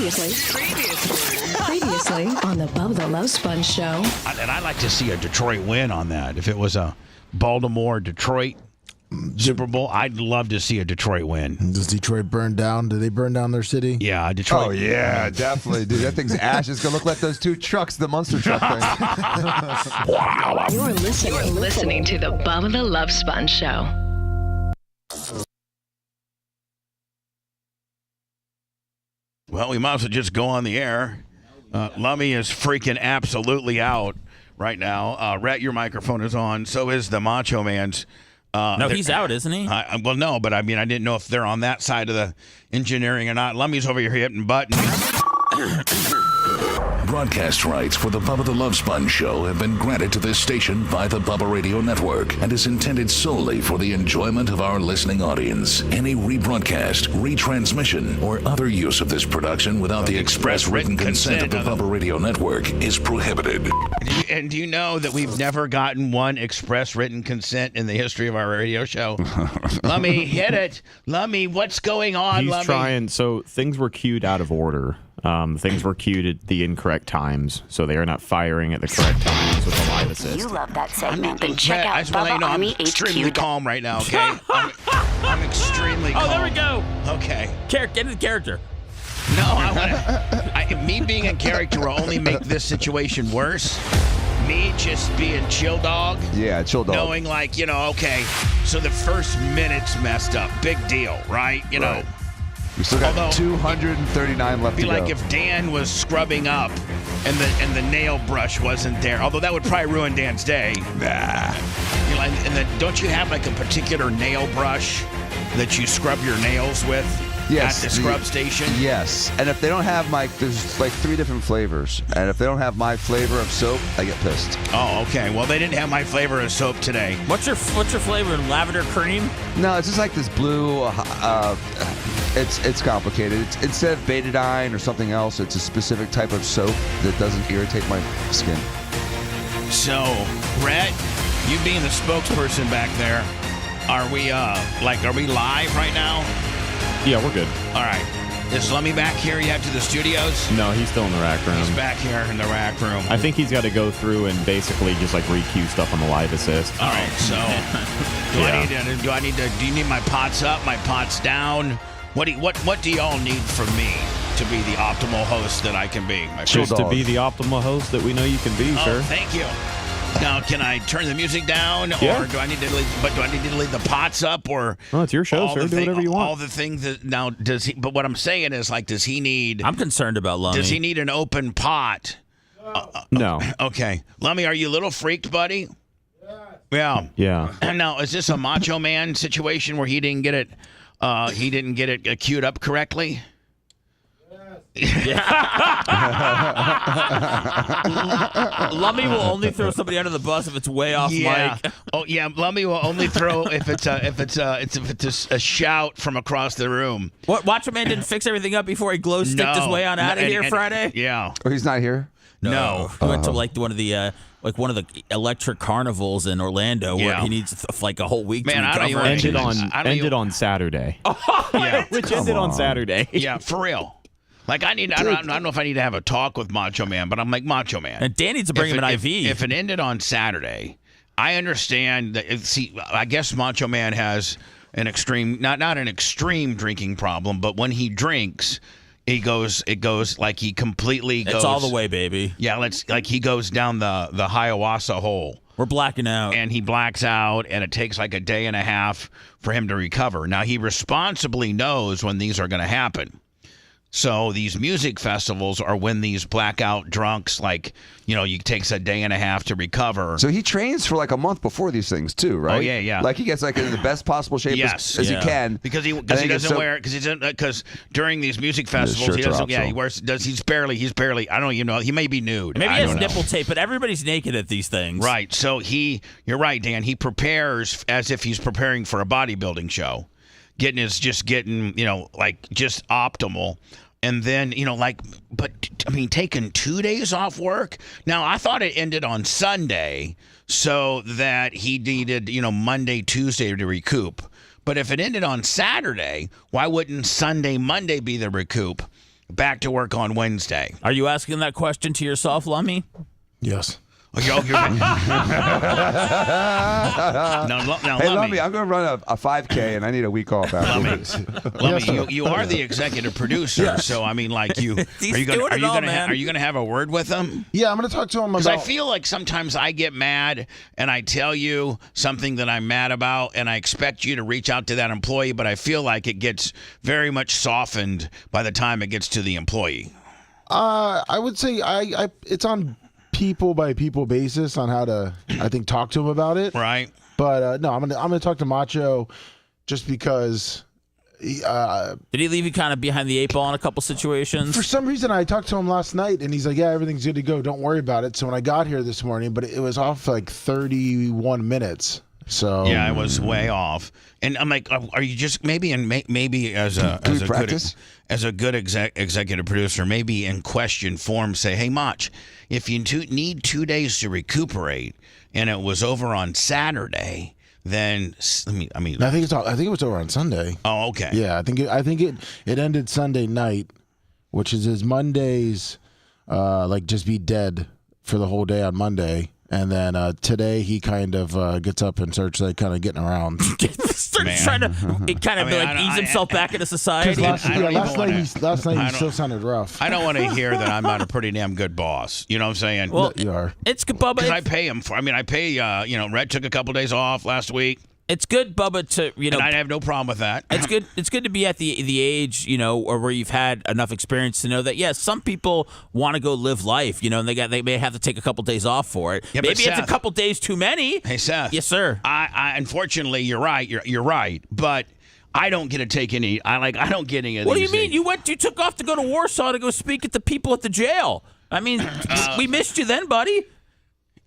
Previously on the Bubba the Love Sponge show. And I'd like to see a Detroit win on that. If it was a Baltimore-Detroit Super Bowl, I'd love to see a Detroit win. Does Detroit burn down? Do they burn down their city? Yeah, Detroit. Oh, yeah, definitely, dude. That thing's ash. It's going to look like those two trucks, the Munster truck thing. Wow. You're listening to the Bubba the Love Sponge show. Well, we might as well just go on the air. Lummy is freaking absolutely out right now. Rhett, your microphone is on. So is the Macho Man's. No, he's out, isn't he? Well, no, but I mean, I didn't know if they're on that side of the engineering or not. Lummy's over here hitting buttons. Broadcast rights for the Bubba the Love Sponge show have been granted to this station by the Bubba Radio Network and is intended solely for the enjoyment of our listening audience. Any rebroadcast, retransmission, or other use of this production without the express written consent of the Bubba Radio Network is prohibited. And do you know that we've never gotten one express written consent in the history of our radio show? Lummy, hit it. Lummy, what's going on, He's Lummy? trying. So things were queued out of order. Things were queued at the incorrect times, so they are not firing at the correct times with the live assist. You love that segment, then check out I just want to let you know I'm extremely calm right now, okay? I'm extremely calm. Oh, there we go. Okay. Get into the character. No, I want to. Me being in character will only make this situation worse. Me just being chill dog. Yeah, chill dog. Knowing, like, okay, so the first minute's messed up. Big deal, right? You know. We still got 239 left to go. It'd be like if Dan was scrubbing up and the nail brush wasn't there. Although that would probably ruin Dan's day. Nah. And then don't you have like a particular nail brush that you scrub your nails with? Yes. At the scrub station? Yes. And if they don't have there's like 3 different flavors. And if they don't have my flavor of soap, I get pissed. Oh, okay. Well, they didn't have my flavor of soap today. What's your flavor? Lavender cream? No, it's just like this blue. It's complicated. Instead of betadine or something else, it's a specific type of soap that doesn't irritate my skin. So, Rhett, you being the spokesperson back there, are we live right now? Yeah, we're good. All right. Is Lummy back here yet to the studios? No, he's still in the rack room. He's back here in the rack room. I think he's got to go through and basically just like re-queue stuff on the live assist. All right, so do you need my pots up, my pots down? What do y'all need from me to be the optimal host that I can be? Just to be the optimal host that we know you can be, sir. Thank you. Now, can I turn the music down, Yeah. or do I need to leave the pots up, or? Well, it's your show, sir. Do whatever you want. All the things that now does he? But what I'm saying is, like, does he need? I'm concerned about Lummy. Does he need an open pot? No. Okay, Lummy, are you a little freaked, buddy? Yeah. Yeah. Now, is this a Macho Man situation where he didn't get it? He didn't get it queued up correctly. Lummy will only throw somebody under the bus if it's way off mic. Oh yeah, Lummy will only throw if it's a shout from across the room. What? Macho Man didn't fix everything up before he glow sticked his way on out of here Friday. Yeah. Oh, he's not here. No. He went to like one of the electric carnivals in Orlando where he needs like a whole week to recover. Ended on Saturday. Which ended on Saturday. Yeah, for real. Like I don't know if I need to have a talk with Macho Man, but I'm like Macho Man. And Dan needs to bring him an IV. If it ended on Saturday, I understand that. I guess Macho Man has an extreme, not an extreme drinking problem, but when he drinks, it goes like he completely goes. It's all the way, baby. Yeah, he goes down the Hiawatha hole. We're blacking out. And he blacks out, and it takes like a day and a half for him to recover. Now, he responsibly knows when these are going to happen. So these music festivals are when these blackout drunks, like, it takes a day and a half to recover. So he trains for like a month before these things too, right? Oh yeah. Like he gets like in the best possible shape as he can because he doesn't because during these music festivals he doesn't. Yeah, he's barely. I don't even know. He may be nude. Maybe he has nipple tape, but everybody's naked at these things. Right. So you're right, Dan. He prepares as if he's preparing for a bodybuilding show. Getting just optimal. And then, taking 2 days off work. Now, I thought it ended on Sunday so that he needed, Monday, Tuesday to recoup. But if it ended on Saturday, why wouldn't Sunday, Monday be the recoup? back to work on Wednesday. Are you asking that question to yourself, Lummy? Yes. Oh, you're Hey, Lummy, I'm going to run a 5K, and I need a week off after this. Lummy, you are the executive producer, Yes. so I mean, like, are you gonna have a word with him? Yeah, I'm going to talk to him about. Because I feel like sometimes I get mad and I tell you something that I'm mad about, and I expect you to reach out to that employee, but I feel like it gets very much softened by the time it gets to the employee. I would say it's on people by people basis on how to, I think, talk to him about it. Right. But no, I'm gonna talk to Macho just because. Did he leave you kind of behind the 8 ball in a couple situations? For some reason, I talked to him last night, and he's like, "Yeah, everything's good to go. Don't worry about it." So when I got here this morning, but it was off like 31 minutes. So yeah, I was way off, and I'm like, are you just maybe as a good executive producer, maybe in question form, say, hey, Mach, if you need 2 days to recuperate, and it was over on Saturday, then I think it was over on Sunday. Oh, okay. Yeah, I think it ended Sunday night, which is his Mondays, like just be dead for the whole day on Monday. And then today he kind of gets up and starts like kind of getting around. Starts trying to ease himself back into society. Last night he still sounded rough. I don't want to hear that I'm not a pretty damn good boss. You know what I'm saying? Well, you are. It's good, Bubba. Because I pay him for. I pay. Rhett took a couple days off last week. It's good, Bubba, to and I have no problem with that. It's good. It's good to be at the age, or where you've had enough experience to know that yes, some people want to go live life, and they may have to take a couple days off for it. Yeah, maybe Seth, it's a couple days too many. Hey, Seth. Yes, sir. I unfortunately, you're right. You're right, but I don't get to take any. I don't get any of What these. do you mean? You took off to go to Warsaw to go speak at the people at the jail. I mean, we missed you then, buddy.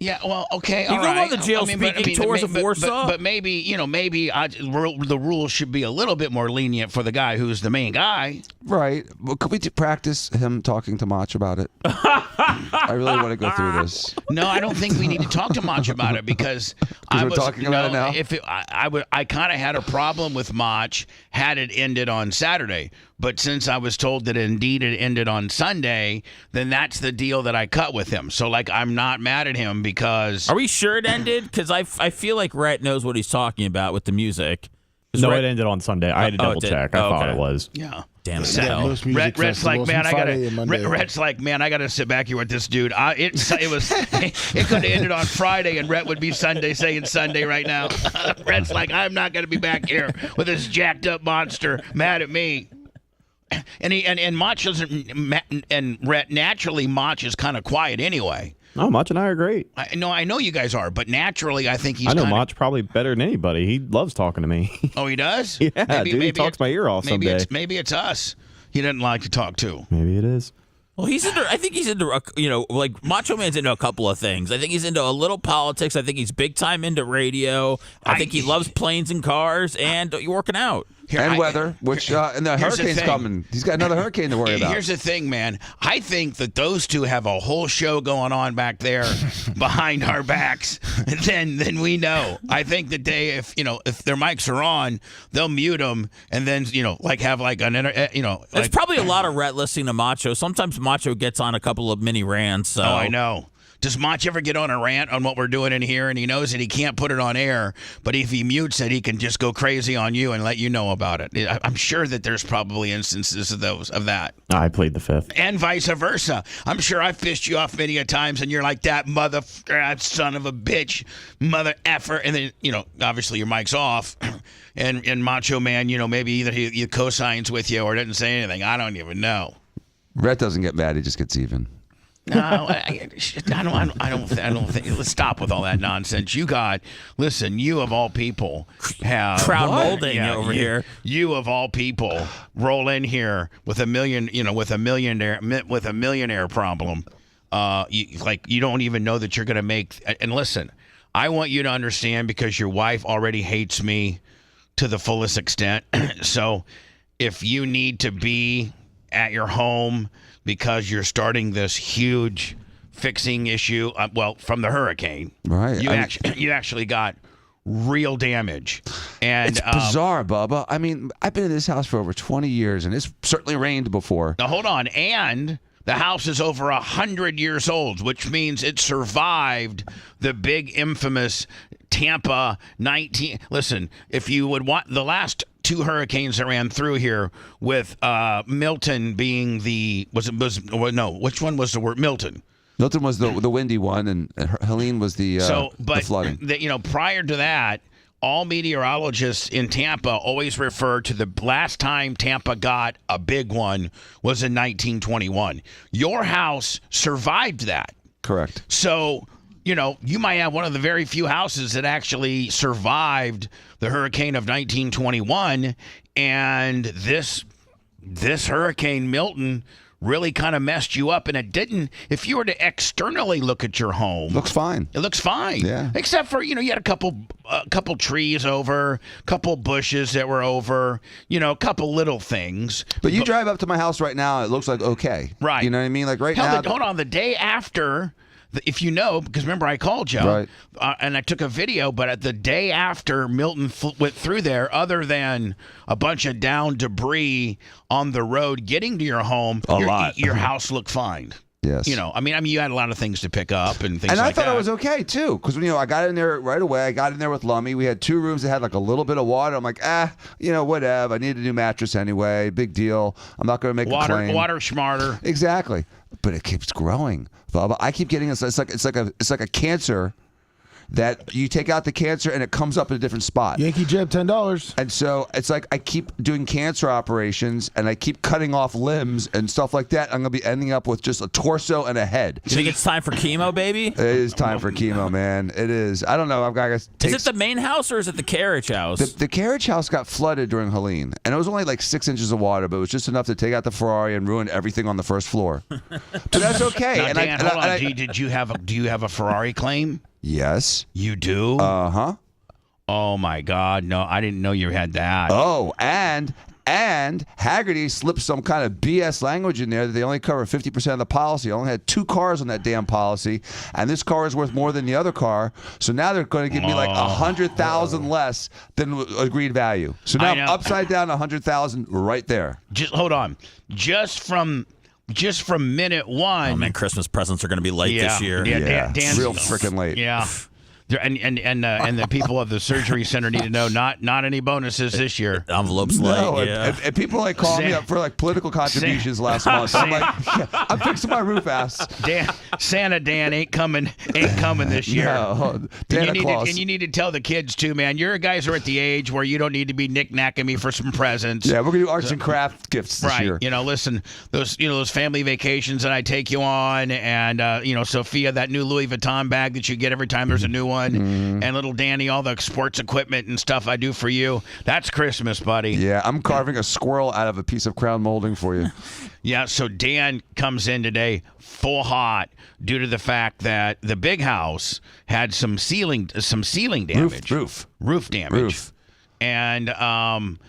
Yeah, well, okay, you go on the jail speaking tours of Warsaw. But maybe, the rules should be a little bit more lenient for the guy who's the main guy. Right. Well, could we practice him talking to Mach about it? I really want to go through this. No, I don't think we need to talk to Mach about it because we're talking about it now. I kind of had a problem with Mach had it ended on Saturday. But since I was told that indeed it ended on Sunday, then that's the deal that I cut with him. So, I'm not mad at him because... Are we sure it ended? Because I feel like Rhett knows what he's talking about with the music. No, it ended on Sunday. I had to double check. I thought it was. Yeah. Damn it. Rhett's like, man, I gotta sit back here with this dude. It could have ended on Friday, and Rhett would be saying Sunday right now. Rhett's like, I'm not gonna be back here with this jacked up monster mad at me. And Mach doesn't, and Rhett, naturally Mach is kind of quiet anyway. No, Mach and I are great. I know you guys are, but naturally I think he's. I know Mach probably better than anybody. He loves talking to me. Oh, he does? Yeah, maybe he talks my ear off someday. Maybe it's us. He doesn't like to talk to. Maybe it is. Well, I think he's into, Macho Man's into a couple of things. I think he's into a little politics. I think he's big time into radio. I think he loves planes and cars and working out. Weather, which and the hurricane's coming. He's got another hurricane to worry about. Here's the thing, man. I think that those two have a whole show going on back there behind our backs. Then we know. I think that if their mics are on, they'll mute them and then have an There's probably a lot of Rhett listening to Macho. Sometimes Macho gets on a couple of mini rants. So. Oh, I know. Does Mach ever get on a rant on what we're doing in here, and he knows that he can't put it on air, but if he mutes it, he can just go crazy on you and let you know about it? I'm sure that there's probably instances of that. I plead the fifth. And vice versa. I'm sure I've pissed you off many a times, and you're like, that son of a bitch, mother effer, and then, obviously your mic's off, and Macho Man, maybe either he co-signs with you or doesn't say anything. I don't even know. Rhett doesn't get mad. He just gets even. No, I don't think. Let's stop with all that nonsense. You of all people have crowd molding over here. You of all people roll in here with a millionaire problem. You don't even know that you're going to make. And listen, I want you to understand because your wife already hates me to the fullest extent. So if you need to be at your home because you're starting this huge fixing issue, from the hurricane. Right. You actually got real damage. And It's bizarre, Bubba. I mean, I've been in this house for over 20 years, and it's certainly rained before. Now, hold on. And the house is over 100 years old, which means it survived the big infamous Tampa 19. Listen, if you would want the last 2 hurricanes that ran through here, with Milton being which one was the word? Milton. Milton was the windy one, and Helene was the flooding. Prior to that, all meteorologists in Tampa always refer to the last time Tampa got a big one was in 1921. Your house survived that. Correct. So, you might have one of the very few houses that actually survived the hurricane of 1921, and this Hurricane Milton really kind of messed you up, and it didn't. If you were to externally look at your home, looks fine. It looks fine. Yeah. Except for you had a couple trees over, a couple bushes that were over, a couple little things. But you drive up to my house right now, it looks like okay. Right. You know what I mean? Like now. Hold on. The day after. If because remember I called you, right. And I took a video, but at the day after Milton went through there, other than a bunch of down debris on the road getting to your home, your house looked fine. Yes. You had a lot of things to pick up and things like that. And I thought it was okay, too, because, I got in there right away. I got in there with Lummy. We had 2 rooms that had, like, a little bit of water. I'm like, whatever. I need a new mattress anyway. Big deal. I'm not going to make a claim. Water smarter. Exactly. But it keeps growing. Bubba. I keep getting it's like a cancer that you take out the cancer and it comes up in a different spot. Yankee Jeb, $10. And so it's like I keep doing cancer operations and I keep cutting off limbs and stuff like that. I'm going to be ending up with just a torso and a head. You think it's time for chemo, baby? It is time for chemo, man. It is. I don't know. I've got to Is it the main house or is it the carriage house? The carriage house got flooded during Helene, and it was only like 6 inches of water, but it was just enough to take out the Ferrari and ruin everything on the first floor. But that's okay. Now, Dan, hold on. Do you have a Ferrari claim? Yes. You do? Uh-huh. Oh, my God. No, I didn't know you had that. Oh, and Haggerty slipped some kind of BS language in there that they only cover 50% of the policy. I only had 2 cars on that damn policy, and this car is worth more than the other car. So now they're going to give me like $100,000 less than agreed value. So now I'm upside down $100,000 right there. Just hold on. Just from minute one. Oh man, Christmas presents are going to be late this year. Yeah, Dan's real freaking late. Yeah. And the people of the surgery center need to know not any bonuses this year. Envelopes late. And people like calling me up for like political contributions last month. I'm like, I'm fixing my roof ass. Santa Dan ain't coming this year. No, Claus. You need to tell the kids too, man. Your guys are at the age where you don't need to be knick-knacking me for some presents. Yeah, we're gonna do arts and craft gifts this year. Listen, those family vacations that I take you on, and Sophia, that new Louis Vuitton bag that you get every time there's a new one. And little Danny, all the sports equipment and stuff I do for you. That's Christmas, buddy. Yeah, I'm carving a squirrel out of a piece of crown molding for you. Yeah, so Dan comes in today full hot due to the fact that the big house had some ceiling damage. Roof damage. And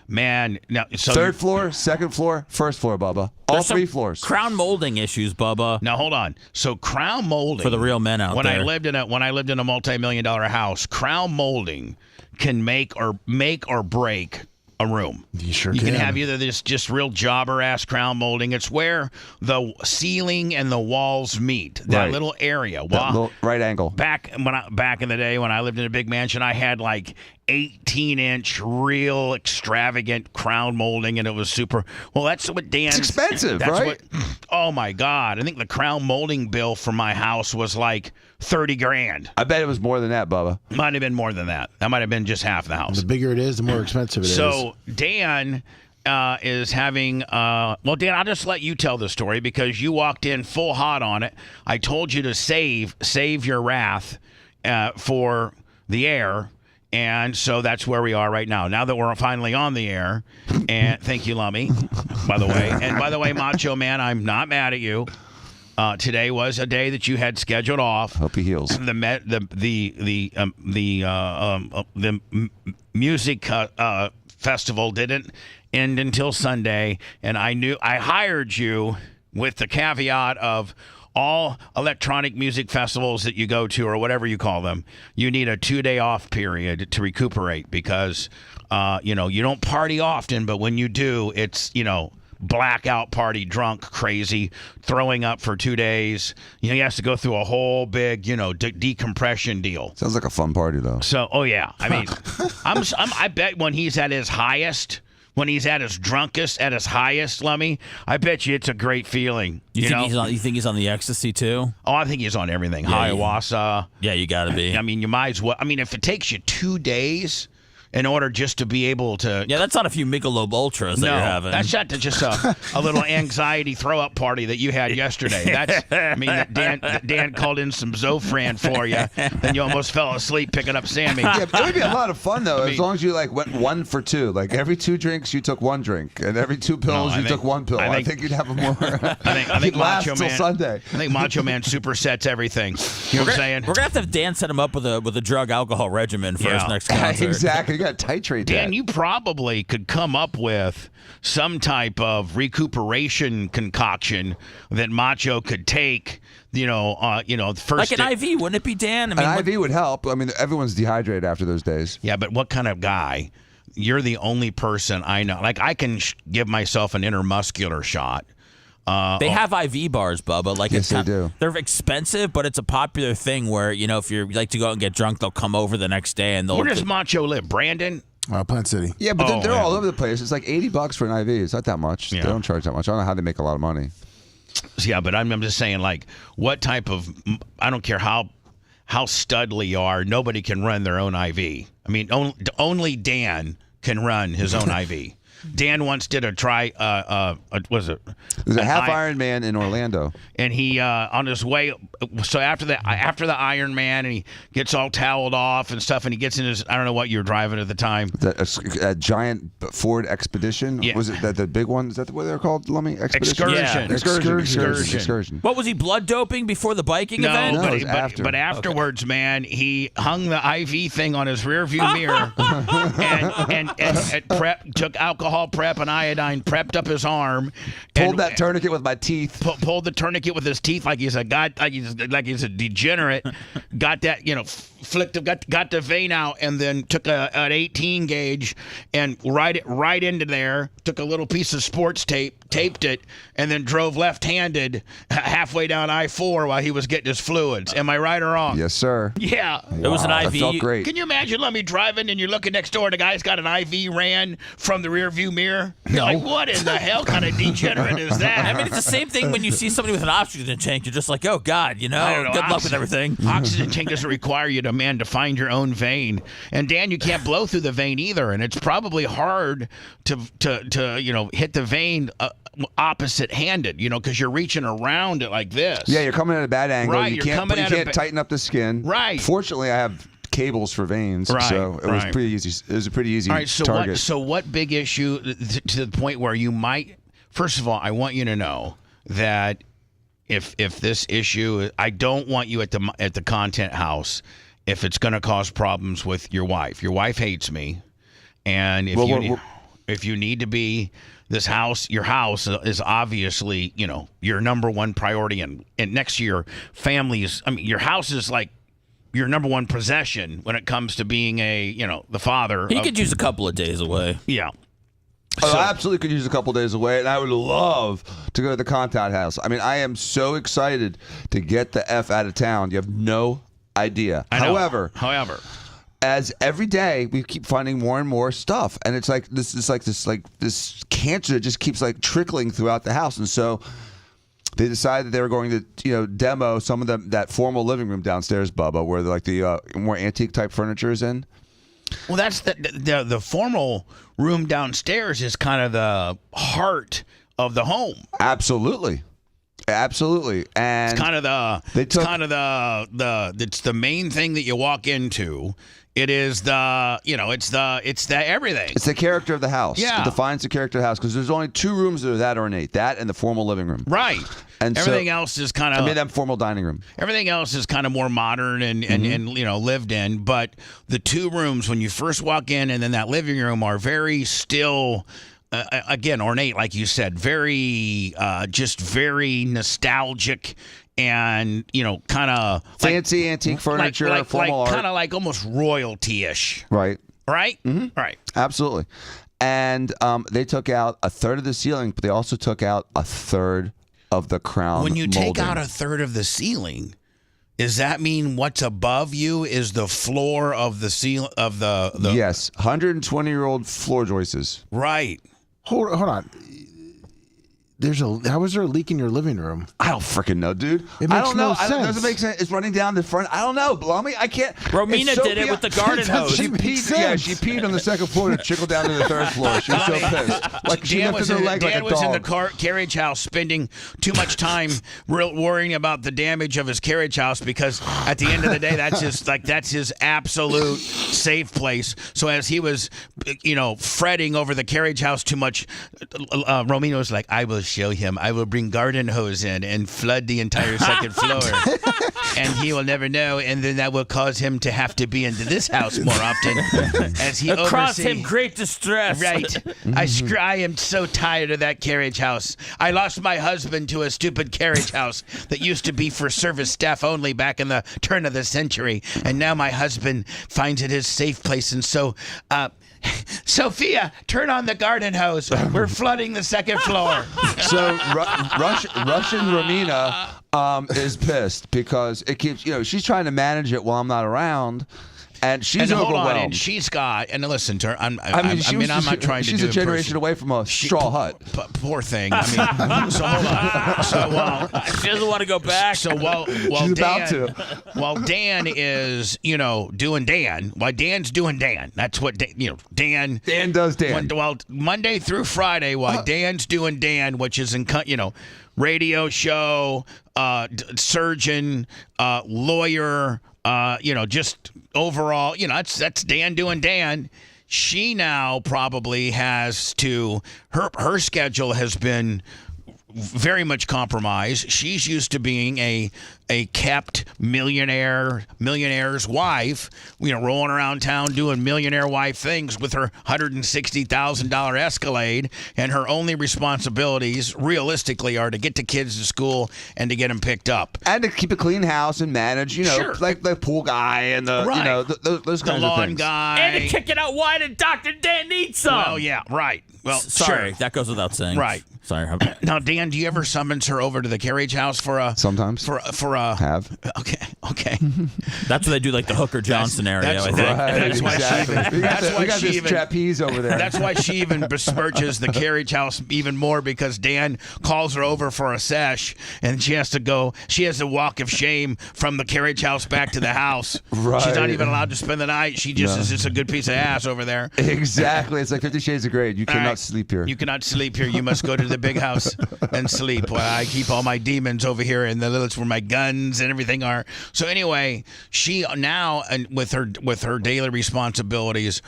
man, now so 3rd floor, 2nd floor, 1st floor, Bubba. All 3 floors. Crown molding issues, Bubba. Now hold on. So crown molding for the real men out there. when I lived in a multi-million-dollar house, crown molding can make or break a room. You sure can have either this just real jobber ass crown molding. It's where the ceiling and the walls meet. That little area. That little right angle. Back in the day when I lived in a big mansion, I had like 18-inch real extravagant crown molding, and it was super. Well, that's what Dan's. It's expensive, right? Oh my God! I think the crown molding bill for my house was like $30,000. I bet it was more than that, Bubba. Might have been more than that. That might have been just half the house. The bigger it is, the more expensive it is. So Dan is having. Well, Dan, I'll just let you tell the story because you walked in full hot on it. I told you to save your wrath for the air. And so that's where we are right now. Now that we're finally on the air, and thank you, Lummy, by the way. And by the way, Macho Man, I'm not mad at you. Today was a day that you had scheduled off. Hope he heals. The music festival didn't end until Sunday, and I hired you with the caveat of all electronic music festivals that you go to or whatever you call them, you need a 2-day off period to recuperate because, you don't party often, but when you do, it's, blackout party, drunk, crazy, throwing up for 2 days. He has to go through a whole big, decompression deal. Sounds like a fun party, though. So, oh yeah, I mean, I bet when he's at his highest, when he's at his drunkest, at his highest, Lummy, I bet you it's a great feeling. You think he's on the ecstasy too? Oh, I think he's on everything. Yeah, Ayahuasca. Yeah, you got to be. I mean, you might as well. I mean, if it takes you 2 days in order just to be able to. Yeah, that's not a few Michelob Ultras that you're having. That's not just a little anxiety throw-up party that you had yesterday. Dan called in some Zofran for you, then you almost fell asleep picking up Sammy. Yeah, but it would be a lot of fun, though, as long as you went 1 for 2. Like, every 2 drinks, you took 1 drink, and every 2 pills, you took 1 pill. I think you'd have a more. I think Macho Man. Sunday. I think Macho Man supersets everything. You know what I'm saying? We're gonna have Dan set him up with a drug alcohol regimen for his next concert. Exactly. You got to titrate that. Dan, you probably could come up with some type of recuperation concoction that Macho could take. First like an IV, wouldn't it be, Dan? I mean, an IV would help. I mean, everyone's dehydrated after those days. Yeah, but what kind of guy? You're the only person I know. Like, I can give myself an intermuscular shot. They have IV bars, Bubba. Like, yes, they do. They're expensive, but it's a popular thing where, if you like to go out and get drunk, they'll come over the next day and they'll. Where does Macho live? Brandon? Plant City. Yeah, but they're all over the place. It's like $80 for an IV. It's not that much. Yeah. They don't charge that much. I don't know how they make a lot of money. Yeah, but I'm just saying, like, what type of, I don't care how studly you are, nobody can run their own IV. I mean, only Dan can run his own IV. Dan once did There's a half Ironman in Orlando, and he on his way. So after the Ironman, and he gets all toweled off and stuff, and he gets in his. I don't know what you were driving at the time. A giant Ford Expedition. Yeah. Was it the big one? Is that what they're called? Lummy Expedition. Excursion. What was he blood doping before the biking event? No, it was after. But afterwards, man, he hung the IV thing on his rearview mirror and took alcohol prep and iodine, prepped up his arm, pulled that tourniquet with my teeth. Pulled the tourniquet with his teeth like he's a degenerate. Got that, got the vein out, and then took an 18 gauge and right into there. Took a little piece of sports tape, taped it, and then drove left-handed halfway down I-4 while he was getting his fluids. Am I right or wrong? Yes, sir. Yeah. It was an IV. That felt great. Can you imagine? Let me driving and you're looking next door. The guy's got an IV ran from the rearview mirror. You're like, what in the hell kind of degenerate is that? I mean, it's the same thing when you see somebody with an oxygen tank. You're just like, oh God, I don't know. good luck with everything. Oxygen tank doesn't require you to find your own vein. And Dan, you can't blow through the vein either, and it's probably hard to hit the vein opposite-handed, because you're reaching around it like this. Yeah, you're coming at a bad angle. Right, you can't tighten up the skin. Right. Fortunately, I have cables for veins, so it was pretty easy. It was a pretty easy target. So what big issue to the point where you might? First of all, I want you to know that if this issue, I don't want you at the content house if it's going to cause problems with your wife. Your wife hates me, and if you need to be. Your house is obviously, your number one priority, and next to your family's. I mean, your house is like your number one possession when it comes to being the father. He could use a couple of days away. Yeah. I absolutely could use a couple days away, and I would love to go to the contact house. I mean, I am so excited to get the F out of town. You have no idea. However. As every day we keep finding more and more stuff, and it's like this cancer that just keeps trickling throughout the house, and so they decided that they were going to demo some of that formal living room downstairs, Bubba, where the more antique type furniture is in. Well, that's the formal room downstairs is kind of the heart of the home. Absolutely. And it's kind of it's the main thing that you walk into. It is it's the everything. It's the character of the house. Yeah. It defines the character of the house because there's only 2 rooms that are that ornate, that and the formal living room. Right. And everything else is kind of that formal dining room. Everything else is kind of more modern and lived in, but the 2 rooms when you first walk in and then that living room are very still again ornate, like you said, very just very nostalgic and kind of fancy antique furniture, formal art, kind of like almost royalty-ish. Right. Right. Mm-hmm. Right. Absolutely. And they took out a third of the ceiling, but they also took out a third of the crown. When you molding. take out a third of the ceiling, does that mean what's above you is the floor of the ceiling of the Yes, 120-year-old floor joists. Right. Hold on. How was there a leak in your living room? I don't freaking know, dude. It makes I don't know. no sense. Doesn't make sense. It's running down the front. I don't know, Blummy. I can't. Romina did it with the garden hose. She peed. Yeah, she peed on the second floor and trickled down to the third floor. She was so pissed. Like she lifted her leg like a dog. Dan was in the carriage house, spending too much time worrying about the damage of his carriage house because at the end of the day, that's his absolute safe place. So as he was, fretting over the carriage house too much, Romina was like, "I will show him. I will bring garden hose in and flood the entire second floor, and he will never know. And then that will cause him to have to be into this house more often, as he cause him great distress." Right. I am so tired of that carriage house. I lost my husband to a stupid carriage house that used to be for service staff only back in the turn of the century, and now my husband finds it his safe place, and so. Sophia, turn on the garden hose. We're flooding the second floor. So Russian Romina is pissed because it keeps, she's trying to manage it while I'm not around. And she's overwhelmed. Hold on, and she's got, and listen to her. I'm not trying to do she's a generation away from a straw hut. Poor thing. So hold on. So she doesn't want to go back. So while Dan is doing Dan, while Dan's doing Dan, that's what Dan does Dan. Well, Monday through Friday, while Dan's doing Dan, which is in radio show, surgeon, lawyer. Just overall, that's Dan doing Dan. She now probably has to, her schedule has been very much compromised. She's used to being a kept millionaire's wife, rolling around town doing millionaire wife things with her $160,000 Escalade, and her only responsibilities realistically are to get the kids to school and to get them picked up and to keep a clean house and manage, like the pool guy and the those kinds the of lawn things. guy, and to kick it out wide and Dr. Dan needs some. Well, yeah, right. Well, sorry, sure. that goes without saying. Right. Sorry. Now, Dan, do you ever summons her over to the carriage house for a? Sometimes. For a. Have. Okay. That's what they do, like the Hooker John scenario. That's I think. Right, that's why exactly. We got this trapeze over there. That's why she even besmirches the carriage house even more, because Dan calls her over for a sesh, and she has to go. She has a walk of shame from the carriage house back to the house. Right. She's not even allowed to spend the night. She just is just a good piece of ass over there. Exactly. It's like 50 Shades of Grey. You cannot sleep here. You cannot sleep here. You must go to the big house and sleep. While I keep all my demons over here, and that's where my guns and everything are. So anyway, she now, and with her daily responsibilities,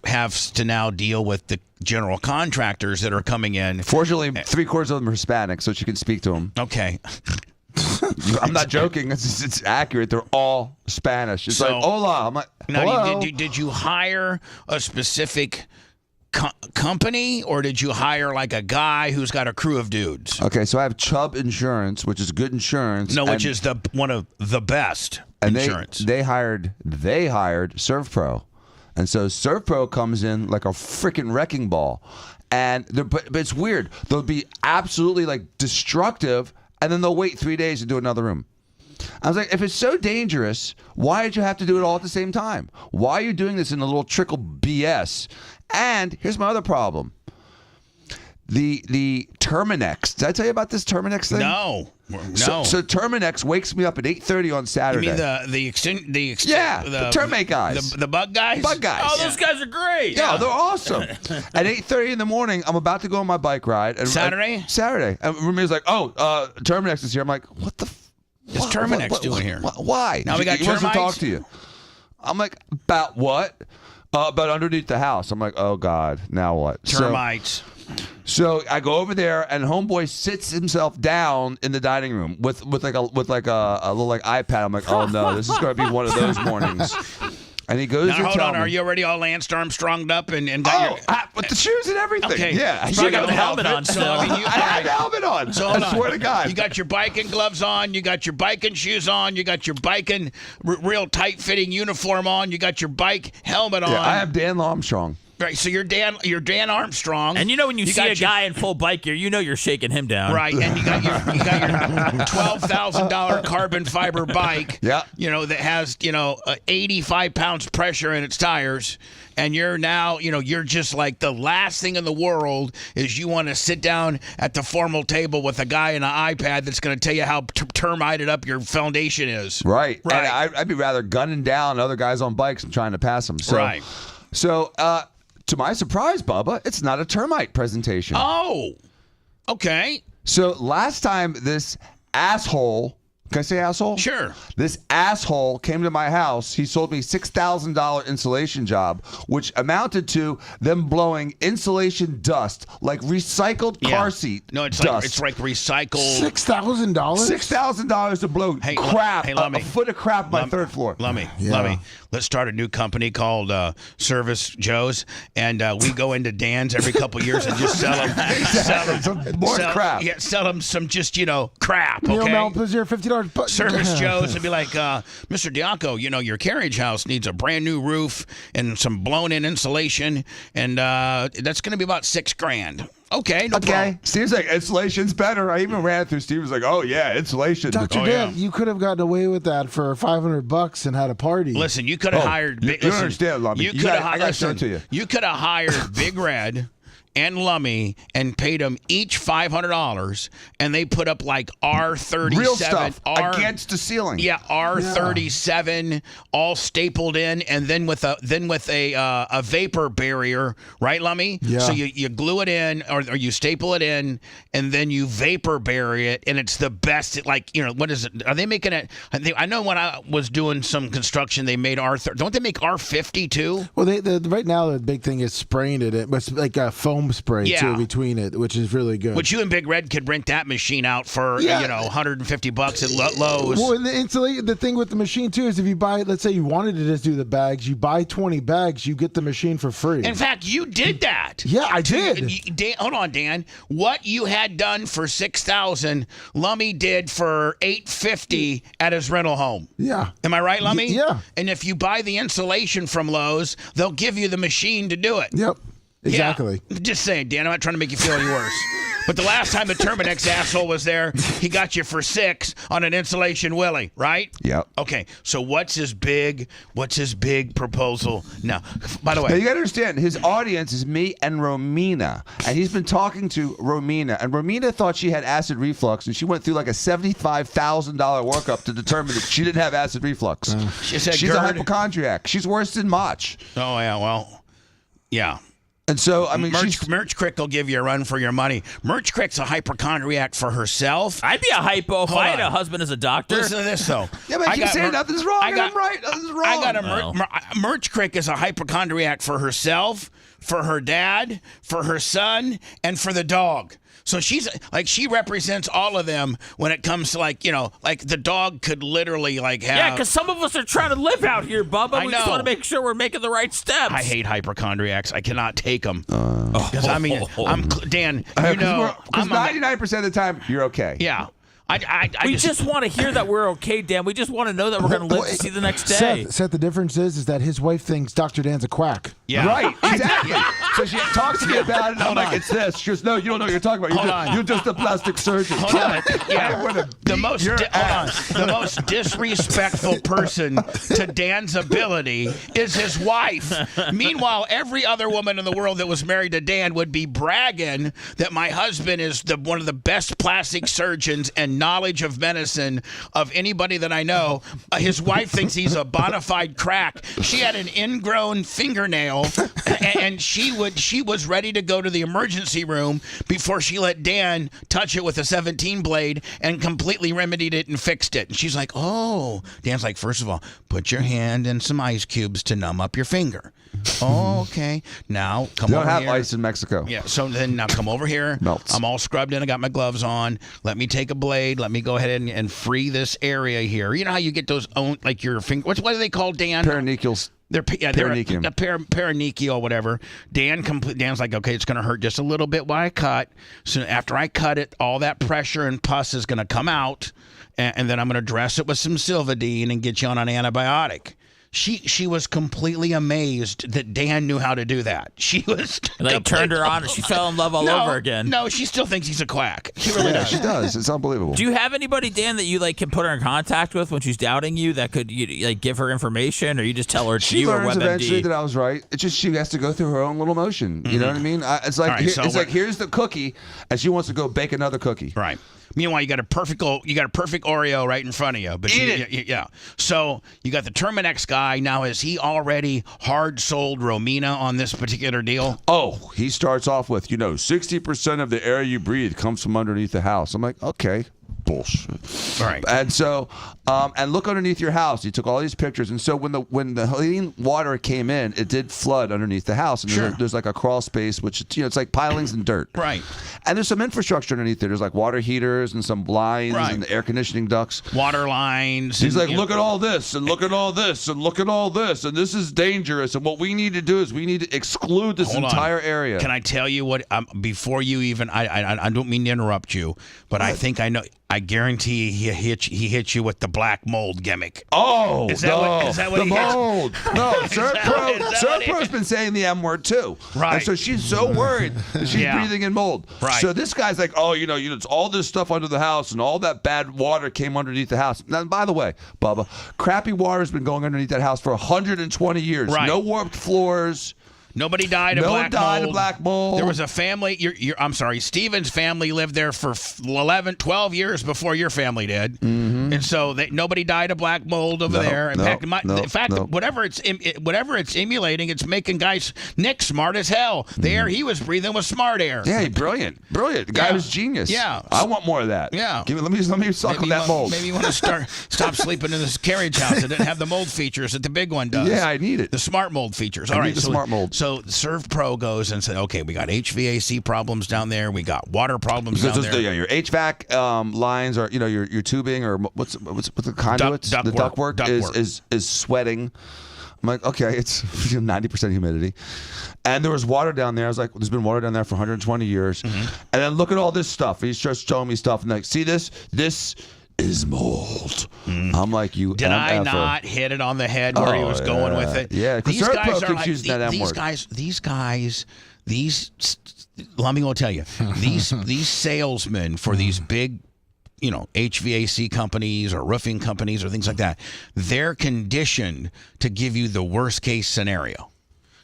has to now deal with the general contractors that are coming in. Fortunately, 3/4 of them are Hispanic, so she can speak to them. Okay. I'm not joking. It's accurate. They're all Spanish. It's like, hola. I'm like, hello. Now, did you hire a specific company, or did you hire like a guy who's got a crew of dudes? Okay, so I have Chubb Insurance, which is good insurance. No, which is one of the best insurance. They hired ServPro, and so ServPro comes in like a freaking wrecking ball, and but it's weird. They'll be absolutely like destructive, and then they'll wait 3 days to do another room. I was like, if it's so dangerous, why did you have to do it all at the same time? Why are you doing this in a little trickle BS? And here's my other problem. The Terminex. Did I tell you about this Terminex thing? No. So Terminex wakes me up at 8:30 on Saturday. You mean the termite guys. The bug guys? Bug guys. Oh, those guys are great. Yeah, they're awesome. At 8:30 in the morning, I'm about to go on my bike ride. And Saturday? Saturday. And Rami's like, Terminex is here. I'm like, what the What's Terminex doing here? Why? Now we got he wants to termites? talk to you. I'm like, about what? But underneath the house. I'm like, oh God, now what? Termites. So I go over there, and homeboy sits himself down in the dining room with like a little like iPad. I'm like, oh no, this is going to be one of those mornings. And he goes now, to hold tell on. me, Are you already all Lance Armstronged up and got your... with the shoes and everything. Okay. Yeah. You got the helmet on still. I mean, I had the helmet on. So hold I on. swear to God. You got your biking gloves on. You got your biking shoes on. You got your biking real tight-fitting uniform on. You got your bike helmet on. Yeah, I have Dan Armstrong. Right, so you're Dan Armstrong. And when you see a guy in full bike gear, you're shaking him down. Right, and you got your $12,000 carbon fiber bike. Yeah. That has 85 pounds pressure in its tires, and you're now you're just like the last thing in the world is you want to sit down at the formal table with a guy in an iPad that's going to tell you how termited up your foundation is. Right. Right. And I'd be rather gunning down other guys on bikes and trying to pass them. So, Right. So, to my surprise, Bubba, it's not a termite presentation. Oh, okay. So last time this asshole, can I say asshole? Sure. This asshole came to my house. He sold me $6,000 insulation job, which amounted to them blowing insulation dust, like recycled car seat No, it's dust. like recycled. $6,000? $6,000 to blow crap, Lummy. a foot of crap on my third floor. Lummy, Yeah. let's start a new company called Service Joe's, and we go into Dan's every couple years and just sell them More crap. Yeah, sell them some just crap. Neil Okay. Malpa's here, $50. But Service Joe's and be like, Mr. Diaco, your carriage house needs a brand new roof and some blown-in insulation, and that's going to be about $6,000. Okay, no problem. Steve's like, insulation's better. I even ran it through. Steve was like, oh, yeah, insulation. Dr. Oh, Dan, yeah. you could have gotten away with that for $500 and had a party. Listen, you could have hired. you don't understand, Lummy. You You could gotta- have. I gotta show it to you. You could have hired Big Red and Lummy and paid them each $500, and they put up like R37, Real stuff against the ceiling. Yeah, R37 all stapled in, and then with a vapor barrier, right, Lummy? Yeah. So you glue it in, or you staple it in, and then you vapor bury it, and it's the best. Like what is it? Are they making it? I know when I was doing some construction, they made R30. Don't they make R50 too? Well, right now the big thing is spraying it. It's like a foam spray too between it, which is really good. Which you and Big Red could rent that machine out for $150 at Lowe's. Well, the thing with the machine too is if you buy, let's say you wanted to just do the bags, you buy 20 bags, you get the machine for free. In fact, you did that. Yeah, I did. Hold on, Dan. What you had done for $6,000, Lummy did for $850 at his rental home. Yeah. Am I right, Lummy? Yeah. And if you buy the insulation from Lowe's, they'll give you the machine to do it. Yep. Exactly. Yeah. Just saying, Dan. I'm not trying to make you feel any worse. But the last time the Terminex asshole was there, he got you for $6 on an insulation Willie, right? Yep. Okay. So what's his big proposal now? By the way, Now you gotta understand, his audience is me and Romina, and he's been talking to Romina, and Romina thought she had acid reflux, and she went through like a $75,000 workup to determine that she didn't have acid reflux. she said She's a GERD. hypochondriac. She's worse than Mach. Oh yeah. Well, yeah. And so, I mean, Merch Crick will give you a run for your money. Merch Crick's a hypochondriac for herself. I'd be a hypo if Hold I had on. a husband as a doctor. Listen to this, though. yeah, but you say nothing's wrong, and I'm right. Nothing's wrong. I got a Merch Crick is a hypochondriac for herself, for her dad, for her son, and for the dog. So she's like, she represents all of them when it comes to like the dog could literally like have. Yeah, because some of us are trying to live out here, Bubba. We just know. want to make sure we're making the right steps. I hate hypochondriacs. I cannot take them. Because I mean, Dan, I'm 99% of the time, you're okay. Yeah. I we just want to hear that we're okay, Dan. We just want to know that we're going to live to see the next day. Seth, the difference is that his wife thinks Dr. Dan's a quack. Yeah. Right, exactly. So she talks to me about it, and I'm like, it's this. She goes, no, you don't know what you're talking about. You're just a plastic surgeon. Hold on. Yeah. The most disrespectful person to Dan's ability is his wife. Meanwhile, every other woman in the world that was married to Dan would be bragging that my husband is one of the best plastic surgeons and knowledge of medicine of anybody that I know. His wife thinks he's a bona fide crack. She had an ingrown fingernail, and she was ready to go to the emergency room before she let Dan touch it with a 17 blade and completely remedied it and fixed it. And she's like, oh. Dan's like, first of all, put your hand in some ice cubes to numb up your finger. Oh, okay. Now come They over don't here. have ice in Mexico. Yeah, so then now come over here. Melts. I'm all scrubbed in. I got my gloves on. Let me take a blade. Let me go ahead and free this area here. You know how you get those like your finger. What do they call, Dan? Perineal They're Paranichium. a paranechio, whatever. Dan's like, okay, it's going to hurt just a little bit while I cut. So after I cut it, all that pressure and pus is going to come out, and then I'm going to dress it with some Silvadine and get you on an antibiotic. She was completely amazed that Dan knew how to do that. She was turned her on and she fell in love all over again. No, she still thinks he's a quack. She really does. She does. It's unbelievable. Do you have anybody, Dan, that you can put her in contact with when she's doubting you that could give her information, or you just tell her it's she you or learns eventually WebMD? that I was right. It's just she has to go through her own little motion. You know what I mean? It's like here's the cookie, and she wants to go bake another cookie. Right. Meanwhile, you got a perfect Oreo right in front of you. But Eat it. Yeah. So you got the Terminex guy. Now, is he already hard sold Romina on this particular deal? Oh, he starts off with 60% of the air you breathe comes from underneath the house. I'm like, okay. Bullshit. All right. And so, and look underneath your house. He took all these pictures, and so when the clean water came in, it did flood underneath the house, and there's like a crawl space, which it's like pilings and dirt. Right. And there's some infrastructure underneath there. There's like water heaters and some blinds Right. and the air conditioning ducts, water lines. He's like, look at all this, and look at all this, and look at all this, and this is dangerous. And what we need to do is we need to exclude this entire area. Can I tell you what? Before you even, I don't mean to interrupt you, but I think I know. I guarantee he hit you with the black mold gimmick. Oh, is that what the he mold? No, Serpro's been saying the M word too. Right. And so she's so worried that she's breathing in mold. Right. So this guy's like, oh, it's all this stuff under the house, and all that bad water came underneath the house. Now, by the way, Bubba, crappy water's been going underneath that house for 120 years. Right. No warped floors. Nobody died of no black one died mold. of black mold. There was a family. I'm sorry. Steven's family lived there for 11, 12 years before your family did, and so nobody died of black mold over there. In fact, whatever it's emulating, it's making guys Nick smart as hell. The air he was breathing was smart air. Yeah, brilliant. The guy was genius. Yeah, I want more of that. Yeah, let me suck on that mold. Maybe you want to stop sleeping in this carriage house that didn't have the mold features that the big one does. Yeah, I need it. The smart mold features. I need the smart mold. So Serve Pro goes and says, okay, we got HVAC problems down there. We got water problems down there. Yeah, your HVAC lines are, your tubing or what's the conduits? The ductwork is sweating. I'm like, okay, it's 90% humidity. And there was water down there. I was like, there's been water down there for 120 years. And then look at all this stuff. He starts showing me stuff and like, see this? This is mold. I'm like, did I not hit it on the head where he was going with it? Yeah, these guys are like these guys. Let me tell you, these salesmen for these big, HVAC companies or roofing companies or things like that, they're conditioned to give you the worst case scenario.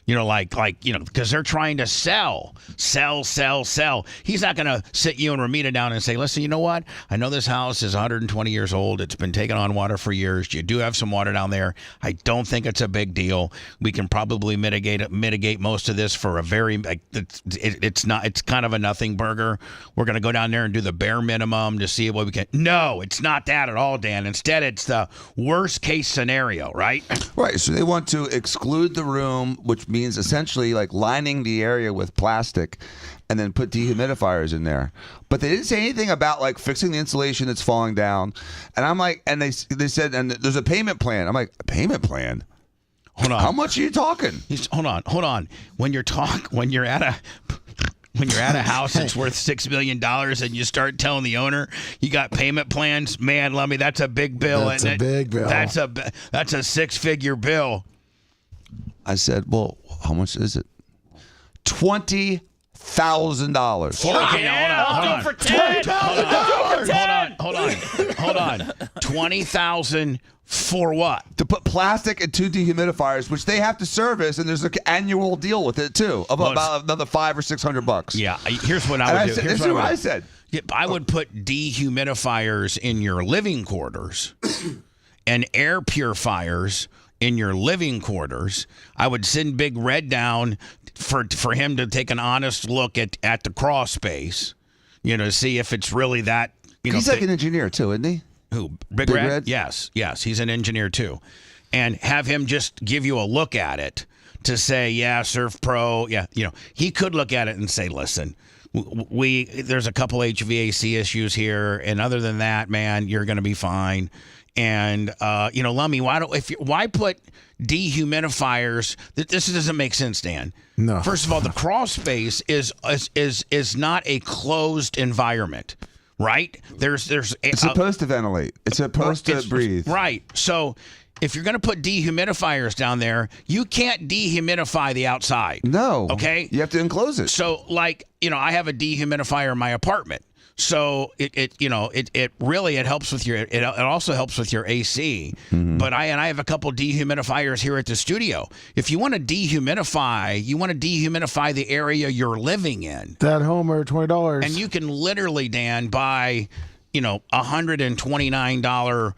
Because they're trying to sell. He's not going to sit you and Ramita down and say, listen, you know what? I know this house is 120 years old. It's been taking on water for years. You do have some water down there. I don't think it's a big deal. We can probably mitigate most of this for a very, it's kind of a nothing burger. We're going to go down there and do the bare minimum to see what we can. No, it's not that at all, Dan. Instead, it's the worst case scenario, right? Right. So they want to exclude the room, which means essentially like lining the area with plastic and then put dehumidifiers in there. But they didn't say anything about like fixing the insulation that's falling down. And I'm like, and they said, and there's a payment plan. I'm like, a payment plan? Hold on. How much are you talking? Hold on. When you're at a house that's worth $6 million and you start telling the owner you got payment plans, man, Lummy, that's a big bill. That's a big bill. That's a 6-figure bill. I said, well, how much is it? $20,000. Okay, now hold on. $20,000 for what? To put plastic and 2 dehumidifiers, which they have to service, and there's an annual deal with it too, of about another $500 or $600. Yeah, here's what I would do. Here's what I said. I would put dehumidifiers in your living quarters and air purifiers in your living quarters. I would send Big Red down for him to take an honest look at the crawl space, to see if it's really that. He's like an engineer too, isn't he? Who? Big Red? Yes, he's an engineer too, and have him just give you a look at it to say, yeah, Surf Pro, yeah, he could look at it and say, listen, there's a couple HVAC issues here, and other than that, man, you're going to be fine. And Lummy, why put dehumidifiers? This doesn't make sense, Dan. No. First of all, the crawl space is not a closed environment, right? It's supposed to ventilate. It's supposed to breathe. Right. So if you're going to put dehumidifiers down there, you can't dehumidify the outside. No. Okay? You have to enclose it. So, I have a dehumidifier in my apartment. So it really helps with it also helps with your AC. Mm-hmm. But I have a couple dehumidifiers here at the studio. If you want to dehumidify the area you're living in. That Homer, $20. And you can literally, Dan, buy $129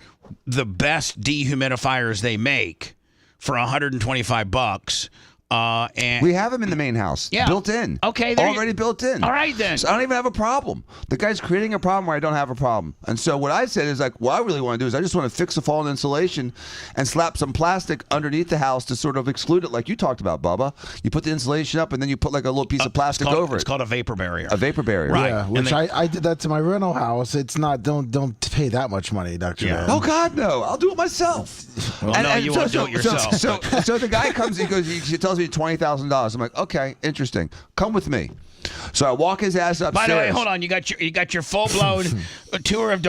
the best dehumidifiers they make for $125. And we have them in the main house. Yeah. Built in. Okay. Already built in. All right, then. So I don't even have a problem. The guy's creating a problem where I don't have a problem. And so what I said is what I really want to do is I just want to fix the fallen insulation and slap some plastic underneath the house to sort of exclude it like you talked about, Bubba. You put the insulation up and then you put like a little piece of plastic over it. It's called a vapor barrier. A vapor barrier. Right. Yeah, which I did that to my rental house. It's not, don't pay that much money, Dr. Yeah. Van. Oh, God, no. I'll do it myself. Well, you won't do it yourself. So the guy comes, he tells me $20,000. I'm like, okay, interesting. Come with me. So I walk his ass upstairs. By the way, hold on. You got your full blown tour of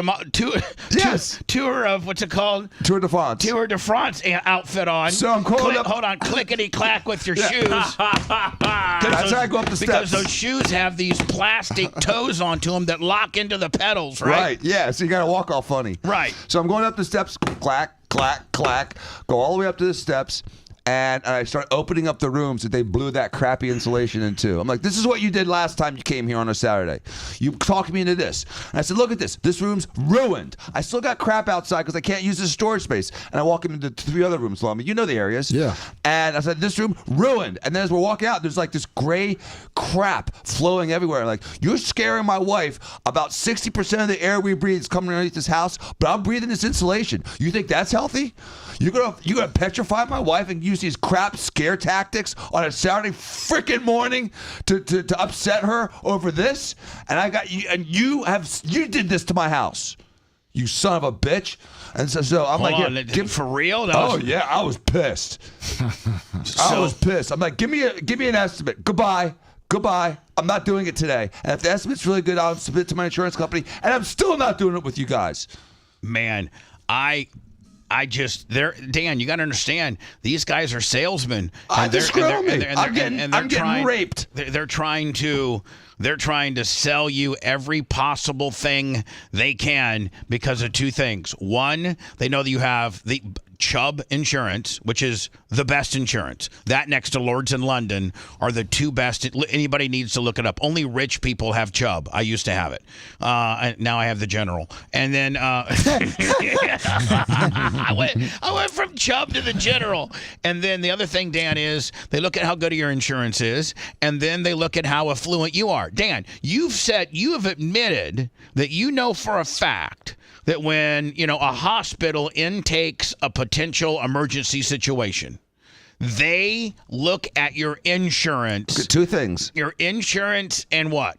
what's it called? Tour de France. Tour de France outfit on. So I'm calling up. Hold on, clickety clack with your shoes. That's how I go up the steps. Because those shoes have these plastic toes onto them that lock into the pedals, right? Right. Yeah. So you got to walk all funny. Right. So I'm going up the steps. Clack, clack, clack. Go all the way up to the steps. And I start opening up the rooms that they blew that crappy insulation into. I'm like, this is what you did last time you came here on a Saturday. You talked me into this. And I said, look at this. This room's ruined. I still got crap outside because I can't use this storage space. And I walk into 3 other rooms, Lummy. You know the areas. Yeah. And I said, this room ruined. And then as we're walking out, there's like this gray crap flowing everywhere. I'm like, you're scaring my wife. About 60% of the air we breathe is coming underneath this house, but I'm breathing this insulation. You think that's healthy? You're gonna petrify my wife and use these crap scare tactics on a Saturday freaking morning to upset her over this? And I got you, and you did this to my house, you son of a bitch. And so I'm for real? Yeah, I was pissed. I was pissed. I'm like, give me an estimate. Goodbye. I'm not doing it today. And if the estimate's really good, I'll submit it to my insurance company. And I'm still not doing it with you guys. Man, Dan, you got to understand, these guys are salesmen. I'm getting raped. They're trying to sell you every possible thing they can because of 2 things. One, they know that you have the Chubb insurance, which is the best insurance. That next to Lords in London are the 2 best. Anybody needs to look it up. Only rich people have Chubb. I used to have it. Now I have the General. And then I went from Chubb to the General. And then the other thing, Dan, is they look at how good your insurance is, and then they look at how affluent you are. Dan, you have admitted that you know for a fact that when, a hospital intakes a potential emergency situation, they look at your insurance. 2 things. Your insurance and what?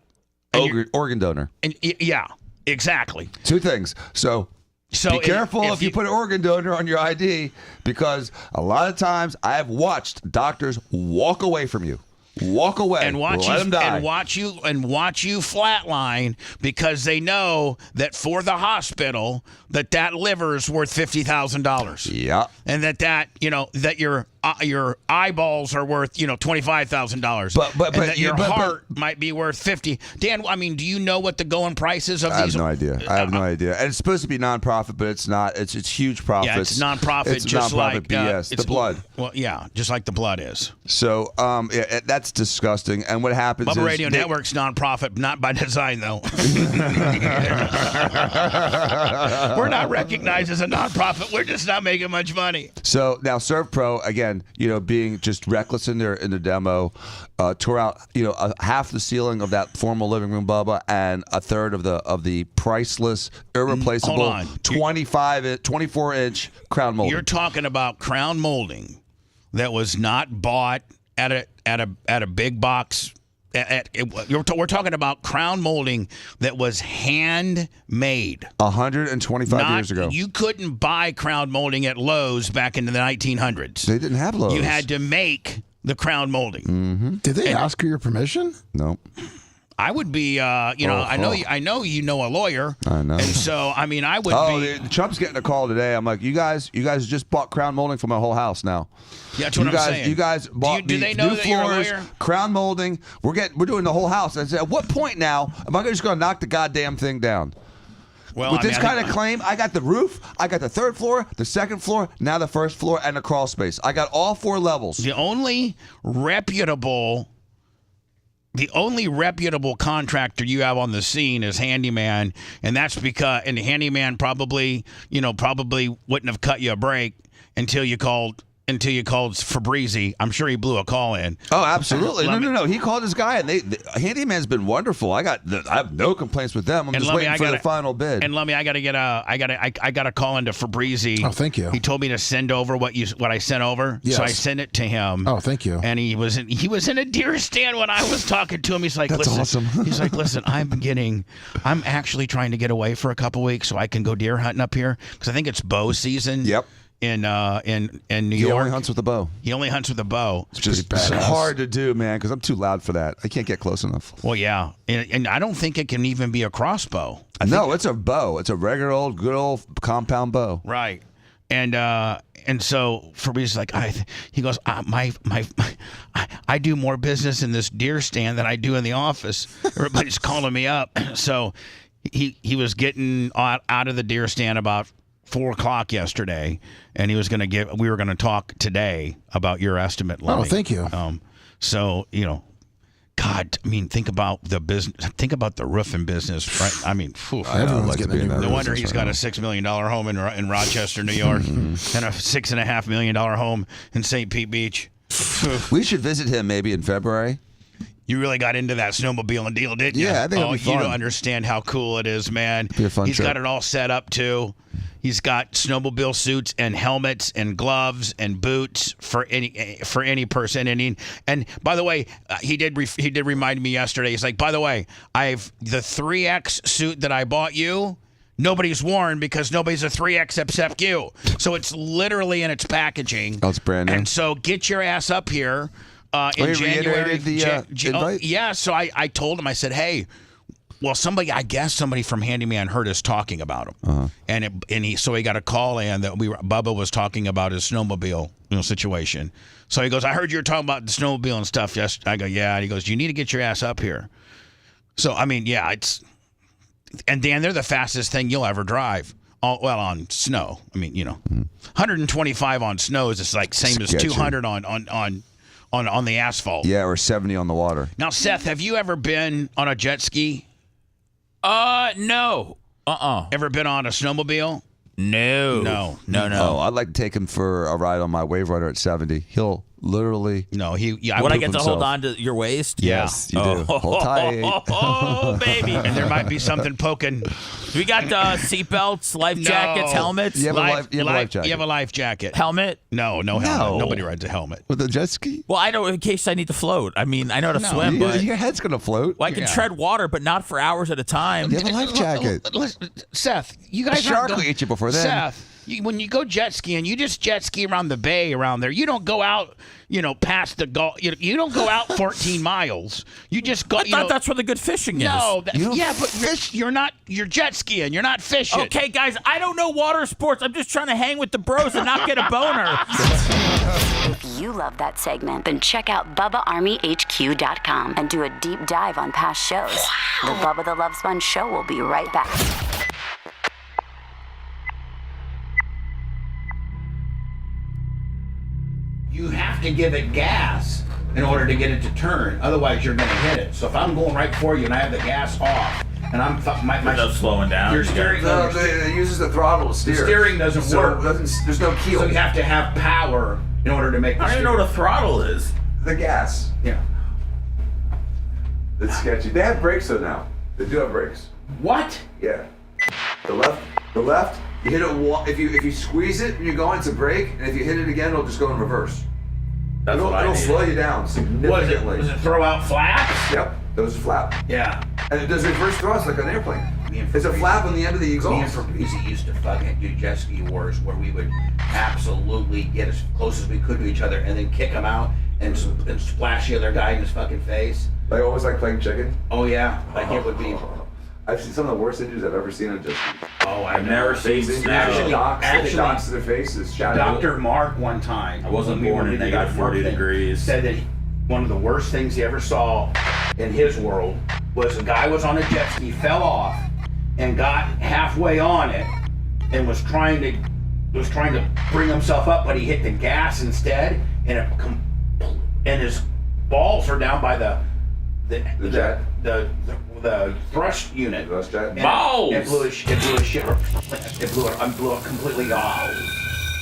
Organ donor. And yeah, exactly. 2 things. So be careful if you put an organ donor on your ID, because a lot of times I have watched doctors walk away from you. Walk away and watch you flatline because they know that for the hospital that liver's worth $50,000. Yeah, and that your eyeballs are worth $25,000. But that your heart might be worth $50,000. Dan, I mean, do you know what the going price is of these? I have no idea. And it's supposed to be nonprofit, but it's not. It's huge profits. Yeah, it's nonprofit. It's just nonprofit like BS. The blood. Well, yeah, just like the blood is. So that's disgusting. And what happens Bubba is Radio Network's nonprofit, not by design though. We're not recognized as a nonprofit. We're just not making much money. So now ServPro, again, being just reckless in their demo, tore out half the ceiling of that formal living room, Bubba, and a third of the priceless, irreplaceable 24-inch crown molding. You're talking about crown molding that was not bought at a big box we're talking about crown molding that was handmade. 125 years ago. You couldn't buy crown molding at Lowe's back in the 1900s. They didn't have Lowe's. You had to make the crown molding. Mm-hmm. Did they ask for your permission? No. I would be, I know you know a lawyer. I know. And so, I mean, I would be. Trump's getting a call today. I'm like, you guys just bought crown molding for my whole house now. Yeah, that's what I'm saying. You guys bought do they know new that floors, you're a lawyer? crown molding. We're doing the whole house. I said, at what point now am I just going to knock the goddamn thing down? Well, With this kind of claim, I got the roof, I got the third floor, the second floor, now the first floor, and the crawl space. I got all 4 levels. The only reputable contractor you have on the scene is Handyman, and that's because the Handyman probably wouldn't have cut you a break until you called Fabrizi. I'm sure he blew a call in. Oh, absolutely. No. He called his guy, and Handyman's been wonderful. I have no complaints with them. I'm just waiting for the final bid. And Lummy, I got a call into Fabrizi. Oh, thank you. He told me to send over what I sent over, yes. so I sent it to him. Oh, thank you. And he was in a deer stand when I was talking to him. He's like, that's listen, awesome. He's like, listen, I'm actually trying to get away for a couple weeks so I can go deer hunting up here because I think it's bow season. Yep. In New York. He only hunts with a bow. He only hunts with a bow. It's just hard to do, man, because I'm too loud for that. I can't get close enough. Well, yeah. And I don't think it can even be a crossbow. No, it's a bow. It's a regular good old compound bow. Right. And so Fabrice's like, he goes, I do more business in this deer stand than I do in the office. Everybody's calling me up. So he was getting out of the deer stand about 4 o'clock yesterday, and we were going to talk today about your estimate, Lummy. Oh, thank you. So, God, I mean, think about the business. Think about the roofing business, right? I mean, everyone's getting a new no wonder he's got a $6 million home in Rochester, New York, and a $6.5 million home in St. Pete Beach. We should visit him maybe in February. You really got into that snowmobile and deal, didn't you? Yeah, I think it'll be fun. You don't understand how cool it is, man. It'll be a fun He's trip. got it all set up too. He's got snowmobile suits and helmets and gloves and boots for any person. And by the way, he did remind me yesterday. He's like, by the way, I've the 3X suit that I bought you. Nobody's worn because nobody's a 3X except you. So it's literally in its packaging. Oh, it's brand new. And so get your ass up here in January. Invite? Yeah. So I told him. I said, hey. Well, somebody from Handyman heard us talking about him, so he got a call in that Bubba was talking about his snowmobile situation. So he goes, I heard you were talking about the snowmobile and stuff. Yes, I go, yeah. And he goes, you need to get your ass up here. So I mean, yeah, and Dan, they're the fastest thing you'll ever drive. On snow. I mean, 125 on snow is like same as 200 on the asphalt. Yeah, or 70 on the water. Now, Seth, have you ever been on a jet ski? No. Ever been on a snowmobile? No. Oh, I'd like to take him for a ride on my Wave Rider at 70. He'll literally. No, Would I get to hold on to your waist? Yes, you do. Hold tight. Oh, baby. And there might be something poking. We got seatbelts, life jackets, helmets. You have a life jacket. You have a life jacket. Helmet? No helmet. Nobody rides a helmet. With a jet ski? Well, I know in case I need to float. I mean, I know how to swim, but your head's going to float. I can tread water, but not for hours at a time. You have a life jacket. Seth, you guys a shark will eat you before then. Seth, when you go jet skiing, you just jet ski around the bay around there. You don't go out, past the Gulf. You don't go out 14 miles. You just go. I thought that's where the good fishing is. No, but you're not. You're jet skiing. You're not fishing. Okay, guys, I don't know water sports. I'm just trying to hang with the bros and not get a boner. If you love that segment, then check out BubbaArmyHQ.com and do a deep dive on past shows. The Bubba the Love Sponge Show will be right back. You have to give it gas in order to get it to turn. Otherwise, you're going to hit it. So if I'm going right for you and I have the gas off, and I'm no slowing down. Your steering it uses the throttle to steer. The steering doesn't work. There's no keel. So you have to have power in order to make. I don't even know what a throttle is. The gas. Yeah. It's sketchy. They have brakes though now. They do have brakes. What? Yeah. The left. You hit it if you squeeze it when you're going, it's a brake, and if you hit it again, it'll just go in reverse. That's what I It'll need. slow you down significantly. Was it throw out flaps? Yep, those are flap. Yeah. And it does reverse thrust like an airplane. It's a flap on the end of the Me and exhaust. Fabrizi used to fucking do jet ski wars where we would absolutely get as close as we could to each other and then kick him out and splash the other guy in his fucking face. Like almost like playing chicken. Oh yeah, like it would be. I've seen some of the worst injuries I've ever seen on jet ski. Oh, I've never seen snow. Actually, Docks to their faces, shattered. Dr. Mark one time. I wasn't when we born were in doing negative the 40 thing, degrees. Said that one of the worst things he ever saw in his world was a guy was on a jet ski, fell off, and got halfway on it, and was trying to bring himself up, but he hit the gas instead, and his balls are down by the jet? the thrust unit. Thrust jet? And Balls! It blew his shit. It blew it completely off.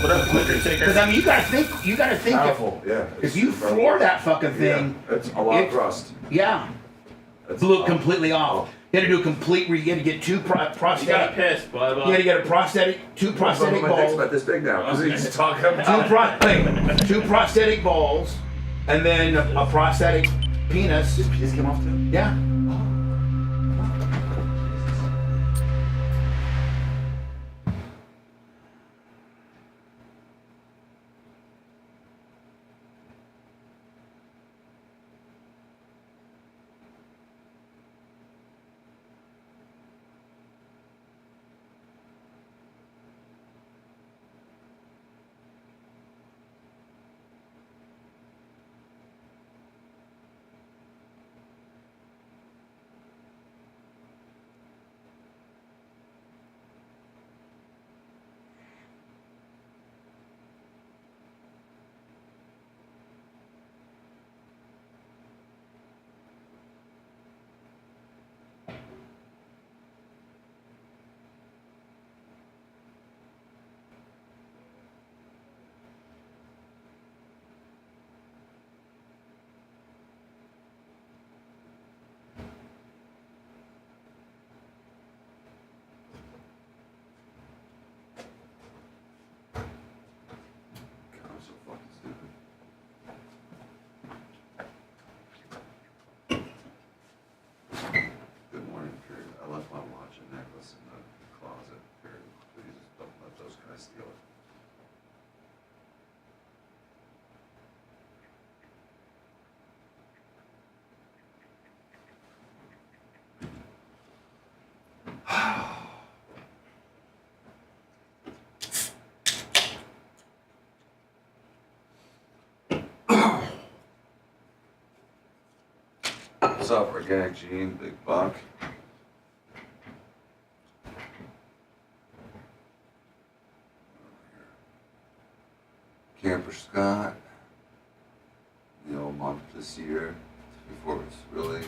What up, Clicker Ticker? Because I mean, you gotta think Powerful, yeah. if you floor that fucking thing, Yeah, it's a lot of thrust. yeah, It's blew it awful. completely off. You had to do a complete. You had to get two prosthetic. You got pissed, blah, blah. You had to get a prosthetic, two prosthetic My dick's balls, about this big now. Because he's talking about two prosthetic balls, and then a prosthetic penis. His penis came off too? Yeah. I'm so fucking stupid. Good morning, period. I left my watch and necklace in the closet, period. Please don't let those guys steal it. What's up, Organic Gene, Big Buck? Camper Scott, the old Montplaisir, before it's really.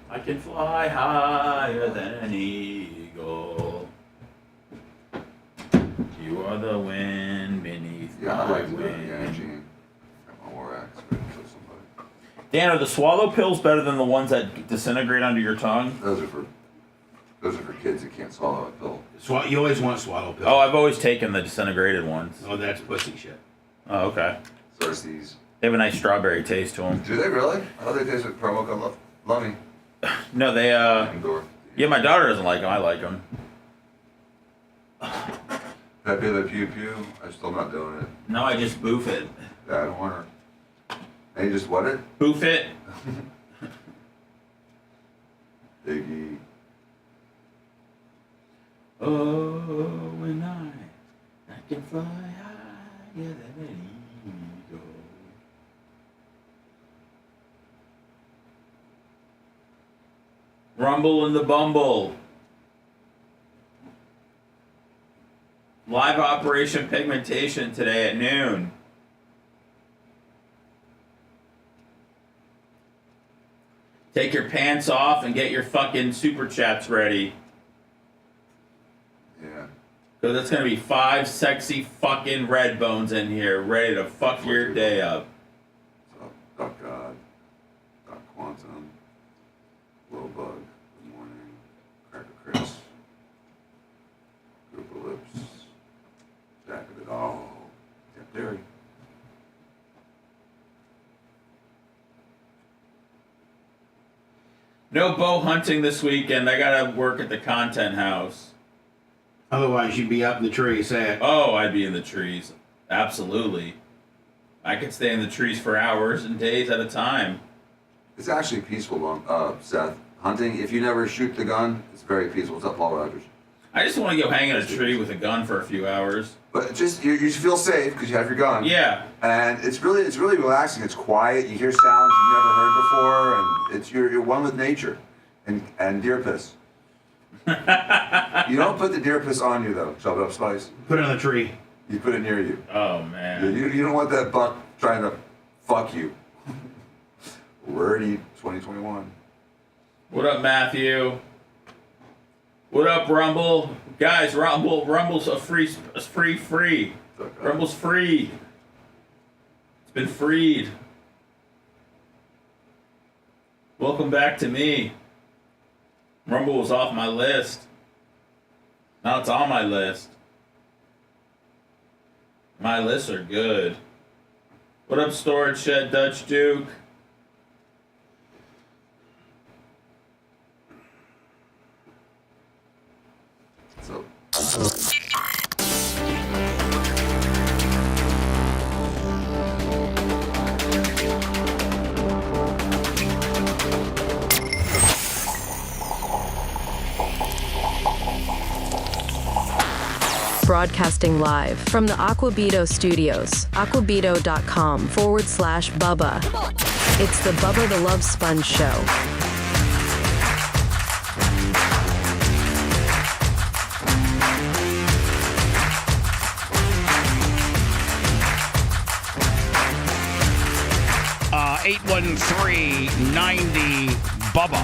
I can fly higher than an eagle. You are the wind beneath Yeah, I my like to do Organic wing. Gene. Got my war axe ready to kill somebody. Dan, are the swallow pills better than the ones that disintegrate under your tongue? Those are for kids that can't swallow a pill. You always want to swallow pills. Oh, I've always taken the disintegrated ones. Oh, that's pussy shit. Oh, okay. So it's these. They have a nice strawberry taste to them. Do they really? I thought they taste like promo code Lummy. No, they, Indoor. yeah, my daughter doesn't like them. I like them. Pepe Le Pew Pew. I'm still not doing it. No, I just boof it. Yeah, I don't want her. And you just what it? Boof it. Iggy. Oh, when I can fly higher than an eagle. Rumble in the Bumble. Live Operation Pigmentation today at noon. Take your pants off and get your fucking super chats ready. Yeah. Because it's going to be 5 sexy fucking red bones in here ready to fuck your day up. What's up, Duck God? Duck Quantum. Little Bug. Good morning. Cracker Chris. Group of Lips. Jack of the Dog. Jeff Derry. No bow hunting this weekend. I gotta work at the content house. Otherwise, you'd be up in the tree. Say it. Oh, I'd be in the trees. Absolutely. I could stay in the trees for hours and days at a time. It's actually peaceful, Seth. Hunting, if you never shoot the gun, it's very peaceful. What's up, Paul Rogers? I just want to go hang in a tree with a gun for a few hours. But just you feel safe because you have your gun. Yeah. And it's really relaxing. It's quiet. You hear sounds you've never heard before, and it's you're one with nature, and deer piss. You don't put the deer piss on you though. Chop it up, Spice. Put it on the tree. You put it near you. Oh man. You don't want that buck trying to fuck you. Wordy 2021. What up, Matthew? What up, Rumble? Guys, Rumble's free. Rumble's free. It's been freed. Welcome back to me. Rumble was off my list. Now it's on my list. My lists are good. What up, Storage Shed Dutch Duke? So. Broadcasting live from the Aquabito studios, aquabito.com/Bubba. It's the Bubba the Love Sponge Show. Uh, 813-90 Bubba.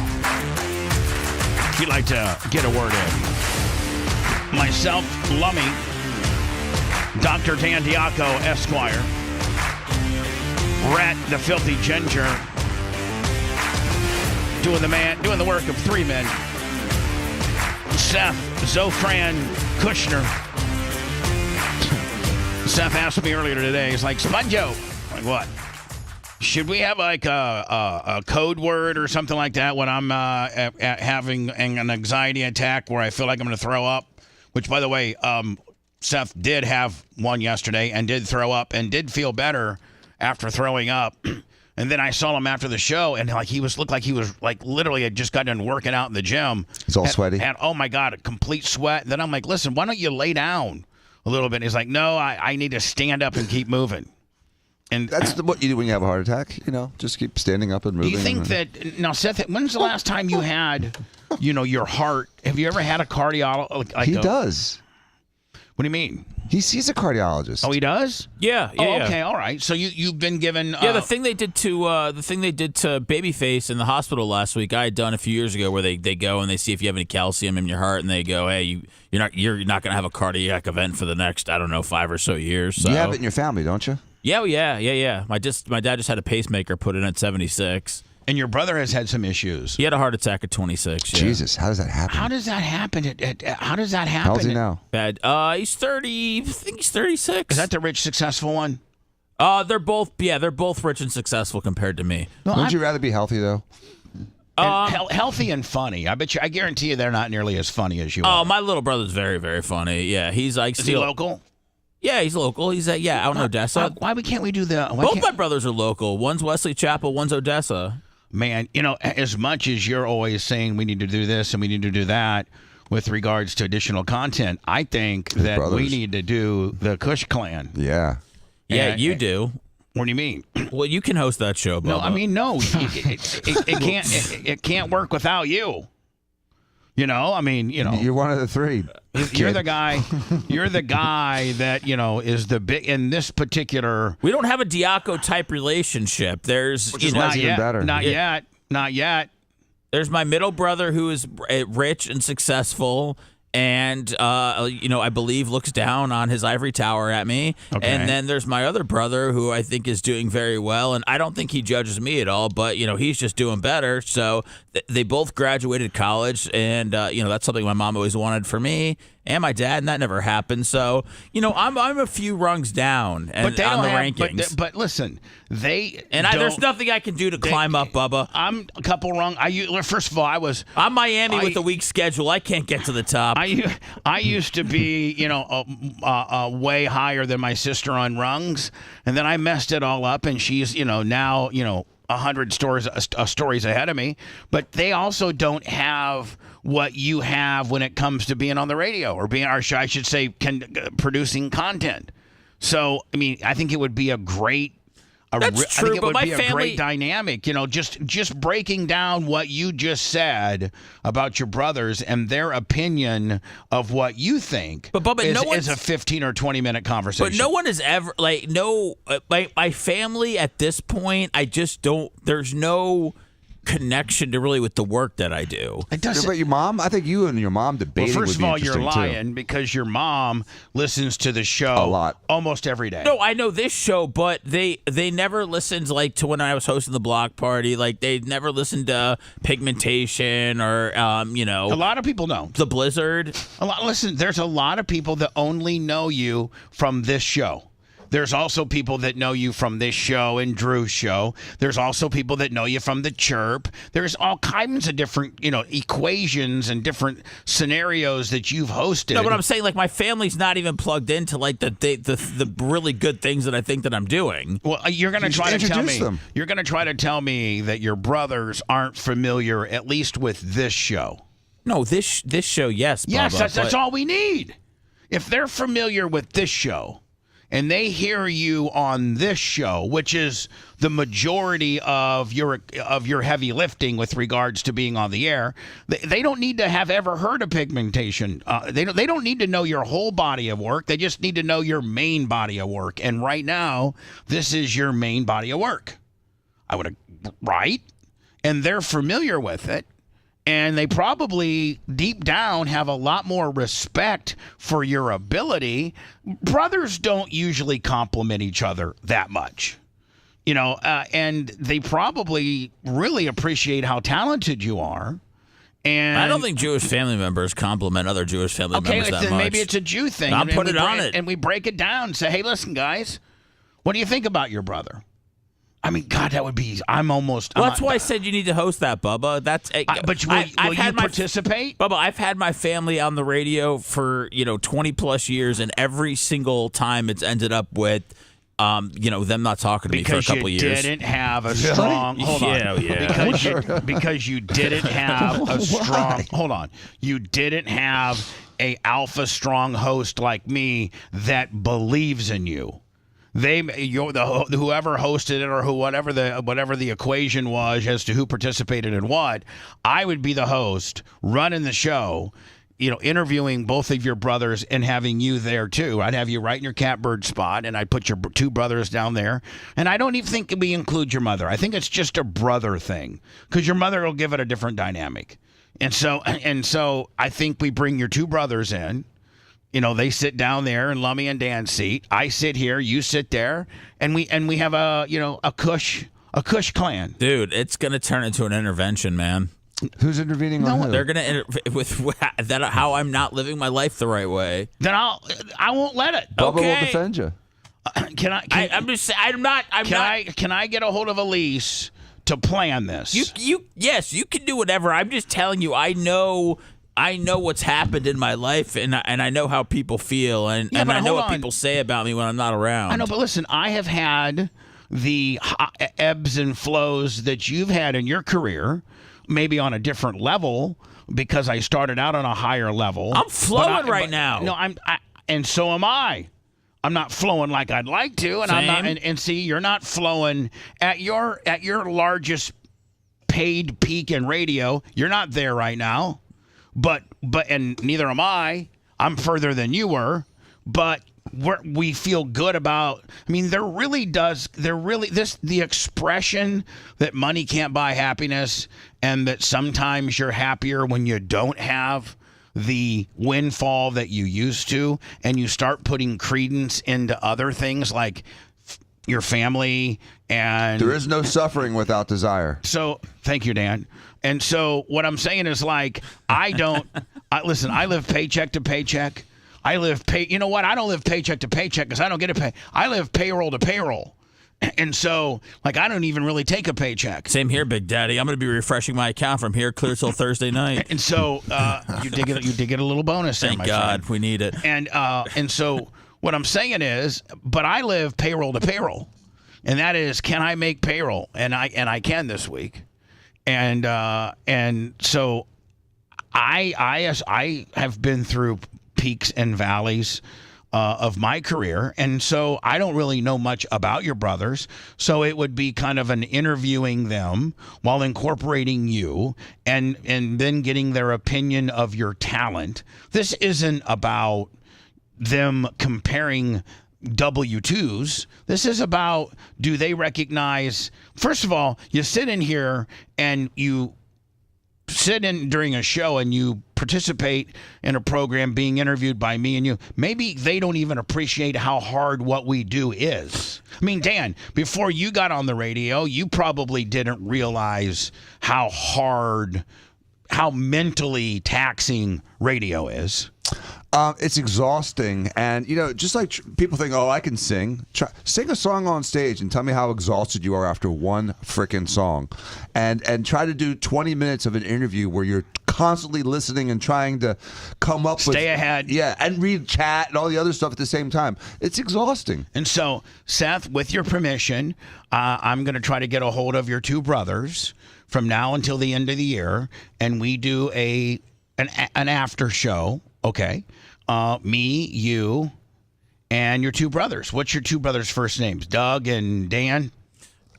If you'd like to get a word in. Myself, Lummy, Dr. Dan Diaco, Esquire, Rhett, the Filthy Ginger, doing the work of three men. Seth, Zofran, Kushner. Seth asked me earlier today, he's like, Sponjo. Like, what? Should we have like a code word or something like that when I'm having an anxiety attack where I feel like I'm going to throw up? Which, by the way, Seth did have one yesterday and did throw up and did feel better after throwing up. And then I saw him after the show, and like looked like he was like literally had just got done working out in the gym. He's all sweaty. And oh my God, a complete sweat. And then I'm like, listen, why don't you lay down a little bit? And he's like, no, I need to stand up and keep moving. And That's what you do when you have a heart attack. Just keep standing up and moving. do you think that now, Seth? When's the last time you had, your heart? Have you ever had a cardiologist? He does. What do you mean? He sees a cardiologist. Oh, he does? Yeah. Oh, okay, all right. So you've been given. The thing they did to Babyface in the hospital last week, I had done a few years ago, where they go and they see if you have any calcium in your heart, and they go, hey, you're not going to have a cardiac event for the next 5 or so years. So. You have it in your family, don't you? Yeah. My dad just had a pacemaker put in at 76. And your brother has had some issues. He had a heart attack at 26. Yeah. Jesus, how does that happen? How does that happen? How does that happen? How old is he now? Bad. He's 30. I think he's 36. Is that the rich, successful one? They're both rich and successful compared to me. No, Wouldn't you rather be healthy though? Healthy and funny. I guarantee you they're not nearly as funny as you are. Oh, my little brother's very, very funny. Yeah, he's like. Is he local? Yeah, he's local. He's out in Odessa. Why can't we do the? Both my brothers are local. One's Wesley Chapel. One's Odessa. Man, as much as you're always saying we need to do this and we need to do that with regards to additional content, I think that we need to do the Kush Clan. Yeah. Yeah, you do. What do you mean? Well, you can host that show, Bubba. No, I mean, no. It can't work without you. You're one of the three. You're the guy. You're the guy that is the big in this particular. We don't have a Diaco type relationship. There's Which is not even better. Not yet. There's my middle brother who is rich and successful, and I believe looks down on his ivory tower at me. Okay. And then there's my other brother who I think is doing very well, and I don't think he judges me at all, but he's just doing better. So they both graduated college, and that's something my mom always wanted for me. and my dad, and that never happened. So, I'm a few rungs down on the rankings. But listen, there's nothing I can do to climb up, Bubba. I'm a couple rungs. First of all, I'm Miami with a weak schedule. I can't get to the top. I used to be, way higher than my sister on rungs, and then I messed it all up, and she's, now, 100 stories ahead of me. But they also don't have what you have when it comes to being on the radio or I should say, producing content. So, I think it would be a great. That's true, I think it but would be a great dynamic, just breaking down what you just said about your brothers and their opinion of what you think. But Bubba, is a 15 or 20 minute conversation. But no one is ever my family at this point. I just don't. There's no connection to really with the work that I do. It doesn't. But your mom, I think you and your mom debating. Well, first of all, you're lying too. because your mom listens to the show a lot, almost every day. No, I know this show, but they never listened to when I was hosting the block party. Like they never listened to Pigmentation or A lot of people know the Blizzard. Listen, there's a lot of people that only know you from this show. There's also people that know you from this show and Drew's show. There's also people that know you from the Chirp. There's all kinds of different, equations and different scenarios that you've hosted. No, but I'm saying my family's not even plugged into the really good things that I think that I'm doing. Well, you're going to try to tell me. You're going to try to tell me that your brothers aren't familiar, at least with this show. No, this show, yes. Yes, Bubba, that's all we need. If they're familiar with this show, and they hear you on this show, which is the majority of your heavy lifting with regards to being on the air, they don't need to have ever heard of Pigmentation. They don't need to know your whole body of work. They just need to know your main body of work. And right now, this is your main body of work. Right? And they're familiar with it. And they probably deep down have a lot more respect for your ability. Brothers don't usually compliment each other that much, and they probably really appreciate how talented you are. And I don't think Jewish family members compliment other Jewish family members that then much. Maybe it's a Jew thing. I'll put it on it. And we break it down and say, hey, listen, guys, what do you think about your brother? God, that would be. That's why I said you need to host that, Bubba. But will you participate? Bubba, I've had my family on the radio for 20 plus years, and every single time it's ended up with, them not talking to me for a couple of years. Because you didn't have a strong. Hold on. Yeah. Because you didn't have a strong. Hold on. You didn't have a alpha strong host like me that believes in you. Whoever hosted it or whatever the equation was as to who participated in what, I would be the host running the show, interviewing both of your brothers and having you there too. I'd have you right in your catbird spot, and I'd put your two brothers down there. And I don't even think we include your mother. I think it's just a brother thing because your mother will give it a different dynamic. And so I think we bring your two brothers in. They sit down there in Lummy and Dan's seat. I sit here, you sit there, and we have a Kush clan. Dude, it's gonna turn into an intervention, man. Who's intervening on who? They're gonna with that how I'm not living my life the right way. Then I won't let it. Bubba will defend you. Can I get a hold of Elise to plan this? Yes, you can do whatever. I'm just telling you. I know what's happened in my life, and I know how people feel, and I know what people say about me when I'm not around. I know, but listen, I have had the ebbs and flows that you've had in your career, maybe on a different level, because I started out on a higher level. I'm flowing right now. No, and so am I. I'm not flowing like I'd like to, and Same. I'm not. And see, you're not flowing at your largest paid peak in radio. You're not there right now. But neither am I. I'm further than you were, but we feel good about. I mean, the expression that money can't buy happiness, and that sometimes you're happier when you don't have the windfall that you used to, and you start putting credence into other things like your family. And there is no suffering without desire. So thank you, Dan. And so what I'm saying is like, listen, I live paycheck to paycheck. You know what? I don't live paycheck to paycheck because I don't get a pay. I live payroll to payroll. And so, like, I don't even really take a paycheck. Same here, Big Daddy. I'm going to be refreshing my account from here clear till Thursday night. And so you did get a little bonus there, Thank my God, friend. we need it. And so what I'm saying is, but I live payroll to payroll, and that is, can I make payroll? And I can this week, and so I have been through peaks and valleys of my career, and so I don't really know much about your brothers, so it would be kind of an interviewing them while incorporating you and then getting their opinion of your talent. This isn't about them comparing W-2s. This is about, do they recognize, first of all, you sit in here and you sit in during a show and you participate in a program being interviewed by me and you. Maybe they don't even appreciate how hard what we do is. I mean, Dan, before you got on the radio, you probably didn't realize how hard, how mentally taxing radio is. It's exhausting, and just like people think, oh, I can sing. Sing a song on stage and tell me how exhausted you are after one frickin' song, and try to do 20 minutes of an interview where you're constantly listening and trying to come up with stay ahead, and read chat and all the other stuff at the same time. It's exhausting. And so, Seth, with your permission, I'm going to try to get a hold of your two brothers from now until the end of the year, and we do an after show. Okay. Me, you, and your two brothers. What's your two brothers' first names? Doug and Dan?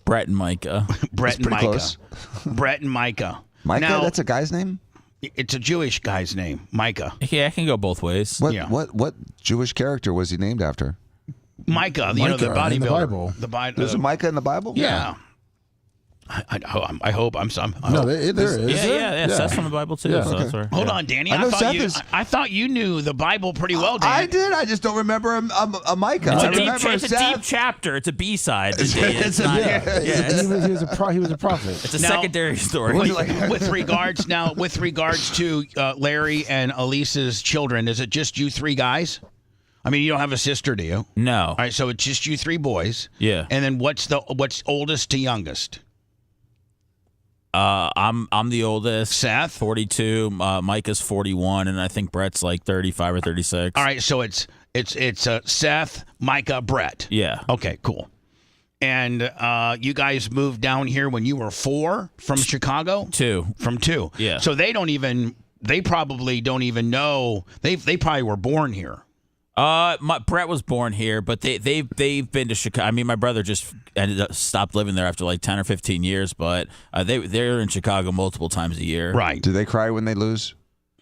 Brett and Micah. Brett and Micah. Close. Brett and Micah. Micah, now, that's a guy's name? It's a Jewish guy's name, Micah. Yeah, I can go both ways. What Jewish character was he named after? Micah, the bodybuilder. in the Bible. There's a Micah in the Bible? Yeah. I hope I'm some. No, there is. Yeah. Seth's from the Bible too. Yeah. So that's right. Hold on, Danny. I thought you knew the Bible pretty well, Dan. I did. I just don't remember a Micah. It's a deep chapter. It's a B-side. It's not. He was a prophet. It's a secondary story. With regards to Larry and Elisa's children, is it just you three guys? I mean, you don't have a sister, do you? No. All right, so it's just you three boys. Yeah. And then what's oldest to youngest? I'm the oldest. Seth? 42. Micah's 41, and I think Brett's like 35 or 36. All right, so it's Seth, Micah, Brett. Yeah. Okay, cool. And you guys moved down here when you were 4 from Chicago? 2. From 2. Yeah. So they probably don't even know. They probably were born here. Brett was born here, but they've been to Chicago. I mean, my brother just stopped living there after like 10 or 15 years, but they're in Chicago multiple times a year. Right. Do they cry when they lose?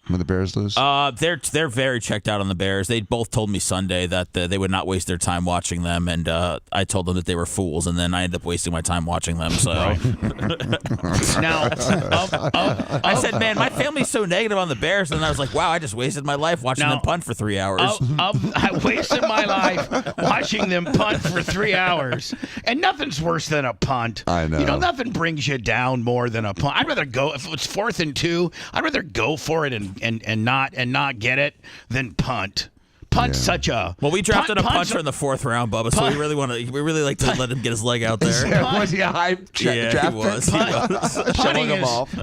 When the Bears lose? They're very checked out on the Bears. They both told me Sunday that they would not waste their time watching them, and I told them that they were fools, and then I ended up wasting my time watching them. So now, I said, man, my family's so negative on the Bears, and I was like, wow, I just wasted my life watching them punt for 3 hours. I wasted my life watching them punt for 3 hours, and nothing's worse than a punt. I know. Nothing brings you down more than a punt. I'd rather go if it's 4th and 2. I'd rather go for it and not get it than punt. Punt's such a we drafted a punter in the 4th round, Bubba. So we really like to let him get his leg out there. Was he a high draft he was.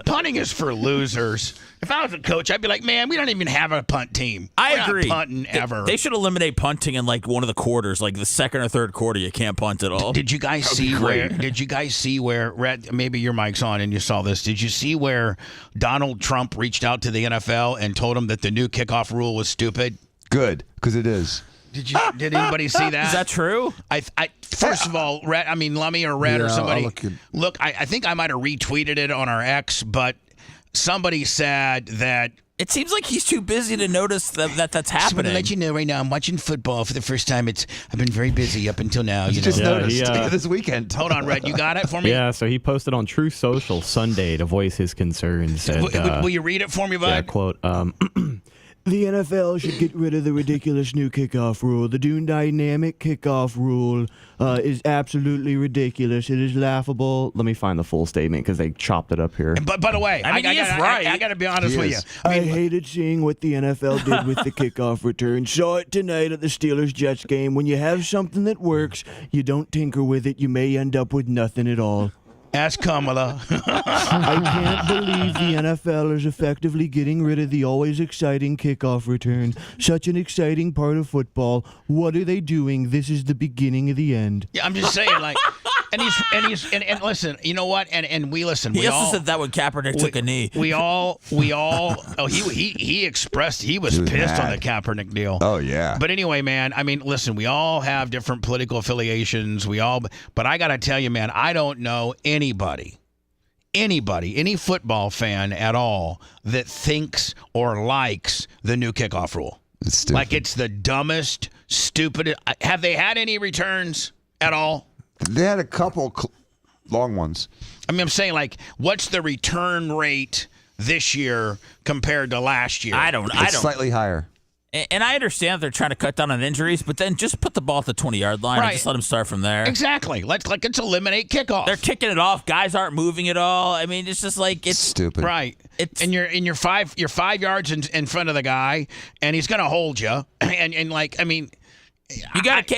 Punting is for losers. If I was a coach, I'd be like, man, we don't even have a punt team. I We're agree. Not punting ever. They should eliminate punting in like one of the quarters, like the 2nd or 3rd quarter. You can't punt at all. Did you guys see where? Red, maybe your mic's on and you saw this. Did you see where Donald Trump reached out to the NFL and told them that the new kickoff rule was stupid? Good, because it is. Did anybody see that? Is that true? First of all, Lummy or Red or somebody. I think I might have retweeted it on our X, but somebody said that. It seems like he's too busy to notice that's happening. I just want to let you know right now, I'm watching football for the first time. I've been very busy up until now. You just noticed this weekend. Hold on, Red. You got it for me? Yeah, so he posted on True Social Sunday to voice his concerns. And, will you read it for me, bud? Yeah, quote, The NFL should get rid of the ridiculous new kickoff rule. The dynamic kickoff rule is absolutely ridiculous. It is laughable. Let me find the full statement because they chopped it up here. But by the way, I got to be honest with you. I hated seeing what the NFL did with the kickoff return. Saw it tonight at the Steelers-Jets game. When you have something that works, you don't tinker with it. You may end up with nothing at all. Ask Kamala. I can't believe the NFL is effectively getting rid of the always exciting kickoff return. Such an exciting part of football. What are they doing? This is the beginning of the end. Yeah, I'm just saying, like, and listen, you know what? And we listen. He We also all said that when Kaepernick took a knee. We all. Oh, he expressed he was pissed on the Kaepernick deal. Oh yeah. But anyway, man, I mean, listen, we all have different political affiliations. But I got to tell you, man, I don't know anybody, any football fan at all that thinks or likes the new kickoff rule. It's stupid. Like it's the dumbest, stupidest. Have they had any returns at all? They had a couple long ones. I mean, I'm saying, like, what's the return rate this year compared to last year? I don't. Slightly higher. And I understand they're trying to cut down on injuries, but then just put the ball at the 20-yard line and just let them start from there. Exactly. Let's eliminate kickoff. They're kicking it off. Guys aren't moving at all. I mean, it's just like it's stupid. Right. And you're 5 yards in front of the guy, and he's going to hold you. And like, I mean, you got to.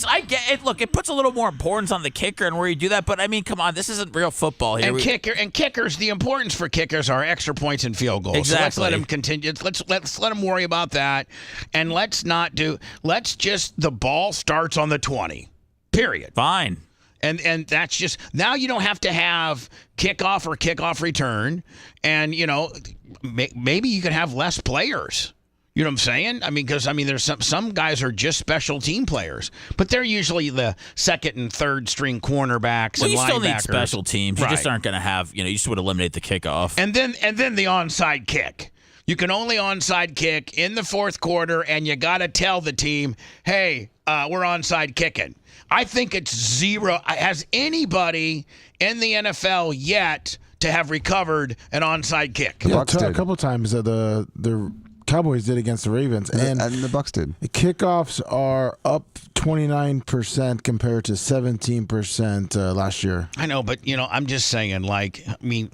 I get it. Look, it puts a little more importance on the kicker and where you do that. But I mean, come on, this isn't real football here. And kickers. The importance for kickers are extra points and field goals. Exactly. So let's let them continue. Let's let them worry about that, and let's just the ball starts on the 20. Period. Fine. And that's just now you don't have to have kickoff or kickoff return, and maybe you can have less players. You know what I'm saying? I mean, because there's some guys are just special team players, but they're usually the second and third string cornerbacks and linebackers. You still need special teams. You just Right. aren't going to have. You just would eliminate the kickoff. And then the onside kick. You can only onside kick in the fourth quarter, and you got to tell the team, hey, we're onside kicking. I think it's zero. Has anybody in the NFL yet to have recovered an onside kick? Yeah, a couple times the Cowboys did against the Ravens, and the Bucs did. Kickoffs are up 29% compared to 17% last year. I know, but I'm just saying, like, I mean,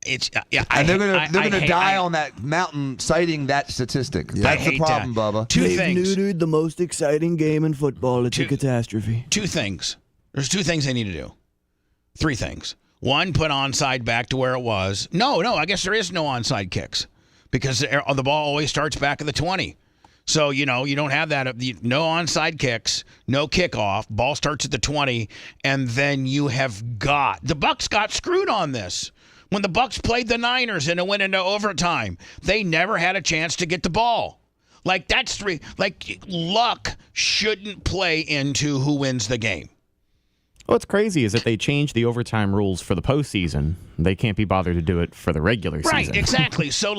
it's and they're gonna die on that mountain citing that statistic. Yeah. That's the problem, Bubba. They've neutered the most exciting game in football. It's a catastrophe. Two things. There's two things they need to do. Three things. One, put onside back to where it was. No, I guess there is no onside kicks. Because the ball always starts back at the 20. So, you don't have that. No onside kicks, no kickoff. Ball starts at the 20, and then you have the Bucs got screwed on this. When the Bucs played the Niners and it went into overtime, they never had a chance to get the ball. Like, luck shouldn't play into who wins the game. What's crazy is that they changed the overtime rules for the postseason. They can't be bothered to do it for the regular season. Right, exactly. So,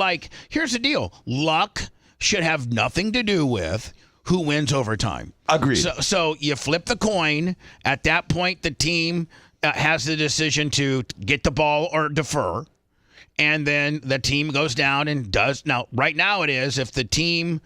here's the deal. Luck should have nothing to do with who wins overtime. Agreed. So you flip the coin. At that point, the team has the decision to get the ball or defer. And then the team goes down and does. Now, right now it is if the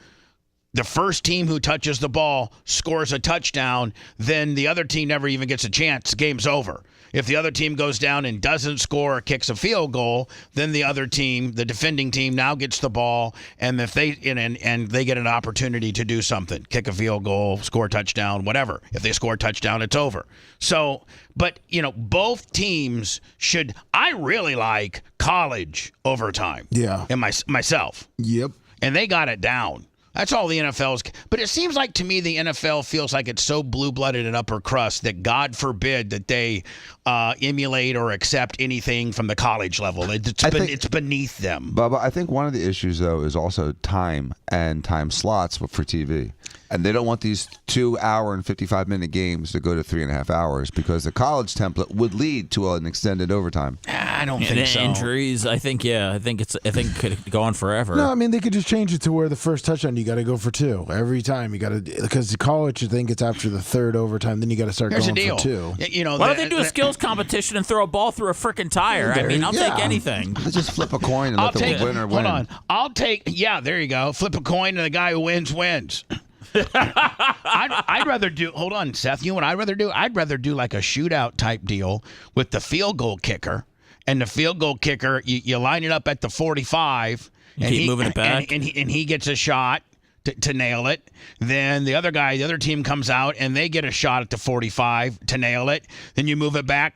first team who touches the ball scores a touchdown, then the other team never even gets a chance. Game's over. If the other team goes down and doesn't score or kicks a field goal, then the other team, the defending team, now gets the ball, and if they and they get an opportunity to do something, kick a field goal, score a touchdown, whatever. If they score a touchdown, it's over. So, but both teams should. I really like college overtime. Yeah. And myself. Yep. And they got it down. That's all the NFL's. But it seems like to me the NFL feels like it's so blue-blooded and upper crust that God forbid that they emulate or accept anything from the college level. It's beneath them. Bubba, I think one of the issues, though, is also time and time slots for TV. And they don't want these 2 hour and 55-minute games to go to 3.5 hours because the college template would lead to an extended overtime. I don't think so. Injuries, I think it could go on forever. No, I mean, they could just change it to where the first touchdown you got to go for 2 every time. You got to, because the college, I think it's after the 3rd overtime. Then you got to start Here's going the deal. for 2. You know, Why don't they do a skills competition and throw a ball through a freaking tire? I mean, I'll take anything. Let's just flip a coin and I'll let the take. winner win. Hold on. I'll take. Yeah, there you go. Flip a coin and the guy who wins. I'd rather do. Hold on, Seth. You know what I'd rather do? I'd rather do like a shootout type deal with the field goal kicker. And the field goal kicker, you line it up at the 45. And keep moving it back. And he gets a shot to nail it. Then the other team comes out and they get a shot at the 45 to nail it. Then you move it back,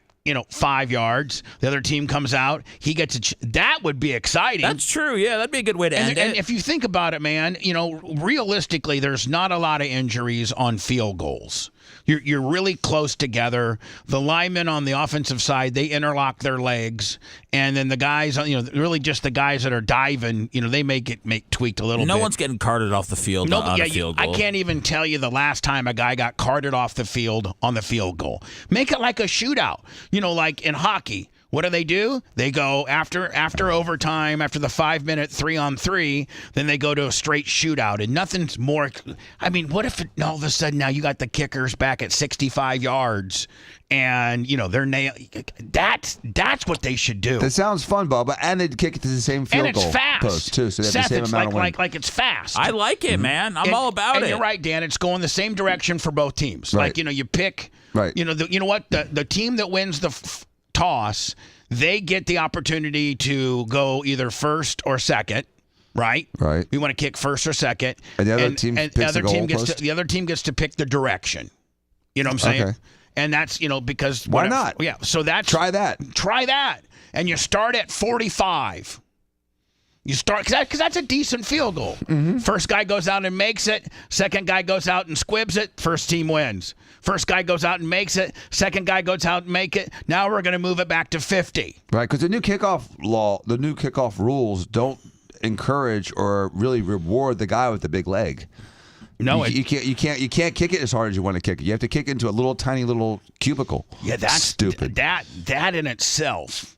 5 yards. The other team comes out. He gets that would be exciting. That's true. Yeah, that'd be a good way to end it. And if you think about it, man, realistically, there's not a lot of injuries on field goals. You're really close together. The linemen on the offensive side, they interlock their legs, and then the guys, really just the guys that are diving, they make tweaked a little bit. No one's getting carted off the field on a field goal. I can't even tell you the last time a guy got carted off the field on the field goal. Make it like a shootout. Like in hockey. What do? They go after overtime, after the 5-minute 3-on-3, then they go to a straight shootout. And nothing's more. I mean, what if all of a sudden now you got the kickers back at 65 yards and, they're that's what they should do. That sounds fun, Bubba. And they'd kick it to the same field goal post, too. So they have the same amount of wins. Like it's fast. I like it, man. I'm all about it. You're right, Dan. It's going the same direction for both teams. Right. Like, you pick. Right. You know what? The team that wins the toss, they get the opportunity to go either first or second, right? Right. We want to kick first or second, and the other team picks the goalpost. The other team gets to pick the direction. You know what I'm saying? Okay. And that's because why not? Yeah. So try that, and you start at 45. You start because that's a decent field goal. Mm-hmm. First guy goes out and makes it. Second guy goes out and squibs it. First team wins. First guy goes out and makes it. Second guy goes out and make it. Now we're going to move it back to 50. Right, because the new kickoff rules don't encourage or really reward the guy with the big leg. No, you can't kick it as hard as you want to kick it. You have to kick it into a little tiny little cubicle. Yeah, that's stupid. That in itself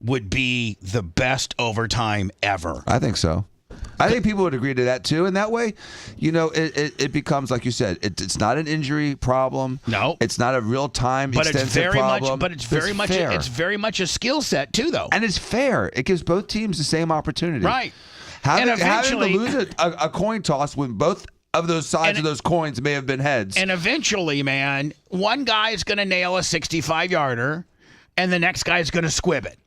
would be the best overtime ever. I think so. I think people would agree to that too, and that way, it becomes, like you said, it's not an injury problem. No, it's not a real time extensive problem. It's very much a skill set too, though. And it's fair. It gives both teams the same opportunity. Right. Having to lose a coin toss when both of those sides of those coins may have been heads. And eventually, man, one guy is going to nail a 65-yarder, and the next guy is going to squib it.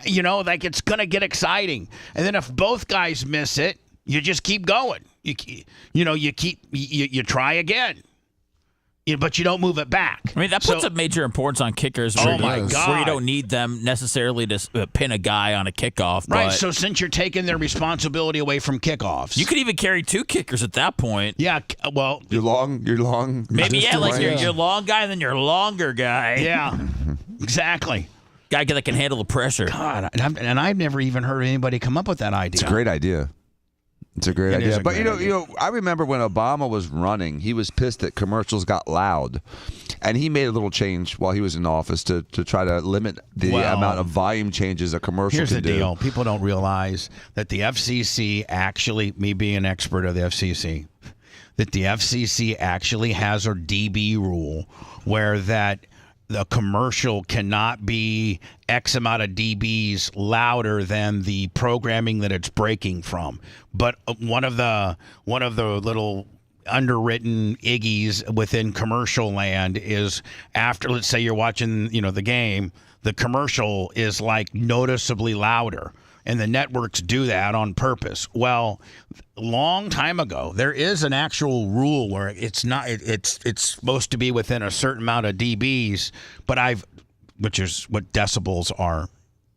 It's going to get exciting. And then if both guys miss it, you just keep going. You try again. But you don't move it back. I mean, that puts a major importance on kickers. Oh, my God. Where you don't need them necessarily to pin a guy on a kickoff. Right, but so since you're taking their responsibility away from kickoffs. You could even carry 2 kickers at that point. Yeah, well. You're long. Maybe, your long guy and then your longer guy. Yeah, exactly. Guy that can handle the pressure. God, and I've never even heard anybody come up with that idea. It's a great idea. But I remember when Obama was running, he was pissed that commercials got loud, and he made a little change while he was in office to try to limit the amount of volume changes a commercial can do. Here's the deal: people don't realize that the FCC actually, me being an expert of the FCC, that the FCC actually has a DB rule where that the commercial cannot be X amount of dBs louder than the programming that it's breaking from. But one of the little underwritten iggies within commercial land is after, let's say you're watching, the game, the commercial is like noticeably louder. And the networks do that on purpose. Well, a long time ago, there is an actual rule where it's not. It's supposed to be within a certain amount of dBs, which is what decibels are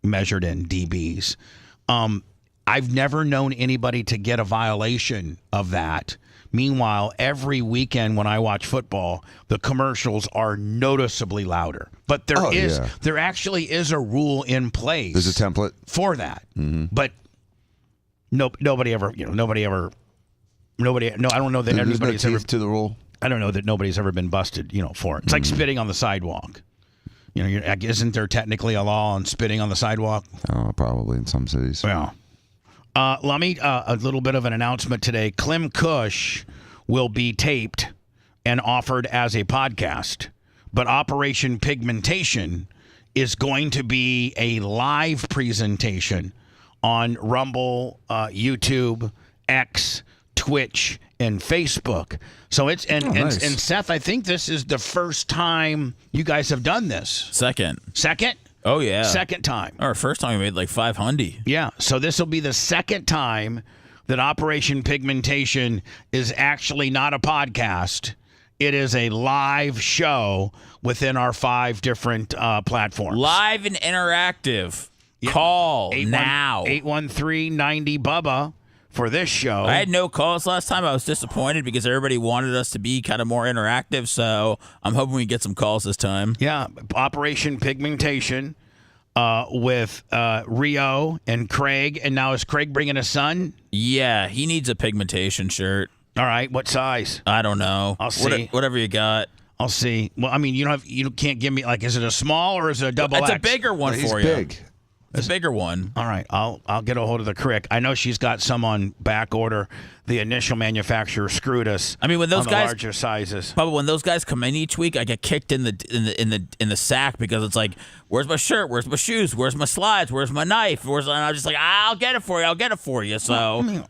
measured in dBs. I've never known anybody to get a violation of that. Meanwhile, every weekend when I watch football, the commercials are noticeably louder. But there actually is a rule in place. There's a template for that. Mm-hmm. But nobody ever. I don't know that anybody's ever to the rule. I don't know that nobody's ever been busted. For it. It's like spitting on the sidewalk. Isn't there technically a law on spitting on the sidewalk? Oh, probably in some cities. Yeah. Let me a little bit of an announcement today. Clem Kush will be taped and offered as a podcast, but Operation Pigmentation is going to be a live presentation on Rumble, YouTube, X, Twitch, and Facebook. So it's and Seth, I think this is the first time you guys have done this. Second? Oh yeah. Second time. Our first time we made like 500. Yeah. So this will be the second time that Operation Pigmentation is actually not a podcast. It is a live show within our 5 different platforms. Live and interactive. Yeah. Call now. 813-90-BUBBA for this show. I had no calls last time. I was disappointed because everybody wanted us to be kind of more interactive, so I'm hoping we get some calls this time. Yeah, Operation Pigmentation with Rio and Craig. And now is Craig bringing a son? Yeah, he needs a pigmentation shirt. All right, what size? I don't know. I'll see. Whatever you got. I'll see. Well, I mean, you can't give me is it a small or is it a double X? It's a bigger one for you. Big. It's a bigger one. All right, I'll get a hold of the crick. I know she's got some on back order. The initial manufacturer screwed us. I mean, when those on guys the larger sizes. But when those guys come in each week, I get kicked in the sack because it's like, where's my shirt? Where's my shoes? Where's my slides? Where's my knife? And I'm just like, I'll get it for you. So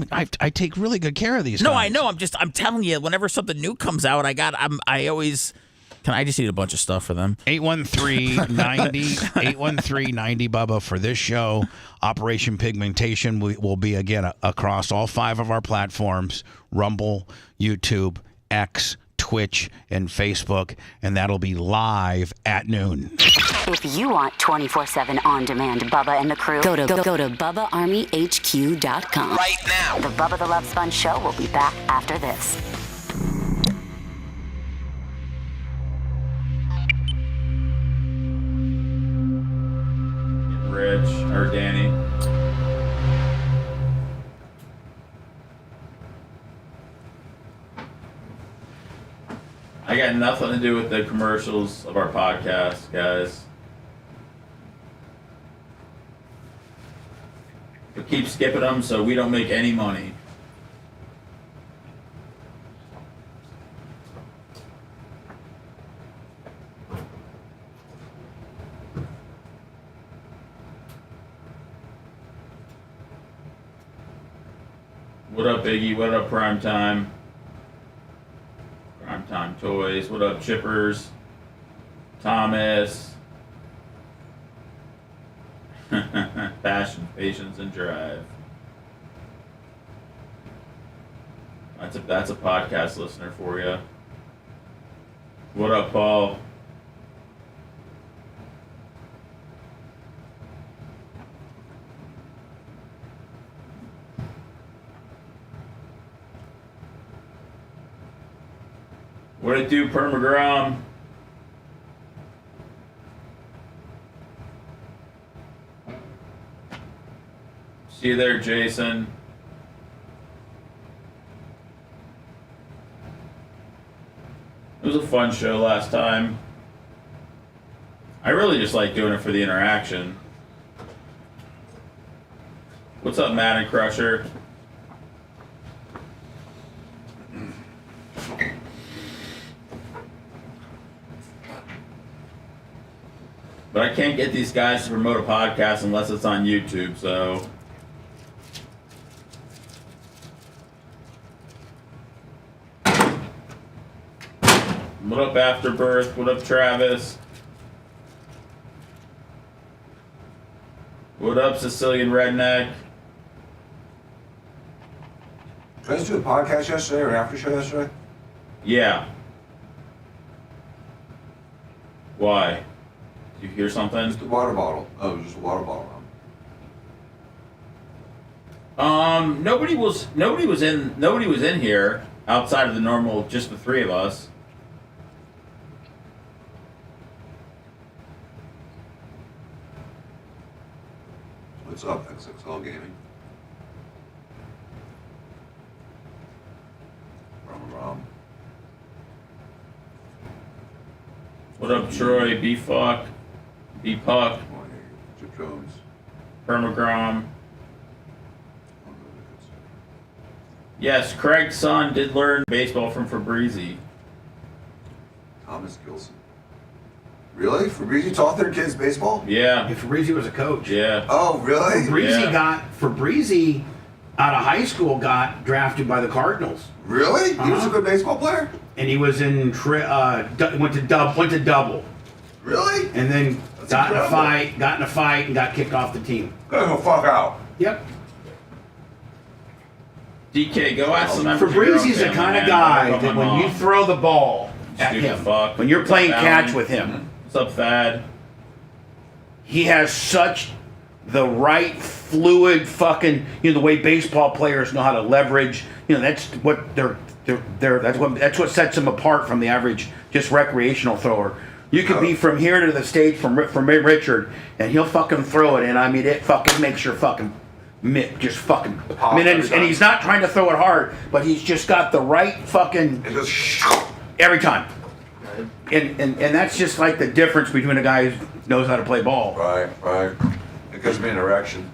I take really good care of these. No, guys. I know. I'm telling you, whenever something new comes out, I always. I just need a bunch of stuff for them. 813-90-Bubba for this show. Operation Pigmentation will be, again, across all 5 of our platforms, Rumble, YouTube, X, Twitch, and Facebook, and that'll be live at noon. If you want 24/7 on-demand Bubba and the crew, go to BubbaArmyHQ.com. Right now. The Bubba the Love Sponge show will be back after this. Rich or Danny. I got nothing to do with the commercials of our podcast, guys. But keep skipping them so we don't make any money. What up, Iggy? What up, Primetime? Primetime Toys. What up, Chippers? Thomas. Passion, patience, and drive. That's a podcast listener for you. What up, Paul? What it do, Permagrom? See you there, Jason. It was a fun show last time. I really just like doing it for the interaction. What's up, Madden Crusher? But I can't get these guys to promote a podcast unless it's on YouTube, so. What up, Afterbirth? What up, Travis? What up, Sicilian Redneck? Did you guys do a podcast yesterday or an after show yesterday? Yeah. Why? Did you hear something? Just a water bottle. Oh, it was just a water bottle. Nobody was in here outside of the normal, just the 3 of us. What's up, XXL Gaming? Rom. What up, Troy? B-Fuck? B-Puck? Chip Jones. Permagrom? Yes, Craig's son did learn baseball from Fabrizi. Thomas Gilson. Really? Fabrizi taught their kids baseball? Yeah. Fabrizi was a coach. Yeah. Oh, really? Fabrizi out of high school got drafted by the Cardinals. Really? He was a good baseball player? And he was in went to double. Really? And then got in a fight and got kicked off the team. Gotta go fuck out. Yep. DK, go ask some members. Fabrizi's the kind of guy that when you throw the ball at him, when you're playing catch with him, what's up, Thad? he has such the right fluid fucking, the way baseball players know how to leverage, that's what that's what sets him apart from the average just recreational thrower. You could be from here to the stage from Richard, and he'll fucking throw it, and I mean it fucking makes your fucking mitt just fucking. And he's not trying to throw it hard, but he's just got the right fucking every time. And that's just like the difference between a guy who knows how to play ball. Right. It gives me an erection.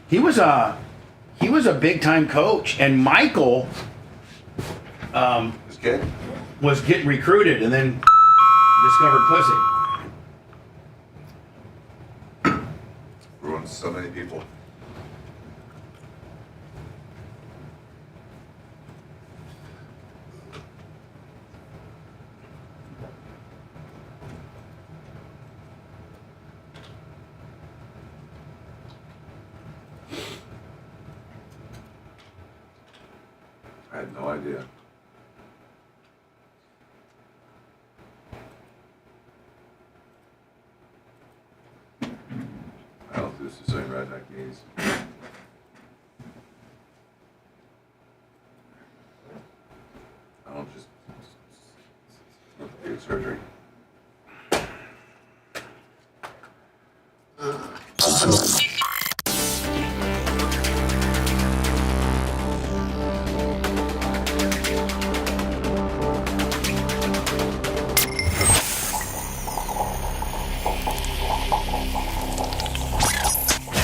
He was a big time coach, and Michael His kid? was getting recruited and then discovered pussy. Ruined so many people. I had no idea. I don't do this the same redneck knees. I don't just get surgery.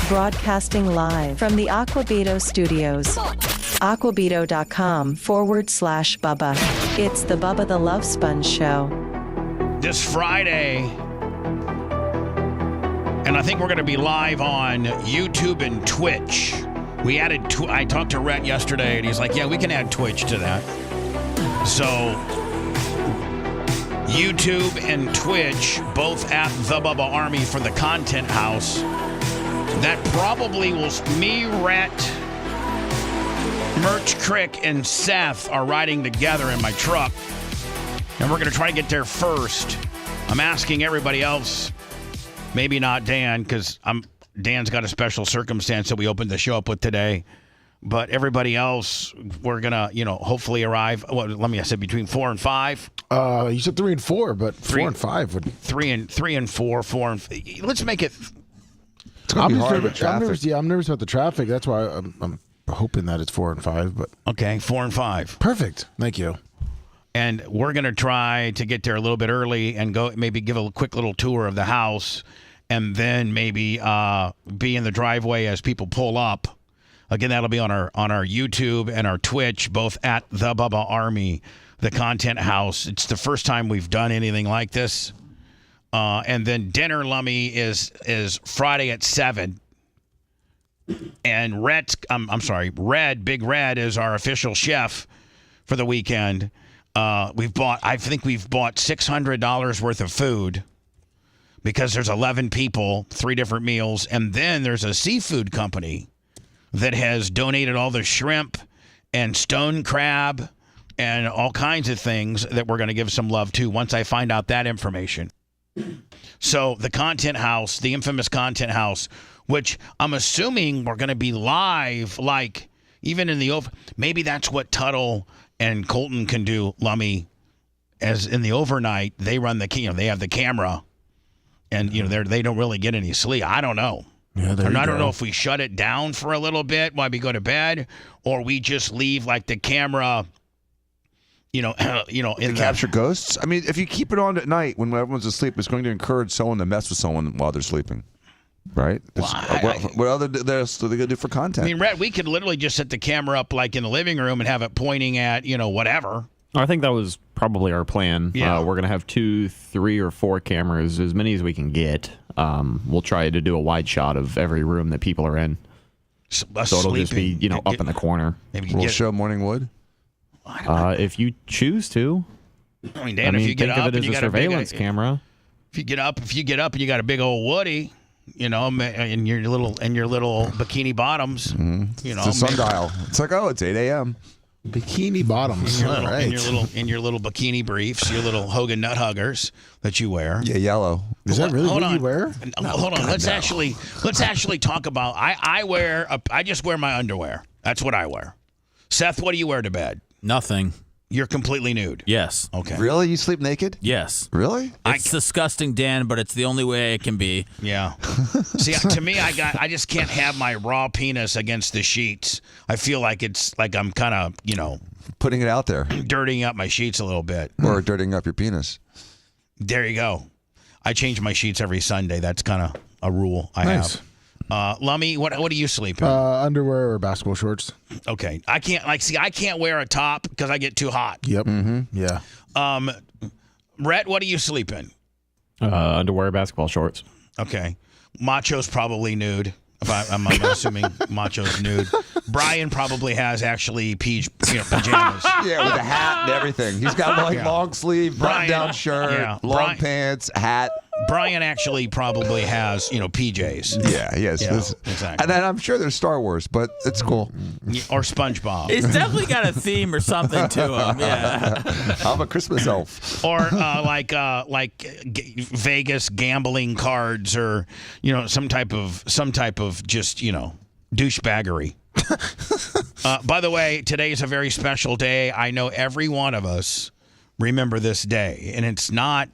Broadcasting live from the Aquabito studios. Aquabito.com/Bubba. It's the Bubba the Love Sponge Show. This Friday, and I think we're going to be live on YouTube and Twitch. We added, I talked to Rhett yesterday, and he's like, yeah, we can add Twitch to that. So, YouTube and Twitch, both at The Bubba Army for the Content House. That probably will, me, Rhett, Merch Crick, and Seth are riding together in my truck. And we're going to try to get there first. I'm asking everybody else, maybe not Dan, because Dan's got a special circumstance that we opened the show up with today. But everybody else, we're going to, hopefully arrive. I said between 4 and 5. You said 3 and 4, but 4 and 5 would. 3 and 4, 4 and. Let's make it. I'm nervous about the traffic. That's why I'm hoping that it's 4 and 5. But okay, 4 and 5. Perfect. Thank you. And we're going to try to get there a little bit early and go maybe give a quick little tour of the house, and then maybe be in the driveway as people pull up. Again, that'll be on our YouTube and our Twitch, both at The Bubba Army, the Content House. It's the first time we've done anything like this. And then dinner, Lummy, is Friday at 7. And Red, Big Red is our official chef for the weekend. I think we've bought $600 worth of food because there's 11 people, 3 different meals. And then there's a seafood company that has donated all the shrimp and stone crab and all kinds of things that we're going to give some love to once I find out that information. So the Content House, the infamous Content House, which I'm assuming we're going to be live, like even in the maybe that's what Tuttle and Colton can do, Lummy, as in the overnight they run the they have the camera, and they don't really get any sleep. I don't know. Yeah, and I don't know if we shut it down for a little bit while we go to bed, or we just leave like the camera. To capture ghosts. I mean, if you keep it on at night when everyone's asleep, it's going to encourage someone to mess with someone while they're sleeping. Right? Well, What other they're going to do for content? I mean, Rhett, we could literally just set the camera up like in the living room and have it pointing at, whatever. I think that was probably our plan. Yeah. We're going to have 2, 3, or 4 cameras, as many as we can get. We'll try to do a wide shot of every room that people are in. So it'll just be, up in the corner. We'll show Morning Wood? If you choose to. I mean, Dan, if you get think up of it and as you a got surveillance a big, camera. If you get up and you got a big old Woody, in your little bikini bottoms, It's a sundial. It's like, it's 8 a.m. Bikini bottoms. In Right. your little bikini briefs, your little Hogan nut huggers that you wear. Yeah, yellow. Is that really what you wear? Hold on. Let's actually talk about. I just wear my underwear. That's what I wear. Seth, what do you wear to bed? Nothing. You're completely nude. Yes. Okay. Really? You sleep naked? Yes. Really? It's disgusting, Dan, but it's the only way it can be. Yeah. See, to me, I just can't have my raw penis against the sheets. I feel like it's like I'm kind of, putting it out there. dirtying up my sheets a little bit. Or dirtying up your penis. There you go. I change my sheets every Sunday. That's kind of a rule I Nice. have. Lummy, what do you sleep in? Underwear or basketball shorts. Okay. I can't wear a top because I get too hot. Yep. Yeah. Rhett, what do you sleep in? Underwear, basketball shorts. Okay. Macho's probably nude. I'm assuming Macho's nude. Brian probably has actually pajamas. Yeah, with a hat and everything. He's got long sleeve, button-down shirt, long pants, hat. Brian actually probably has, PJs. Yeah, yes. Yeah, exactly. And then I'm sure there's Star Wars, but it's cool. Or SpongeBob. It's definitely got a theme or something to him. Yeah. I'm a Christmas elf. Or like Vegas gambling cards, or some type of just douchebaggery. By the way, today is a very special day. I know every one of us remember this day, and it's not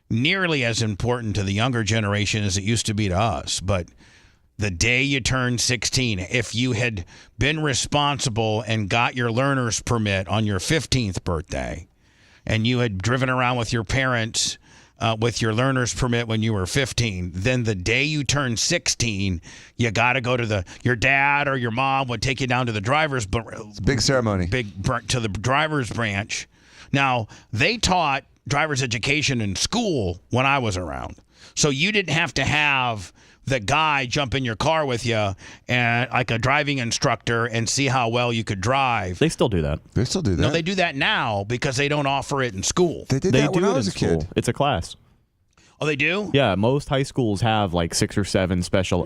nearly as important to the younger generation as it used to be to us. But the day you turn 16, if you had been responsible and got your learner's permit on your 15th birthday, and you had driven around with your parents with your learner's permit when you were 15, then the day you turn 16, you got to go to your dad or your mom would take you down to the driver's It's a big ceremony. to the driver's branch. Now, they taught driver's education in school when I was around. So you didn't have to have the guy jump in your car with you and like a driving instructor and see how well you could drive. They still do that. They still do that. No, they do that now because they don't offer it in school. They did They that do when I it was in a kid. school. It's a class. Oh, they do? Yeah, most high schools have like 6 or 7 special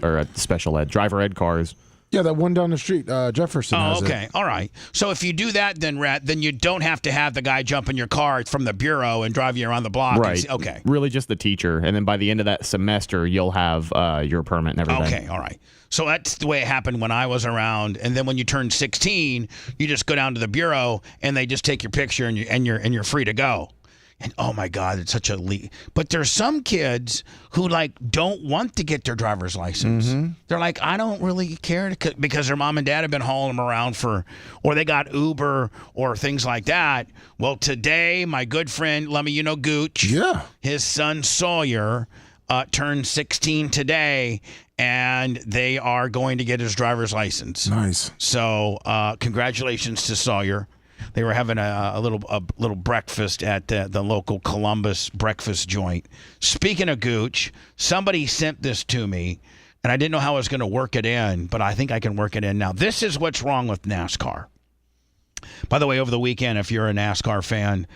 ed driver ed cars. Yeah, that one down the street, Jefferson has okay. it. All right. So if you do that, then you don't have to have the guy jump in your car from the bureau and drive you around the block. Right. Okay. Really just the teacher. And then by the end of that semester, you'll have your permit and everything. Okay. All right. So that's the way it happened when I was around. And then when you turn 16, you just go down to the bureau and they just take your picture and you're free to go. And oh my God, it's such a leap. But there's some kids who don't want to get their driver's license. Mm-hmm. They're like, I don't really care because their mom and dad have been hauling them around or they got Uber or things like that. Well, today, my good friend, Gooch, his son Sawyer, turned 16 today, and they are going to get his driver's license. Nice. So congratulations to Sawyer. They were having a little breakfast at the local Columbus breakfast joint. Speaking of Gooch, somebody sent this to me, and I didn't know how I was going to work it in, but I think I can work it in now. This is what's wrong with NASCAR. By the way, over the weekend, if you're a NASCAR fan,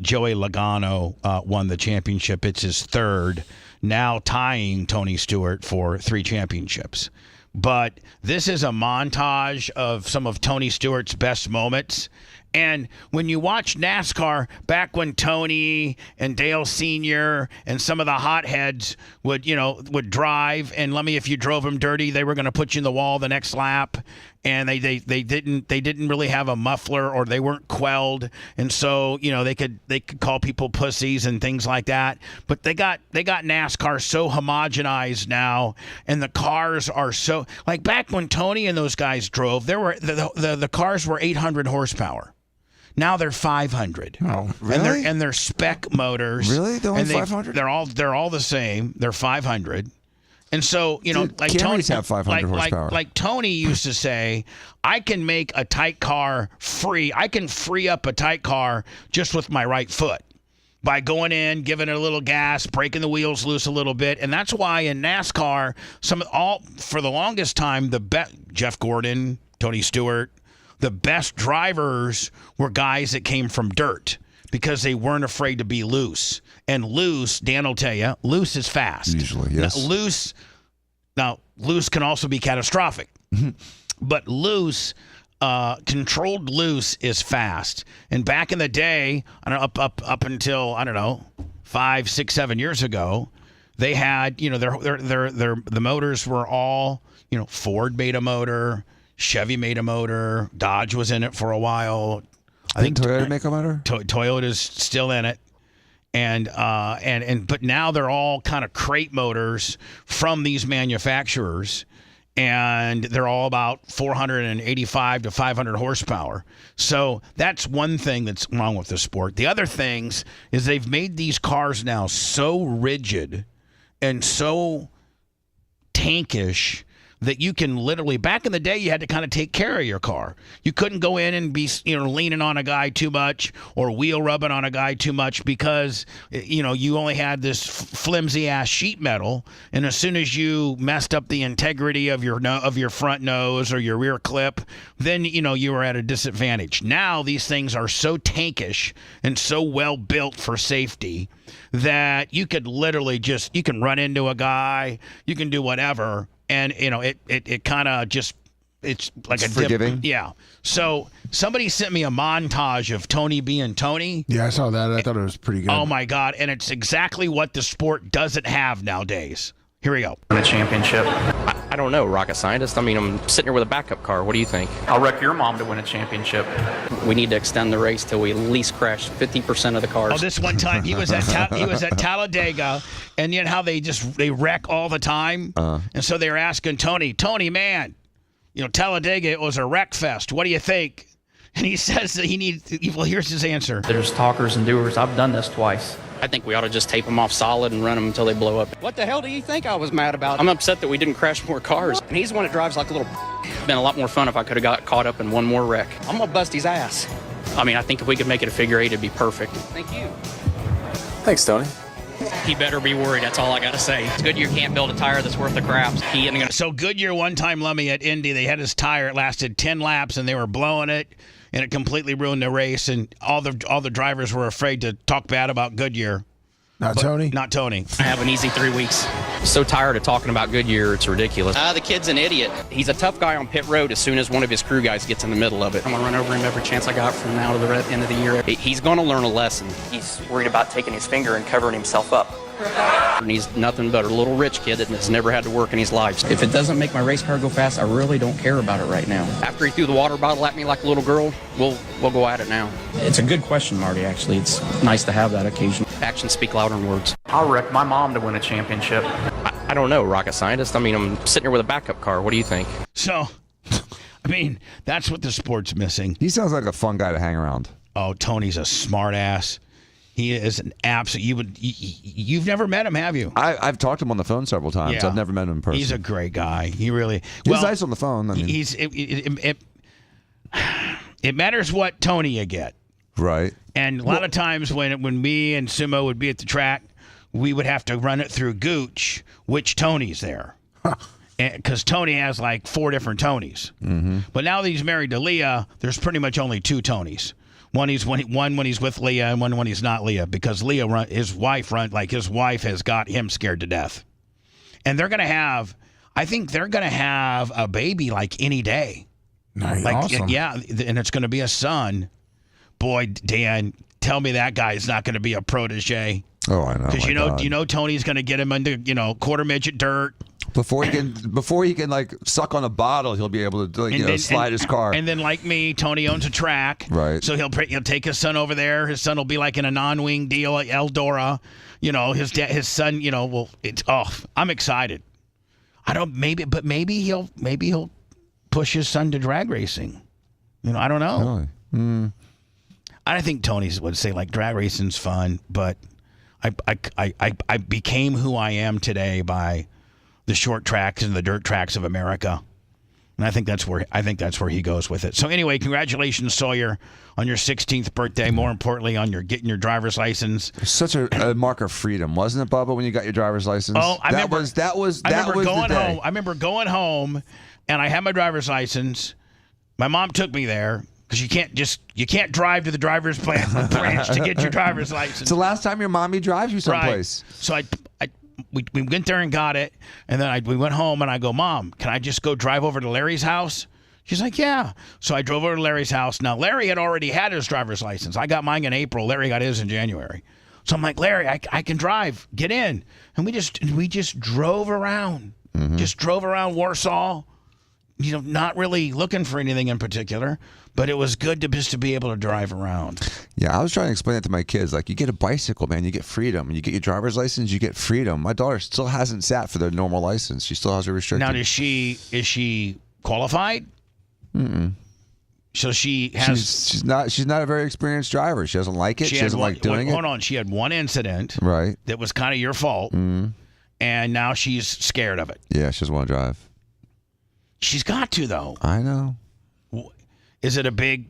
Joey Logano won the championship. It's his third, now tying Tony Stewart for 3 championships. But this is a montage of some of Tony Stewart's best moments. And when you watch NASCAR back when Tony and Dale Sr. and some of the hotheads would drive, and if you drove them dirty, they were going to put you in the wall the next lap. And they didn't really have a muffler, or they weren't quelled, and so they could call people pussies and things like that. But they got NASCAR so homogenized now, and the cars are so back when Tony and those guys drove, there were the cars were 800 horsepower. Now they're 500. Oh, really? And they're spec motors. Really? They're only 500? They're all the same. They're 500. And so, like Camrys Tony, have 500 horsepower. Like Tony used to say, I can make a tight car free. I can free up a tight car just with my right foot by going in, giving it a little gas, breaking the wheels loose a little bit. And that's why in NASCAR, for the longest time, Jeff Gordon, Tony Stewart, the best drivers were guys that came from dirt because they weren't afraid to be loose. And loose, Dan will tell you, loose is fast. Usually, yes. Now, loose can also be catastrophic. But loose, controlled loose is fast. And back in the day, up until, 5, 6, 7 years ago, they had, the motors were all, Ford made a motor, Chevy made a motor, Dodge was in it for a while. I think Toyota make a motor? Toyota's still in it. But now they're all kind of crate motors from these manufacturers, and they're all about 485 to 500 horsepower. So that's one thing that's wrong with the sport. The other things is they've made these cars now so rigid and so tankish that you can literally, back in the day, you had to kind of take care of your car. You couldn't go in and be, leaning on a guy too much or wheel rubbing on a guy too much because, you only had this flimsy ass sheet metal. And as soon as you messed up the integrity of your front nose or your rear clip, then, you were at a disadvantage. Now these things are so tankish and so well built for safety that you could literally you can run into a guy, you can do whatever. And, it kind of just, it's like it's forgiving. Yeah. So somebody sent me a montage of Tony being Tony. Yeah, I saw that. I thought it was pretty good. Oh, my God. And it's exactly what the sport doesn't have nowadays. Here we go. Win a championship. I don't know, rocket scientist. I mean, I'm sitting here with a backup car. What do you think? I'll wreck your mom to win a championship. We need to extend the race till we at least crash 50% of the cars. Oh, this one time he was at Talladega, and yet how they wreck all the time. And so they were asking Tony, man, Talladega, it was a wreck fest. What do you think? And he says that here's his answer. There's talkers and doers. I've done this twice. I think we ought to just tape them off solid and run them until they blow up. What the hell do you think I was mad about? I'm upset that we didn't crash more cars. And he's the one that drives like a little... It'd been a lot more fun if I could have got caught up in one more wreck. I'm gonna bust his ass. I mean, I think if we could make it a figure eight, it'd be perfect. Thank you. Thanks, Tony. He better be worried, that's all I gotta say. Goodyear can't build a tire that's worth the crap. So Goodyear one time, Lummy, at Indy, they had his tire, it lasted 10 laps, and they were blowing it, and it completely ruined the race, and all the drivers were afraid to talk bad about Goodyear. Not Tony? Not Tony. I have an easy 3 weeks. So tired of talking about Goodyear, it's ridiculous. The kid's an idiot. He's a tough guy on pit road as soon as one of his crew guys gets in the middle of it. I'm going to run over him every chance I got from now to the end of the year. He's going to learn a lesson. He's worried about taking his finger and covering himself up. And he's nothing but a little rich kid that has never had to work in his life. If it doesn't make my race car go fast, I really don't care about it right now. After he threw the water bottle at me like a little girl, we'll go at it now. It's a good question, Marty, actually. It's nice to have that occasion. Actions speak louder than words. I'll wreck my mom to win a championship. I don't know, rocket scientist. I mean, I'm sitting here with a backup car. What do you think? So, I mean, that's what the sport's missing. He sounds like a fun guy to hang around. Oh, Tony's a smart ass. He is an absolute. You've never met him, have you? I've talked to him on the phone several times. Yeah. I've never met him in person. He's a great guy. He really. He's nice on the phone. I mean. It matters what Tony you get. Right. And a lot of times when me and Sumo would be at the track, we would have to run it through Gooch, which Tony's there. Because Tony has like 4 different Tonys. Mm-hmm. But now that he's married to Leah, there's pretty much only 2 Tonys. One when he's with Leah, and one when he's not Leah, because his wife has got him scared to death. And I think they're gonna have a baby like any day. Nice. Like, awesome. yeah, and it's gonna be a son. Boy, Dan, tell me that guy is not gonna be a protege. Oh, I know. Because Tony's gonna get him into quarter midget dirt. Before he can like suck on a bottle, he'll be able to slide his car. And then, like me, Tony owns a track, right? So he'll take his son over there. His son will be like in a non-wing deal at Eldora. His son. I'm excited. Maybe he'll push his son to drag racing. I don't know. Really? I think Tony would say like drag racing's fun, but I became who I am today by the short tracks and the dirt tracks of America. And I think that's where he goes with it. So anyway, congratulations, Sawyer, on your 16th birthday. More importantly, on your getting your driver's license. Such a mark of freedom, wasn't it, Bubba, when you got your driver's license? Oh, I remember the day. I remember going home, and I had my driver's license. My mom took me there because you can't drive to the driver's branch to get your driver's license. It's the last time your mommy drives you someplace. Right. So we went there and got it, and then we went home, and I go, Mom, can I just go drive over to Larry's house? She's like, yeah. So I drove over to Larry's house. Now, Larry had already had his driver's license. I got mine in April. Larry got his in January. So I'm like, Larry, I can drive. Get in. And we just drove around. Mm-hmm. Just drove around Warsaw, not really looking for anything in particular, but it was good to be able to drive around. Yeah, I was trying to explain that to my kids. Like, you get a bicycle, man, you get freedom. You get your driver's license, you get freedom. My daughter still hasn't sat for their normal license. She still has a restricted. Now, is she qualified? Mm-mm. So she has. She's not a very experienced driver. She doesn't like it. She doesn't like doing it. Hold on. She had one incident. Right. That was kind of your fault. Mm-hmm. And now she's scared of it. Yeah, she doesn't want to drive. She's got to, though. I know. Is it a big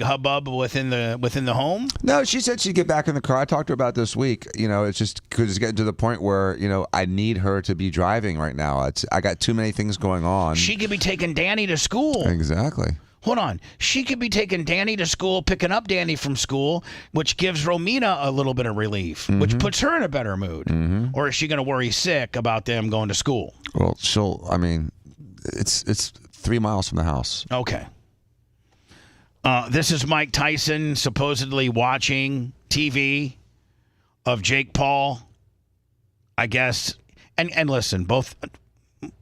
hubbub within the home? No, she said she'd get back in the car. I talked to her about this week. It's just because it's getting to the point where I need her to be driving right now. I got too many things going on. She could be taking Danny to school. Exactly. Hold on. She could be taking Danny to school, picking up Danny from school, which gives Romina a little bit of relief, which puts her in a better mood. Mm-hmm. Or is she going to worry sick about them going to school? Well, it's 3 miles from the house. Okay. This is Mike Tyson supposedly watching TV of Jake Paul, I guess. And listen, both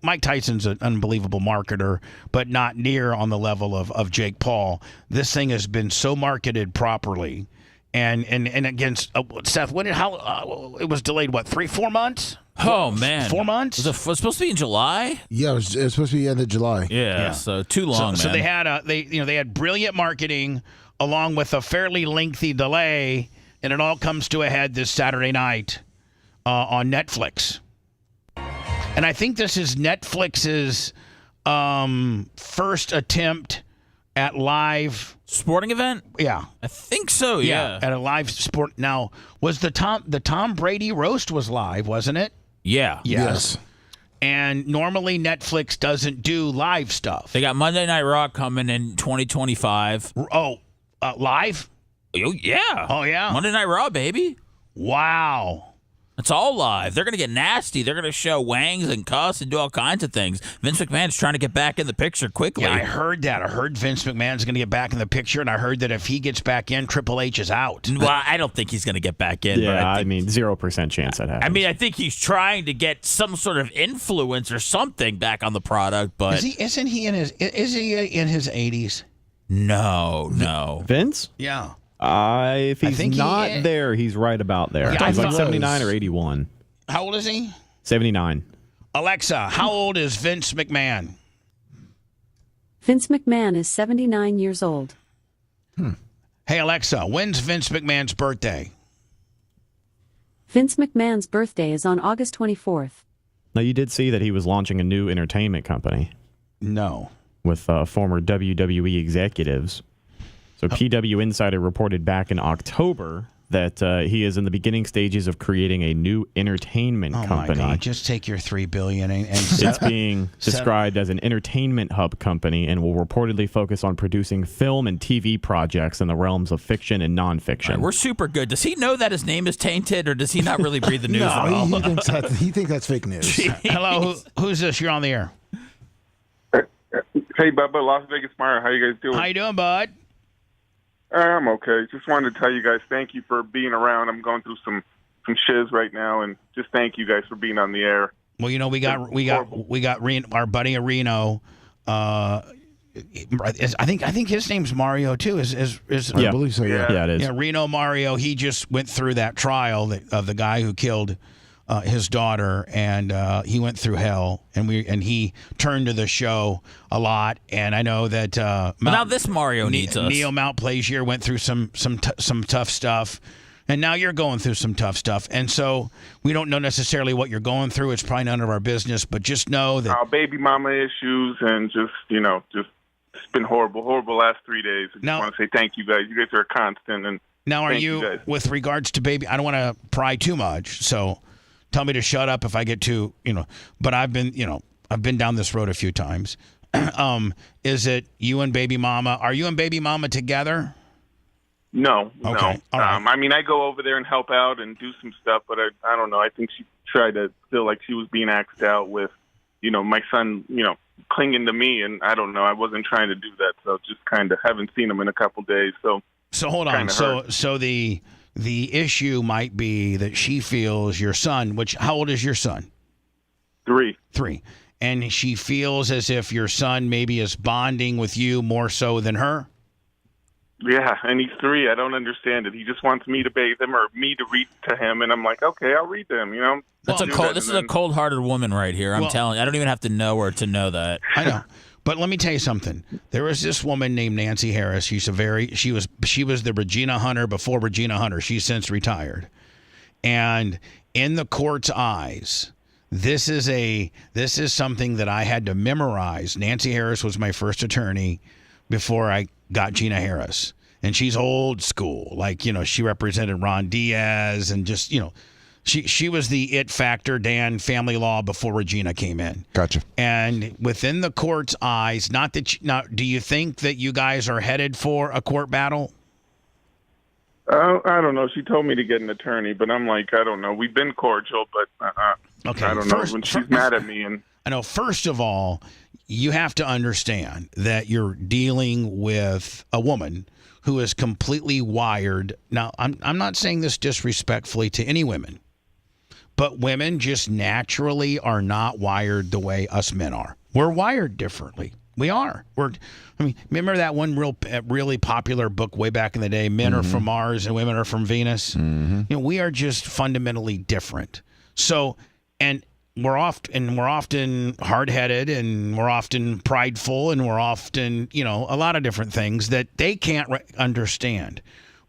Mike Tyson's an unbelievable marketer, but not near on the level of Jake Paul. This thing has been so marketed properly. And against Seth, it was delayed, 3-4 months? Oh, man. 4 months? Was it supposed to be in July? Yeah, it was supposed to be end of July. Yeah. So too long, So man. they had they had brilliant marketing along with a fairly lengthy delay, and it all comes to a head this Saturday night on Netflix. And I think this is Netflix's first attempt at live sporting event. Yeah, I think so. Yeah, at a live sport. Now, was the Tom Brady roast was live, wasn't it? Yeah. Yes. And normally Netflix doesn't do live stuff. They got Monday Night Raw coming in 2025. Oh, live? Oh yeah. Oh yeah. Monday Night Raw, baby. Wow. It's all live. They're going to get nasty. They're going to show wangs and cuss and do all kinds of things. Vince McMahon's trying to get back in the picture quickly. Yeah, I heard that. I heard Vince McMahon's going to get back in the picture, and I heard that if he gets back in, Triple H is out. Well, I don't think he's going to get back in. Yeah, but I mean, 0% chance that happens. I mean, I think he's trying to get some sort of influence or something back on the product, but... Is he in his 80s? No. Vince? Yeah. If he's not there, he's right about there. Yeah, he's like 79 or 81. How old is he? 79. Alexa, how old is Vince McMahon? Vince McMahon is 79 years old. Hey, Alexa, when's Vince McMahon's birthday? Vince McMahon's birthday is on August 24th. Now, you did see that he was launching a new entertainment company. No. With former WWE executives. So PW Insider reported back in October that he is in the beginning stages of creating a new entertainment company. Oh my God! Just take your $3 billion and it's being described as an entertainment hub company and will reportedly focus on producing film and TV projects in the realms of fiction and nonfiction. Right, we're super good. Does he know that his name is tainted, or does he not really read the news at all? He thinks that's fake news. Hello, who's this? You're on the air. Hey, Bubba, Las Vegas Meyer. How you guys doing? How you doing, bud? I'm okay. Just wanted to tell you guys thank you for being around. I'm going through some shiz right now, and just thank you guys for being on the air. Well, we got our buddy Reno. I think his name's Mario too. Is I believe so. Yeah, it is. Yeah, Reno Mario. He just went through that trial of the guy who killed his daughter, and he went through hell, and he turned to the show a lot. And I know that now this Mario needs us. Neo Mount Plaisir went through some tough stuff, And now you're going through some tough stuff. And so we don't know necessarily what you're going through. It's probably none of our business, but just know that baby mama issues and just it's been horrible last 3 days. I just want to say thank you guys. You guys are a constant. And now, are thank you guys. with regards to baby? I don't want to pry too much, so tell me to shut up if I get too, But I've been down this road a few times. Is it you and baby mama? Are you and baby mama together? No. Okay. All right. I mean, I go over there and help out and do some stuff, but I don't know. I think she tried to feel like she was being axed out with, my son, clinging to me, and I don't know. I wasn't trying to do that, so just kind of haven't seen him in a couple days. So hold on. So the issue might be that she feels your son, how old is your son? 3. And she feels as if your son maybe is bonding with you more so than her? Yeah, and he's 3. I don't understand it. He just wants me to bathe him or me to read to him, and I'm like, okay, I'll read to him. This is a cold-hearted woman right here. I'm telling you. I don't even have to know her to know that. I know. But let me tell you something. There was this woman named Nancy Harris. She was the Regina Hunter before Regina Hunter. She's since retired. And in the court's eyes, this is something that I had to memorize. Nancy Harris was my first attorney before I got Gina Harris. And she's old school. She represented Ron Diaz and just, she was the it factor, Dan, family law before Regina came in. Gotcha. And within the court's eyes, do you think that you guys are headed for a court battle? I don't know. She told me to get an attorney, but I'm like, I don't know. We've been cordial, but okay. I don't know. When she's mad at me. I know, first of all, you have to understand that you're dealing with a woman who is completely wired. Now, I'm not saying this disrespectfully to any women, but women just naturally are not wired the way us men are. We're wired differently. We are. Remember that one really popular book way back in the day, Men Are From Mars and Women Are From Venus? Mm-hmm. We are just fundamentally different. So, and we're often hard-headed, and we're often prideful, and we're often, a lot of different things that they can't understand.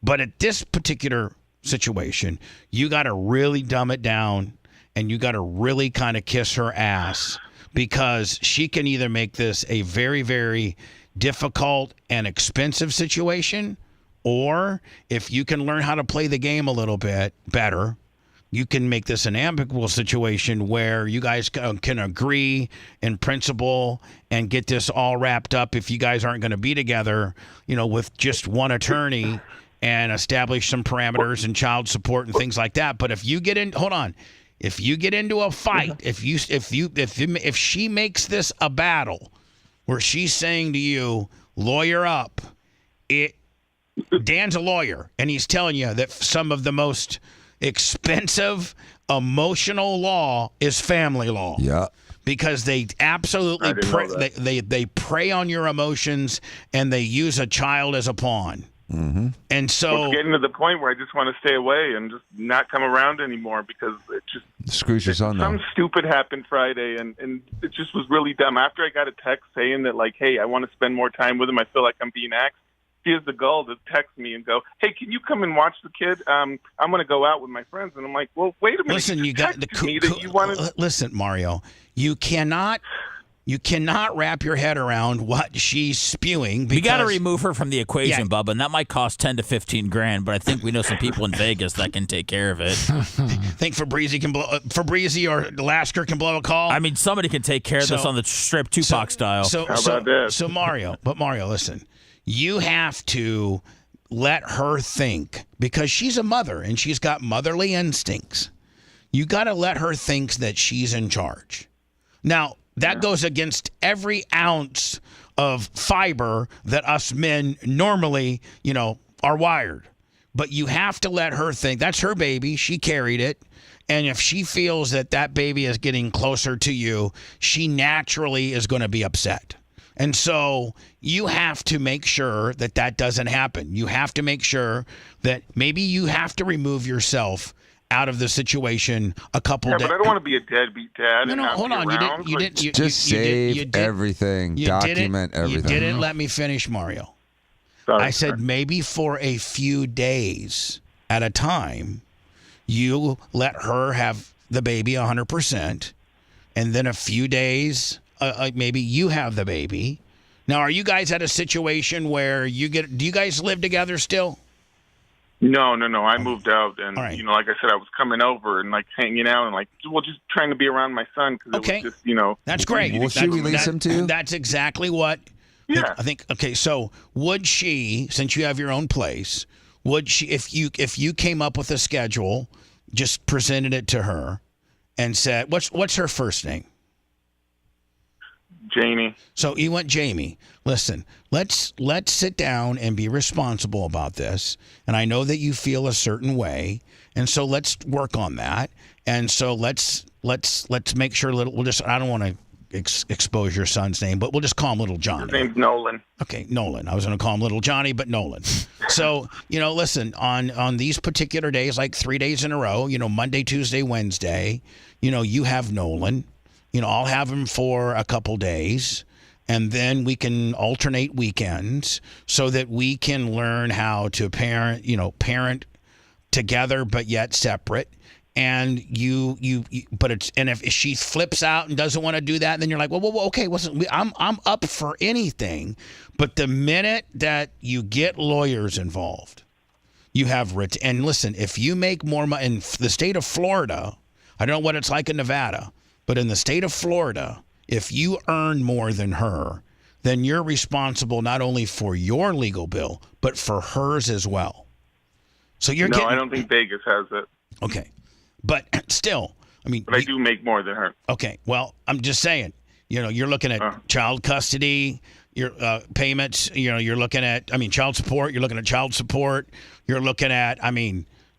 But at this particular situation, you got to really dumb it down, and you got to really kind of kiss her ass, because she can either make this a very, very difficult and expensive situation, or if you can learn how to play the game a little bit better, you can make this an amicable situation where you guys can agree in principle and get this all wrapped up if you guys aren't going to be together, with just one attorney, and establish some parameters and child support and things like that. But if you get if you get into a fight, if she makes this a battle where she's saying to you, lawyer up, Dan's a lawyer, and he's telling you that some of the most expensive emotional law is family law. Yeah. Because they absolutely they prey on your emotions, and they use a child as a pawn. Mm-hmm. And so it's getting to the point where I just want to stay away and just not come around anymore, because it just screws your son. Something stupid happened Friday, and it just was really dumb. After I got a text saying that, like, hey, I want to spend more time with him, I feel like I'm being axed, she has the gall to text me and go, hey, can you come and watch the kid? I'm going to go out with my friends. And I'm like, well, wait a minute. Listen, listen, Mario, you cannot wrap your head around what she's spewing. We got to remove her from the equation, Bubba, and that might cost 10 to 15 grand. But I think we know some people in Vegas that can take care of it. Think Fabrizi or Lasker can blow a call? I mean, somebody can take care of this on the strip, Tupac style. How about that? So Mario, listen, you have to let her think, because she's a mother and she's got motherly instincts. You got to let her think that she's in charge. Now, that goes against every ounce of fiber that us men normally, are wired. But you have to let her think. That's her baby. She carried it. And if she feels that baby is getting closer to you, she naturally is going to be upset. And so you have to make sure that doesn't happen. You have to make sure that maybe you have to remove yourself out of the situation a couple days. Yeah, but I don't want to be a deadbeat dad. No, hold on. You didn't. Just save everything. Document everything. You didn't let me finish, Mario. Sorry, I said maybe for a few days at a time. You let her have the baby 100%, and then a few days, maybe you have the baby. Now, are you guys at a situation where do you guys live together still? No. I moved out, and like I said, I was coming over and like hanging out and just trying to be around my son because it was just That's great. Will she release him too? That's exactly what. Yeah. I think. Okay, so would she, since you have your own place, would she, if you came up with a schedule, just presented it to her, and said, what's her first name? Jamie. So you want Jamie. Listen, let's sit down and be responsible about this. And I know that you feel a certain way, and so let's work on that. And so let's make sure we'll just, I don't want to expose your son's name, but we'll just call him Little Johnny. His name's Nolan. Okay, Nolan. I was going to call him Little Johnny, but Nolan. So, listen, on these particular days, like 3 days in a row, Monday, Tuesday, Wednesday, you have Nolan. I'll have him for a couple days, and then we can alternate weekends so that we can learn how to parent together but yet separate. And and if she flips out and doesn't want to do that, then you're like, well, okay, I'm up for anything. But the minute that you get lawyers involved, you have and listen, if you make more money in the state of Florida, I don't know what it's like in Nevada, but in the state of Florida, if you earn more than her, then you're responsible not only for your legal bill, but for hers as well. So I don't think Vegas has it. Okay. But still, But I do make more than her. Okay. Well, I'm just saying, you're looking at child custody, your payments, you're looking at, child support, you're looking at child support, you're looking at,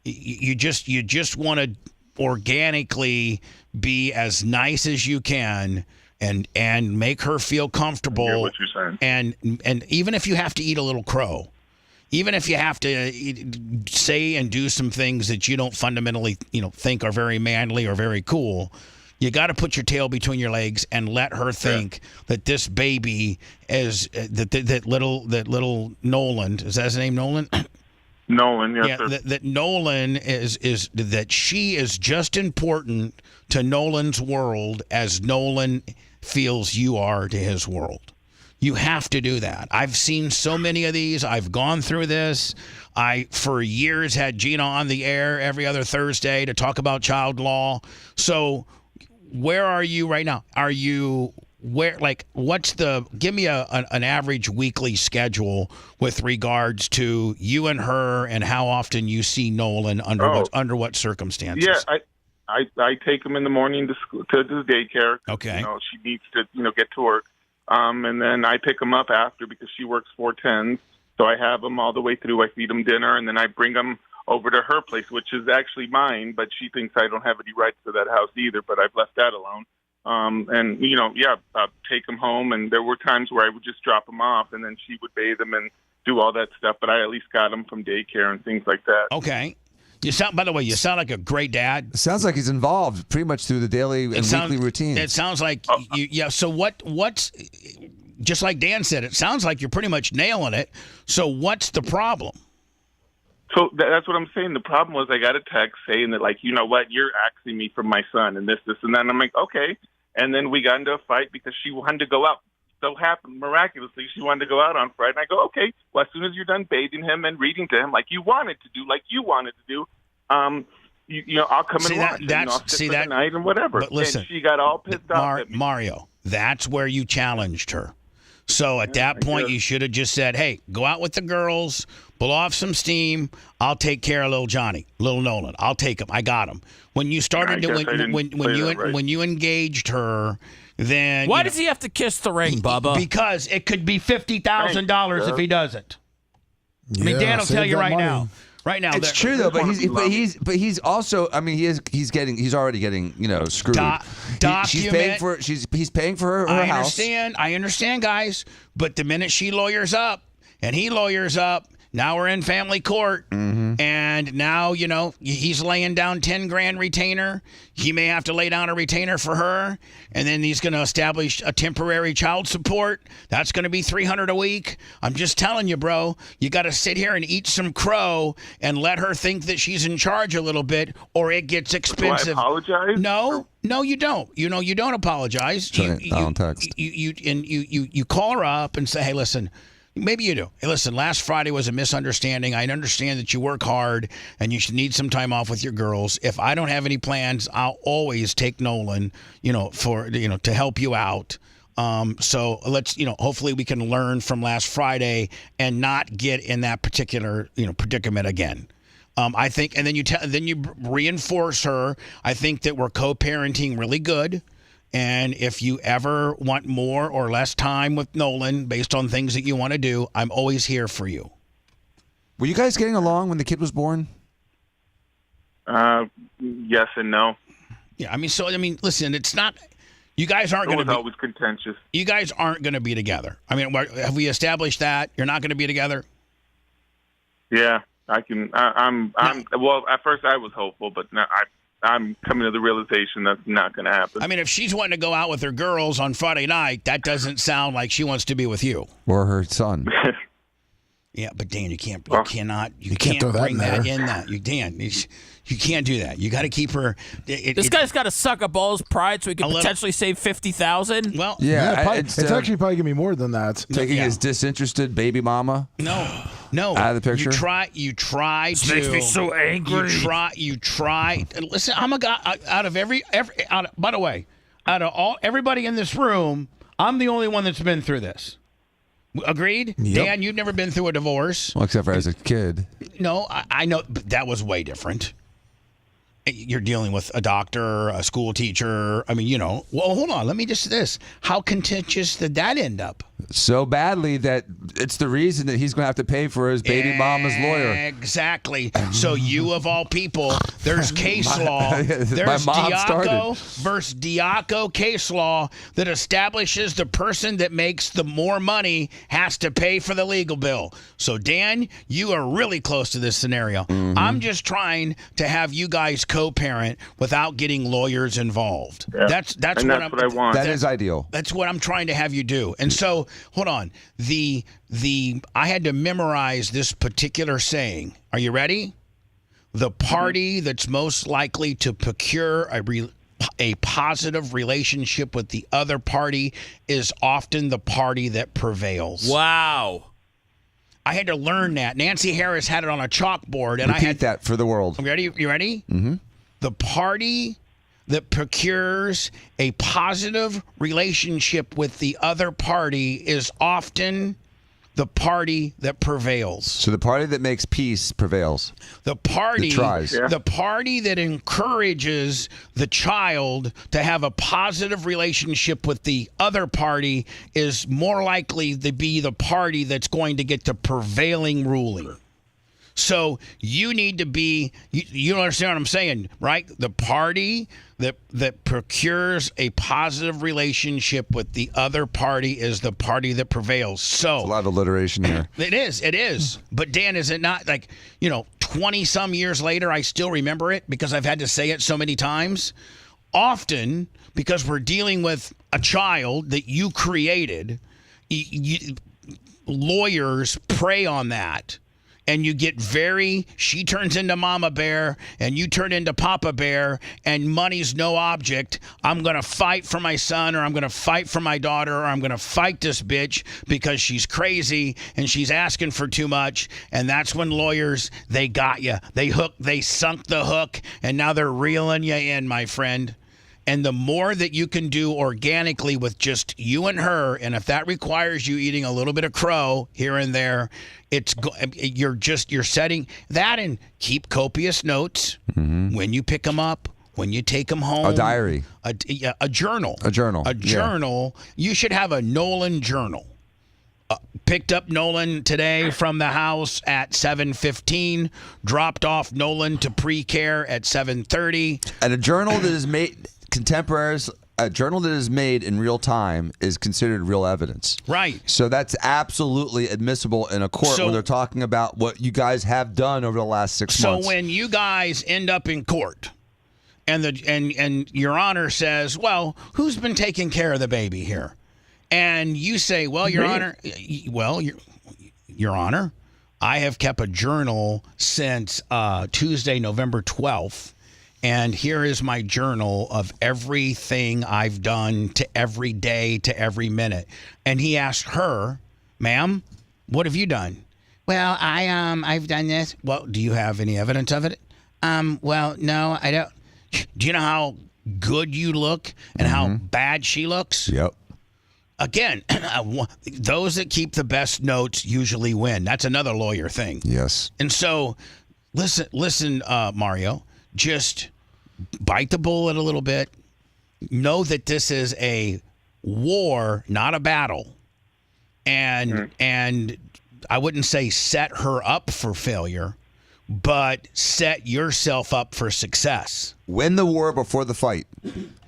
you just want to organically be as nice as you can and make her feel comfortable. I get what you're saying. And even if you have to eat a little crow, even if you have to say and do some things that you don't fundamentally, think are very manly or very cool, you got to put your tail between your legs and let her think that this baby is that little Nolan, is that his name, Nolan? Nolan, yes, sir. That Nolan is that she is just important to Nolan's world as Nolan feels you are to his world. You have to do that. I've seen so many of these. I've gone through this. I, for years, had Gina on the air every other Thursday to talk about child law. So where are you right now? Give me an average weekly schedule with regards to you and her and how often you see Nolan under what circumstances? Yeah, I take him in the morning to the daycare. Okay. She needs to, get to work. And then I pick him up after because she works 4/10s. So I have him all the way through. I feed him dinner, and then I bring him over to her place, which is actually mine, but she thinks I don't have any rights to that house either, but I've left that alone. Take him home, and there were times where I would just drop him off, and then she would bathe him and do all that stuff, but I at least got him from daycare and things like that. Okay. By the way, you sound like a great dad. Sounds like he's involved pretty much through the daily and weekly routine. It sounds like so what's just like Dan said, it sounds like you're pretty much nailing it. So what's the problem? So that's what I'm saying. The problem was I got a text saying that, like, you're axing me from my son and this, and that. And I'm like, okay. And then we got into a fight because she wanted to go out. So happened miraculously, she wanted to go out on Friday. And I go, okay, well, as soon as you're done bathing him and reading to him like you wanted to do, I'll come and watch. I'll sit for the night and whatever. But listen, and she got all pissed off at me. Mario, that's where you challenged her. So at that point, you should have just said, hey, go out with the girls, blow off some steam. I'll take care of little Johnny, little Nolan. I'll take him. I got him. When you started when you engaged her, then why does he have to kiss the ring, Bubba? Because it could be $50,000 if he doesn't. Dan will tell you right now. Right now, it's true though. But he's also. He's already getting screwed. She's paying for. He's paying for her house. I understand, guys. But the minute she lawyers up and he lawyers up, now we're in family court, and And now, he's laying down 10 grand retainer. He may have to lay down a retainer for her. And then he's going to establish a temporary child support. That's going to be $300 a week. I'm just telling you, bro, you got to sit here and eat some crow and let her think that she's in charge a little bit, or it gets expensive. Do I apologize? No, you don't. You don't apologize. You call her up and say, hey, listen, maybe you do. Hey, listen, last Friday was a misunderstanding. I understand that you work hard and you should need some time off with your girls. If I don't have any plans, I'll always take Nolan, to help you out. So let's, hopefully we can learn from last Friday and not get in that particular, predicament again. I think, and then you reinforce her. I think that we're co-parenting really good. And if you ever want more or less time with Nolan based on things that you want to do, I'm always here for you. Were you guys getting along when the kid was born? Yes and no. Yeah, listen, it's not. You guys aren't going to be. It was always contentious. You guys aren't going to be together. Have we established that you're not going to be together? Yeah, I can. Well, at first I was hopeful, but now I'm coming to the realization that's not going to happen. If she's wanting to go out with her girls on Friday night, that doesn't sound like she wants to be with you or her son. Yeah, but Dan, you can't bring that in. Dan, you can't do that. You got to keep her. This guy's got to suck up all his pride so he can potentially save $50,000. Well, it's actually probably gonna be more than that. Taking his disinterested baby mama. No, out of the picture. You try this to. Makes me so angry. You try. Listen, I'm a guy out of by the way, out of everybody in this room, I'm the only one that's been through this. Agreed? Yep. Dan, you've never been through a divorce. Well, except for as a kid. No, I know, but that was way different. You're dealing with a doctor, a school teacher. Well, hold on. Let me just this. How contentious did that end up? So badly that it's the reason that he's going to have to pay for his baby mama's lawyer. Exactly. So you, of all people, there's case law. There's Diaco versus Diaco case law that establishes the person that makes the more money has to pay for the legal bill. So, Dan, you are really close to this scenario. Mm-hmm. I'm just trying to have you guys co-parent without getting lawyers involved. Yeah. That's what I want. That is ideal. That's what I'm trying to have you do. And so, hold on. I had to memorize this particular saying. Are you ready? The party that's most likely to procure a positive relationship with the other party is often the party that prevails. Wow. I had to learn that. Nancy Harris had it on a chalkboard, and Repeat that for the world. You ready? Mm-hmm. The party that procures a positive relationship with the other party is often the party that prevails. So the party that makes peace prevails. The party that tries. Yeah. The party that encourages the child to have a positive relationship with the other party is more likely to be the party that's going to get the prevailing ruling. So you need to be, you understand what I'm saying, right? The party that procures a positive relationship with the other party is the party that prevails. So there's a lot of alliteration here. It is. But Dan, is it not 20 some years later, I still remember it because I've had to say it so many times. Often because we're dealing with a child that you created, lawyers prey on that. And you get she turns into Mama Bear and you turn into Papa Bear and money's no object. I'm going to fight for my son or I'm going to fight for my daughter or I'm going to fight this bitch because she's crazy and she's asking for too much. And that's when lawyers, they got you. They sunk the hook and now they're reeling you in, my friend. And the more that you can do organically with just you and her, and if that requires you eating a little bit of crow here and there, you're setting that and keep copious notes when you pick them up, when you take them home. A diary. A journal. A journal. A journal. Yeah. You should have a Nolan journal. Picked up Nolan today from the house at 7:15. Dropped off Nolan to pre-care at 7:30. And a journal that is made a journal that is made in real time is considered real evidence. Right. So that's absolutely admissible in a court when they're talking about what you guys have done over the last 6 months. So when you guys end up in court and Your Honor says, well, who's been taking care of the baby here? And you say, well, Your Honor, Your Honor, I have kept a journal since Tuesday, November 12th. And here is my journal of everything I've done to every day to every minute. And he asked her, ma'am, what have you done? Well, I've done this. Well, do you have any evidence of it? Well, no, I don't. Do you know how good you look and how bad she looks? Yep. Again, those that keep the best notes usually win. That's another lawyer thing. Yes. And so, listen, Mario, just bite the bullet a little bit. Know that this is a war, not a battle. And I wouldn't say set her up for failure, but set yourself up for success. Win the war before the fight.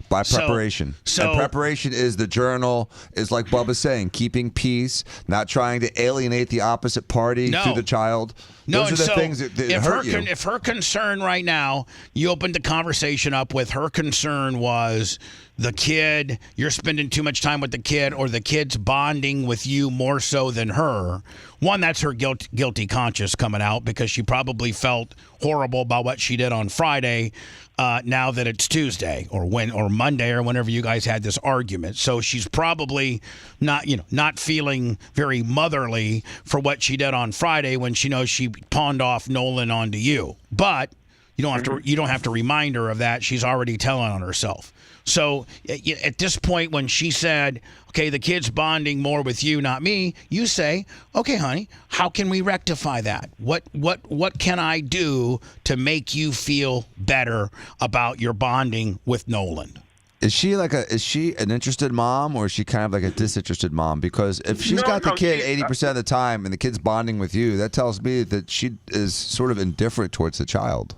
By preparation. So and preparation is the journal, is like Bubba's saying, keeping peace, not trying to alienate the opposite party through the child. Those are the things that hurt you. If her concern right now, you opened the conversation up with her concern was the kid, you're spending too much time with the kid, or the kid's bonding with you more so than her. One, that's her guilty conscience coming out because she probably felt horrible about what she did on Friday. Now that it's Tuesday or Monday or whenever you guys had this argument, so she's probably not feeling very motherly for what she did on Friday when she knows she pawned off Nolan onto you. But you don't have to remind her of that. She's already telling on herself. So at this point, when she said, okay, the kid's bonding more with you, not me, you say, okay, honey, how can we rectify that? What can I do to make you feel better about your bonding with Nolan? Is she an interested mom, or is she kind of like a disinterested mom? Because if she's got the kid 80% of the time and the kid's bonding with you, that tells me that she is sort of indifferent towards the child.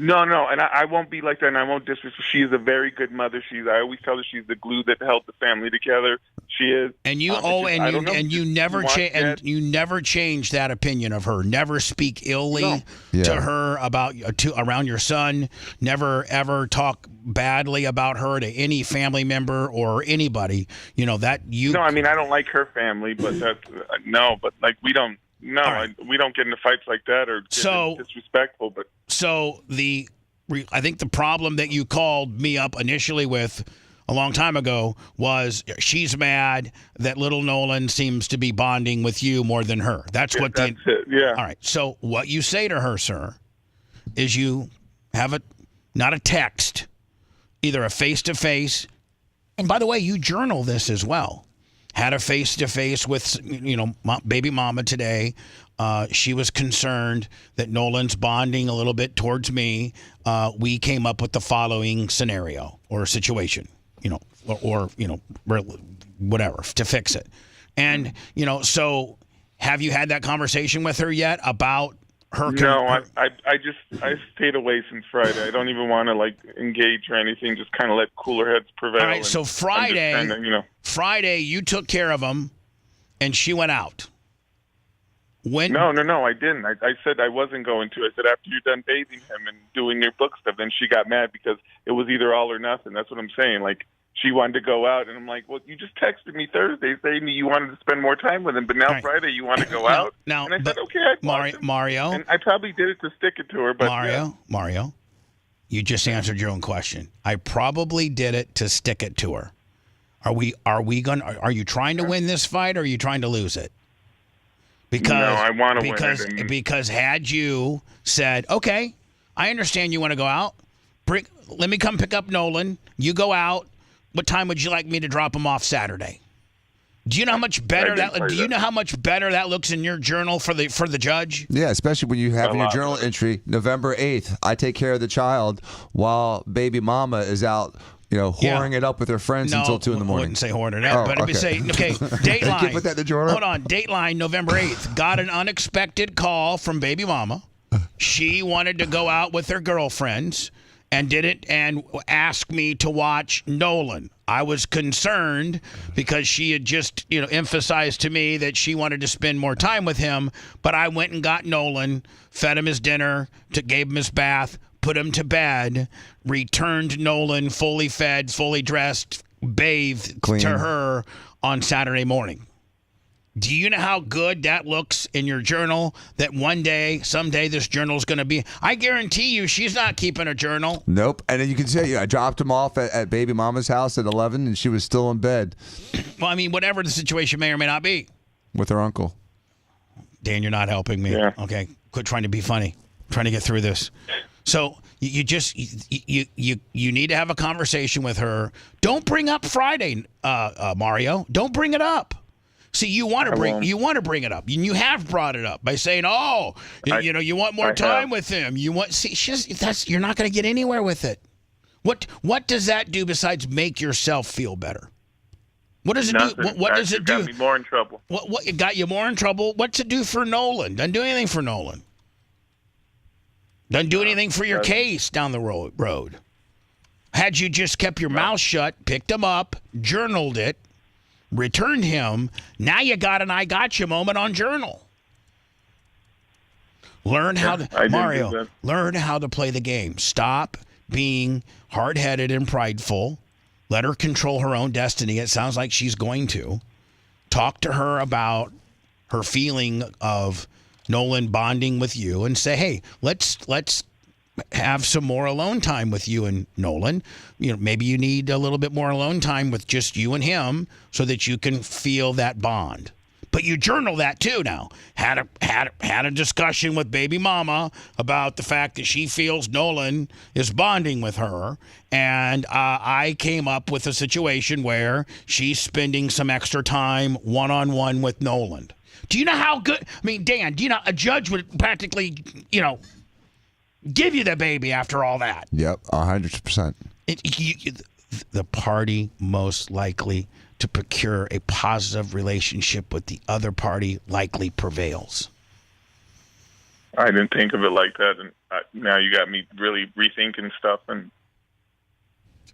No, and I won't be like that, and I won't disrespect. She is a very good mother. I always tell her she's the glue that held the family together. She is. And you you never change that opinion of her. Never speak illy to her around your son. Never ever talk badly about her to any family member or anybody. No, I mean I don't like her family, but we don't. No, right. We don't get into fights like that or get disrespectful. But I think the problem that you called me up initially with a long time ago was she's mad that little Nolan seems to be bonding with you more than her. That's it. Yeah. All right. So what you say to her, sir, is you have not a text, either a face-to-face. And by the way, you journal this as well. Had a face-to-face with, baby mama today. She was concerned that Nolan's bonding a little bit towards me. We came up with the following scenario or situation, or whatever to fix it. And, so have you had that conversation with her yet about her? No, I stayed away since Friday. I don't even want to engage or anything. Just kind of let cooler heads prevail. All right. So Friday, you took care of him, and she went out. When? No, I didn't. I said I wasn't going to. I said after you're done bathing him and doing your book stuff. Then she got mad because it was either all or nothing. That's what I'm saying. She wanted to go out, and I'm like, well, you just texted me Thursday saying you wanted to spend more time with him, but now Friday you want to go out. And I said, okay, Mario. And I probably did it to stick it to her, but Mario, you just answered your own question. I probably did it to stick it to her. Are you trying to win this fight, or are you trying to lose it? Because I want to win it. Because had you said, okay, I understand you want to go out. Let me come pick up Nolan. You go out. What time would you like me to drop him off Saturday? Do you know how much better that looks in your journal for the judge? Yeah, especially when you have in your journal entry November 8th. I take care of the child while baby mama is out, whoring it up with her friends until 2 in the morning. I wouldn't say whoring it up, but it'd say Dateline. You put that in the journal. Hold on, Dateline, November 8th. Got an unexpected call from baby mama. She wanted to go out with her girlfriends. and didn't and asked me to watch Nolan. I was concerned because she had just, emphasized to me that she wanted to spend more time with him, but I went and got Nolan, fed him his dinner, gave him his bath, put him to bed, returned Nolan fully fed, fully dressed, bathed Clean. to her on Saturday morning. Do you know how good that looks in your journal? That someday this journal's going to be... I guarantee you she's not keeping a journal. Nope. And then you can say, I dropped him off at baby mama's house at 11, and she was still in bed. Well, I mean, whatever the situation may or may not be. With her uncle. Dan, you're not helping me. Yeah. Okay, quit trying to be funny. I'm trying to get through this. So you need to have a conversation with her. Don't bring up Friday, Mario. Don't bring it up. See, you want to bring it up, and you have brought it up by saying, you want more time with him. You're not going to get anywhere with it. What does that do besides make yourself feel better? What does it do? What does it do? Got me more in trouble. What it got you more in trouble? What's it do for Nolan? Doesn't do anything for Nolan. Doesn't do anything for your case down the road. Had you just kept your mouth shut, picked him up, journaled it, returned him, now you got an I got you moment on journal. Learn how to play the game. Stop being hard-headed and prideful. Let her control her own destiny. It sounds like she's going to. Talk to her about her feeling of Nolan bonding with you and say, hey, let's have some more alone time with you and Nolan. Maybe you need a little bit more alone time with just you and him so that you can feel that bond. But you journal that too now. Had a discussion with baby mama about the fact that she feels Nolan is bonding with her, and I came up with a situation where she's spending some extra time one-on-one with Nolan. Do you know how good? I mean, Dan, do you know a judge would practically, give you the baby after all that? Yep, 100%. The party most likely to procure a positive relationship with the other party likely prevails. I didn't think of it like that, and now you got me really rethinking stuff. And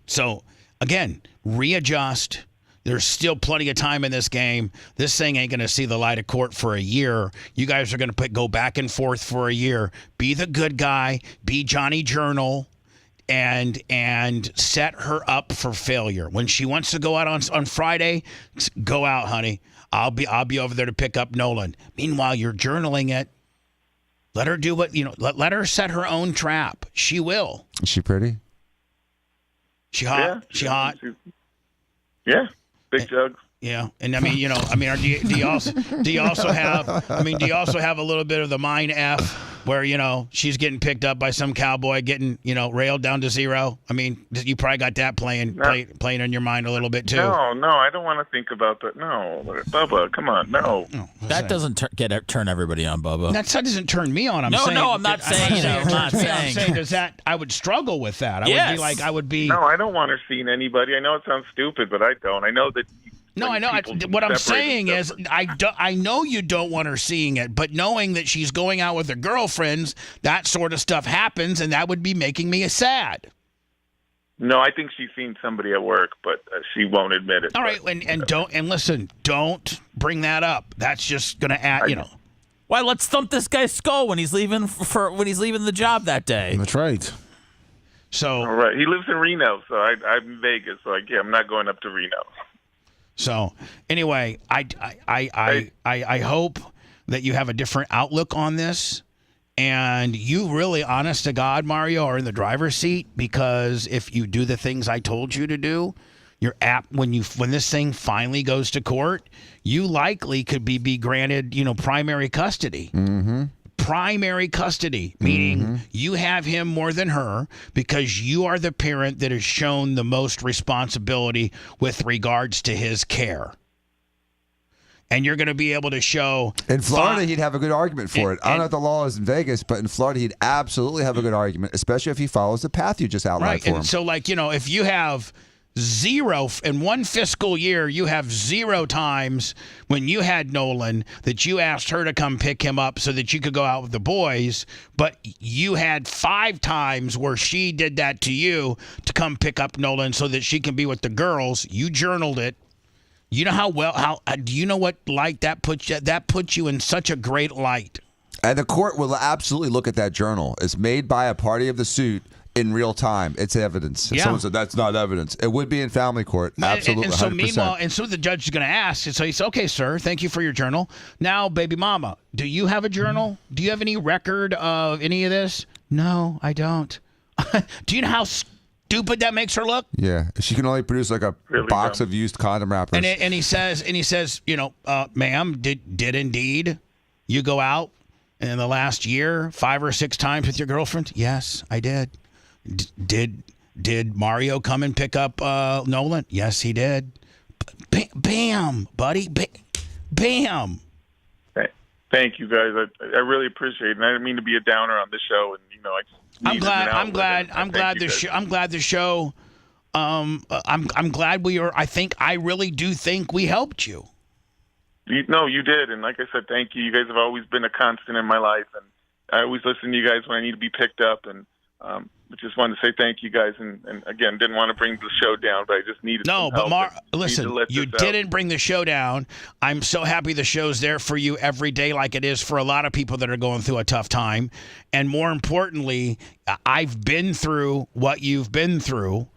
so, again, readjust. There's still plenty of time in this game. This thing ain't going to see the light of court for a year. You guys are going to go back and forth for a year. Be the good guy. Be Johnny Journal. And set her up for failure. When she wants to go out on Friday, go out, honey. I'll be over there to pick up Nolan. Meanwhile, you're journaling it. Let her do what let her set her own trap. She will. Is she pretty? She hot. Yeah, she hot. Yeah, big jugs. Yeah, and do you also have a little bit of the mind F where she's getting picked up by some cowboy getting railed down to zero? I mean, you probably got that playing in your mind a little bit too. No, I don't want to think about that. No, Bubba, come on, no. That doesn't turn everybody on, Bubba. That doesn't turn me on. I'm saying does that? I would struggle with that. I would be. No, I don't want her seeing anybody. I know it sounds stupid, but I don't. I know that. No, I know. What I'm saying is, I know you don't want her seeing it, but knowing that she's going out with her girlfriends, that sort of stuff happens, and that would be making me sad. No, I think she's seen somebody at work, but she won't admit it. All right, and listen, don't bring that up. That's just going to add, Why? Let's thump this guy's skull when he's leaving the job that day. That's right. So, all right, he lives in Reno, so I'm in Vegas, so I'm not going up to Reno. So anyway, I hope that you have a different outlook on this, and you really, honest to God, Mario, are in the driver's seat, because if you do the things I told you to do, your app when this thing finally goes to court, you likely could be granted primary custody. Mm-hmm. Primary custody, meaning you have him more than her because you are the parent that has shown the most responsibility with regards to his care. And you're going to be able to show... In Florida, he'd have a good argument for it. I don't know if the law is in Vegas, but in Florida, he'd absolutely have a good argument, especially if he follows the path you just outlined for him. So, if you have zero in one fiscal year. You have 0 times when you had Nolan that you asked her to come pick him up so that you could go out with the boys, but you had 5 times where she did that to you to come pick up Nolan so that she can be with the girls. You journaled it. You know how do you know what light that puts you? That puts you in such a great light. And the court will absolutely look at that journal. It's made by a party of the suit in real time. It's evidence. If someone said that's not evidence, it would be in family court. Absolutely. And so 100%. meanwhile, and so the judge is going to ask, and so he said, "Okay, sir, thank you for your journal. Now, baby mama, do you have a journal? Do you have any record of any of this?" "No, I don't." Do you know how stupid that makes her look? Yeah, she can only produce like a box of used condom wrappers. And he says, you know, ma'am, did indeed you go out in the last year 5 or 6 times with your girlfriend? "Yes, I did." Did Mario come and pick up Nolan? "Yes, he did." Bam, buddy. Bam. Thank you, guys. I really appreciate it. And I didn't mean to be a downer on the show, and I'm glad the show. I'm glad we are. I really do think we helped you. You did, and like I said, thank you. You guys have always been a constant in my life, and I always listen to you guys when I need to be picked up, and I just wanted to say thank you guys, and again, didn't want to bring the show down, but I just needed some help. Listen, you didn't bring the show down. I'm so happy the show's there for you every day like it is for a lot of people that are going through a tough time. And more importantly, I've been through what you've been through.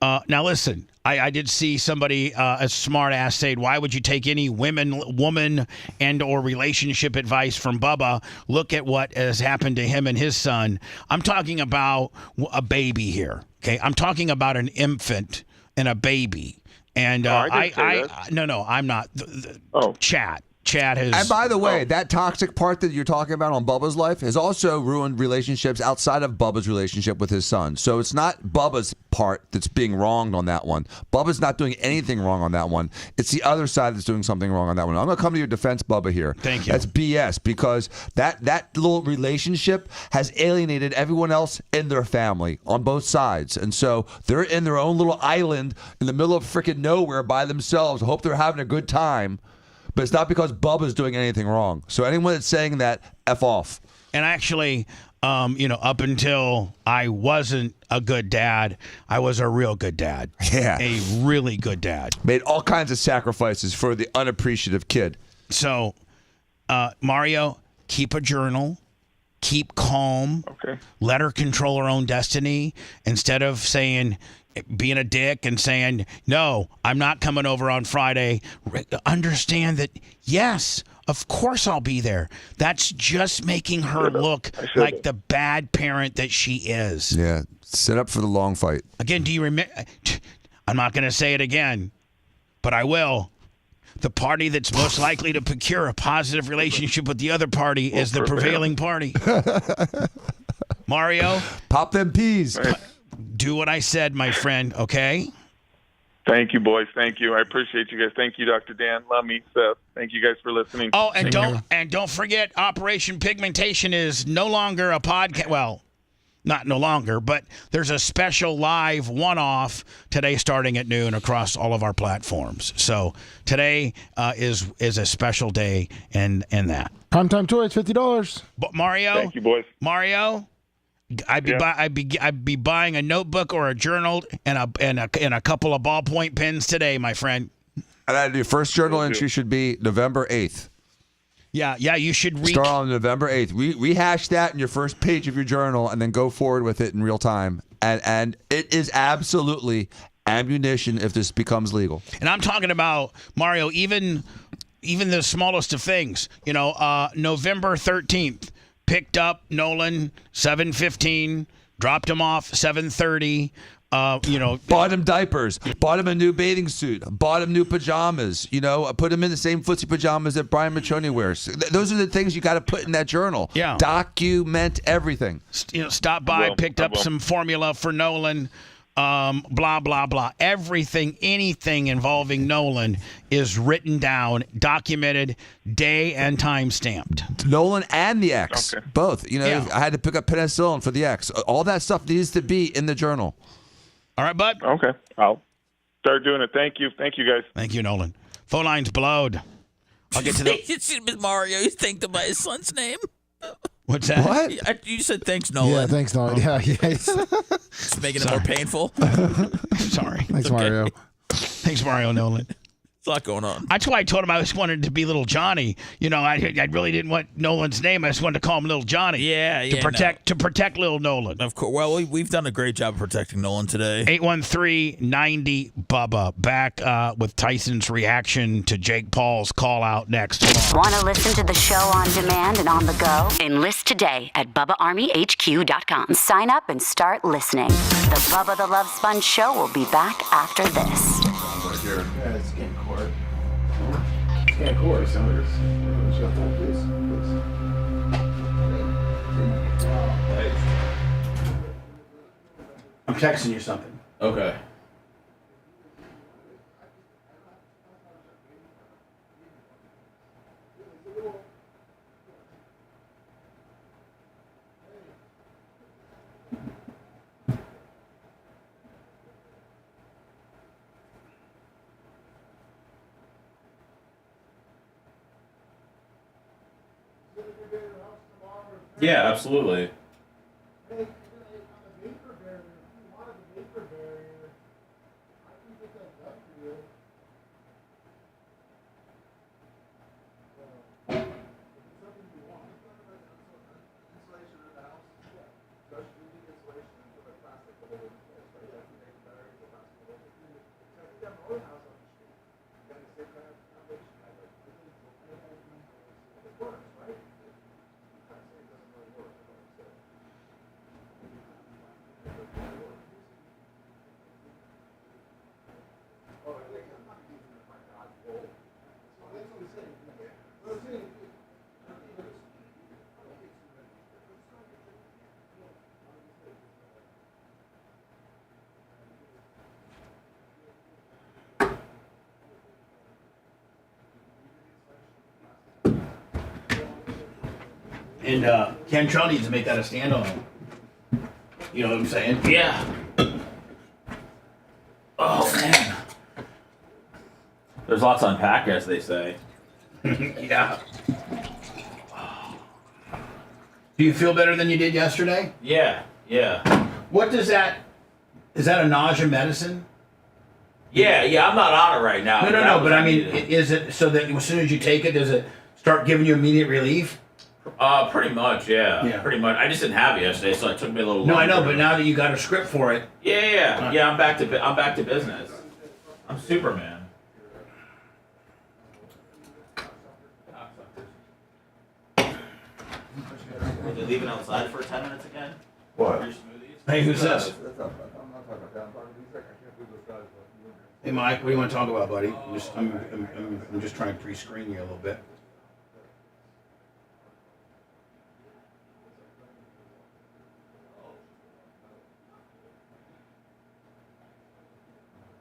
Now, listen, I did see somebody, a smart ass, say, "Why would you take any woman and or relationship advice from Bubba? Look at what has happened to him and his son." I'm talking about a baby here, okay? I'm talking about an infant and a baby. And no, I'm not. Chad has. And by the way, that toxic part that you're talking about on Bubba's life has also ruined relationships outside of Bubba's relationship with his son. So it's not Bubba's part that's being wronged on that one. Bubba's not doing anything wrong on that one. It's the other side that's doing something wrong on that one. I'm going to come to your defense, Bubba, here. Thank you. That's BS, because that little relationship has alienated everyone else in their family on both sides. And so they're in their own little island in the middle of freaking nowhere by themselves. I hope they're having a good time. But it's not because Bubba's doing anything wrong. So anyone that's saying that, F off. And actually, up until I wasn't a good dad, I was a real good dad. Yeah. A really good dad. Made all kinds of sacrifices for the unappreciative kid. So, Mario, keep a journal. Keep calm. Okay. Let her control her own destiny instead of being a dick and saying, "No, I'm not coming over on Friday." Understand that, yes, of course I'll be there. That's just making her look like the bad parent that she is. Yeah, set up for the long fight. Again, do you remember? I'm not going to say it again, but I will. The party that's most likely to procure a positive relationship with the other party is the prevailing party. Mario, pop them peas. Do what I said, my friend, okay? Thank you, boys. Thank you. I appreciate you guys. Thank you, Dr. Dan. Love me, Seth. Thank you guys for listening. Oh, and don't forget, Operation Pigmentation is no longer a podcast. Well, not no longer, but there's a special live one-off today starting at noon across all of our platforms. So today is a special day in that. Primetime Toys, $50. But Mario, thank you, boys. Mario, I'd be buying a notebook or a journal and a couple of ballpoint pens today, my friend. And your first journal entry should be November 8th. Yeah, you should start on November 8th. Rehash that in your first page of your journal and then go forward with it in real time. And it is absolutely ammunition if this becomes legal. And I'm talking about, Mario, even the smallest of things. November 13th. Picked up Nolan 7:15, dropped him off 7:30. Bought him diapers, bought him a new bathing suit, bought him new pajamas. Put him in the same footsie pajamas that Brian Machoni wears. Those are the things you got to put in that journal. Yeah, document everything. Stop by, picked up some formula for Nolan. Blah, blah, blah. Everything, anything involving Nolan is written down, documented, day and time stamped. Nolan and the ex, both. I had to pick up penicillin for the ex. All that stuff needs to be in the journal. All right, bud. Okay. Start doing it. Thank you, guys. Thank you, Nolan. Phone lines blowed. I'll get to the. It's Mario. You thanked him by his son's name. What's that? What? You said thanks, Nolan. Yeah, thanks, Nolan. Yeah, It's making it more painful. Sorry. Thanks, Mario. Thanks, Mario Nolan. There's a lot going on. That's why I told him I just wanted to be Little Johnny. You know, I really didn't want Nolan's name. I just wanted to call him Little Johnny. Yeah, to protect Little Nolan. Of course. Well, we've done a great job of protecting Nolan today. 813-90 Bubba. Back with Tyson's reaction to Jake Paul's call out next. Want to listen to the show on demand and on the go? Enlist today at BubbaArmyHQ.com. Sign up and start listening. The Bubba the Love Sponge Show will be back after this. Yeah, it's getting court. It's getting court. Somebody's shut up, please. I'm texting you something. Okay. Yeah, absolutely. And Cantrell needs to make that a standalone. You know what I'm saying? Yeah. Oh, man. There's lots to unpack, as they say. Yeah. Do you feel better than you did yesterday? Yeah. What does that... Is that a nausea medicine? Yeah, I'm not on it right now. No, but I mean, is it so that as soon as you take it, does it start giving you immediate relief? Pretty much, yeah. Pretty much. I just didn't have it yesterday, so it took me a little longer. No, I know, but now that you got a script for it. Yeah. I'm back to business. I'm Superman. Would you leave it outside for 10 minutes again? What? Your smoothies? Hey, who's this? I'm not talking about that. I can't believe those guys. Hey, Mike, what do you want to talk about, buddy? I'm just trying to pre-screen you a little bit.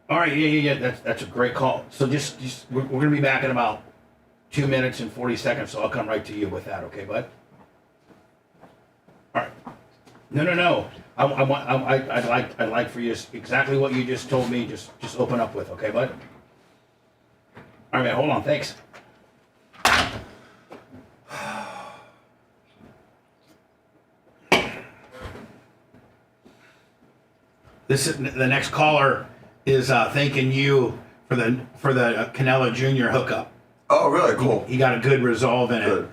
All right, yeah. That's a great call. So just we're going to be back in about 2 minutes and 40 seconds. So I'll come right to you with that, okay, bud? All right. No. I'd like for you to, exactly what you just told me. Just open up with, okay, bud? All right, man. Hold on. Thanks. This is the next caller. Is thanking you for the Canelo Jr. hookup. Oh, really? Cool. He got a good resolve in it.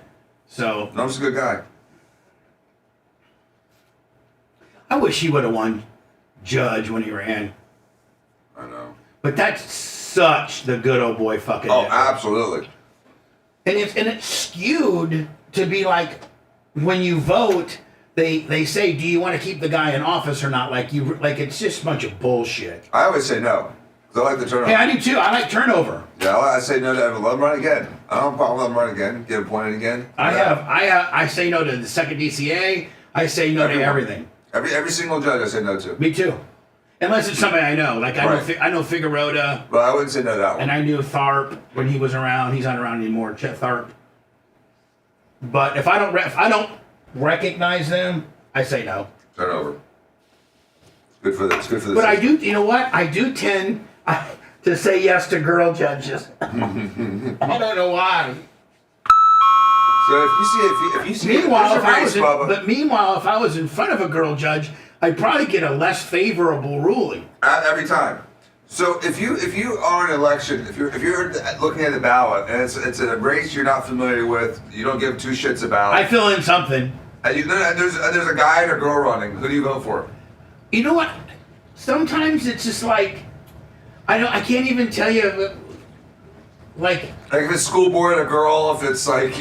So Noam's a good guy. I wish he would have won Judge when he ran. I know. But that's such the good old boy fucking. Oh, effort. absolutely. And it's skewed to be like when you vote. They say, do you want to keep the guy in office or not? Like it's just a bunch of bullshit. I always say no. 'Cause I like the turnover. Hey, I do too. I like turnover. Yeah, I say no to everyone. Let him run again. I don't have a problem with him run again. Get appointed again. I say no to the second DCA. I say no to everything. Every single judge I say no to. Me too. Unless it's somebody I know. Like I know Figueroa. Well, I wouldn't say no to that one. And I knew Tharp when he was around. He's not around anymore. Chet Tharp. But if I don't recognize them, I say no. Turn over. It's good for this. But I do. You know what? I do tend. to say yes to girl judges. I don't know why. So if you see meanwhile, if I was in front of a girl judge, I'd probably get a less favorable ruling. Every time. So if you are in an election, if you're looking at the ballot and it's a race you're not familiar with, you don't give two shits about. I fill in something. And there's a guy and a girl running. Who do you vote for? You know what? Sometimes it's just like I can't even tell you. Like if it's school board, a girl. If it's like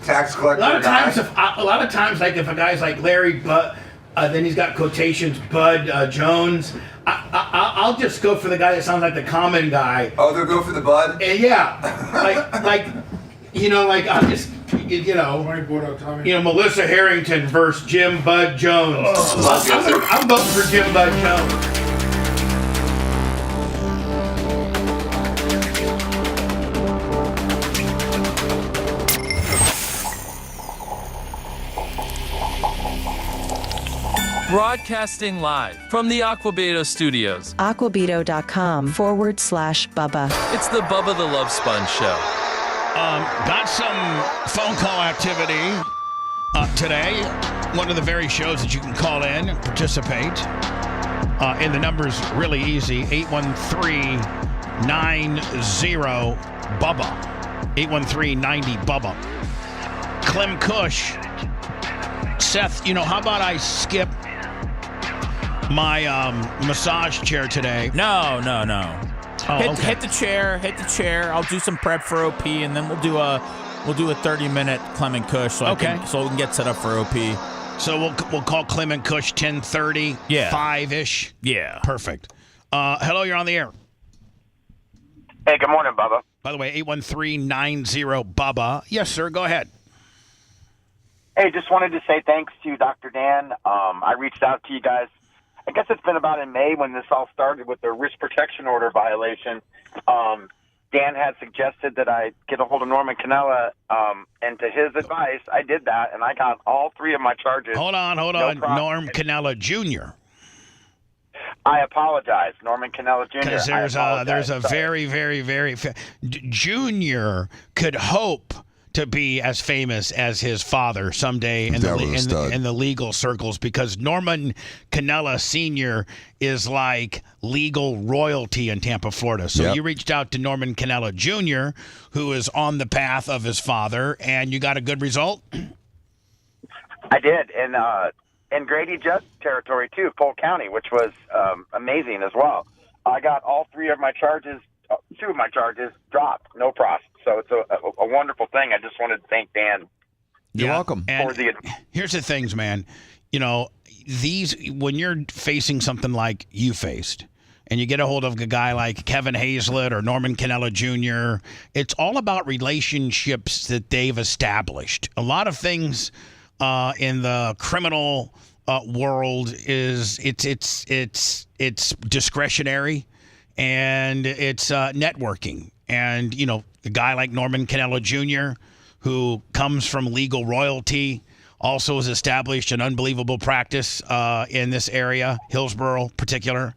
tax collector. A lot of times, like if a guy's like Larry, but then he's got quotations, Bud Jones. I'll just go for the guy that sounds like the common guy. Oh, they'll go for the Bud. Yeah, I'll just Melissa Harrington versus Jim Bud Jones. I'm voting for Jim Bud Jones. Broadcasting live from the Aquabeto studios. Aquabeto.com/Bubba. It's the Bubba the Love Sponge Show. Got some phone call activity today. One of the very shows that you can call in, participate. And the number's really easy. 813-90-BUBBA. 813-90-BUBBA. Clem Cush. Seth, how about I skip my massage chair today? No. Oh, Hit the chair. I'll do some prep for OP, and then we'll do a 30-minute Clement Cush, so we can get set up for OP. So we'll call Clement Cush 10:30, 5-ish. Yeah, perfect. Hello, you're on the air. Hey, good morning, Bubba. By the way, 813-90-BUBBA. Yes, sir. Go ahead. Hey, just wanted to say thanks to Dr. Dan. I reached out to you guys. I guess it's been about in May when this all started with the risk protection order violation. Dan had suggested that I get a hold of Norman Cannella, and to his advice, I did that, and I got all three of my charges. Hold on. Norm Cannella Jr. I apologize, Norman Cannella Jr. Because there's a very, very, very Junior could hope to be as famous as his father someday in the legal circles, because Norman Cannella Sr. is like legal royalty in Tampa, Florida. So you reached out to Norman Cannella Jr., who is on the path of his father, and you got a good result? I did, and in Grady Judd territory, too, Polk County, which was amazing as well. I got all three of my charges, two of my charges dropped, no process. So it's a wonderful thing. I just wanted to thank Dan. You're welcome. And here's the things, man. When you're facing something like you faced, and you get a hold of a guy like Kevin Hazlett or Norman Cannella Jr., it's all about relationships that they've established. A lot of things in the criminal world it's discretionary, and it's networking. And, a guy like Norman Cannella Jr., who comes from legal royalty, also has established an unbelievable practice in this area, Hillsborough particular.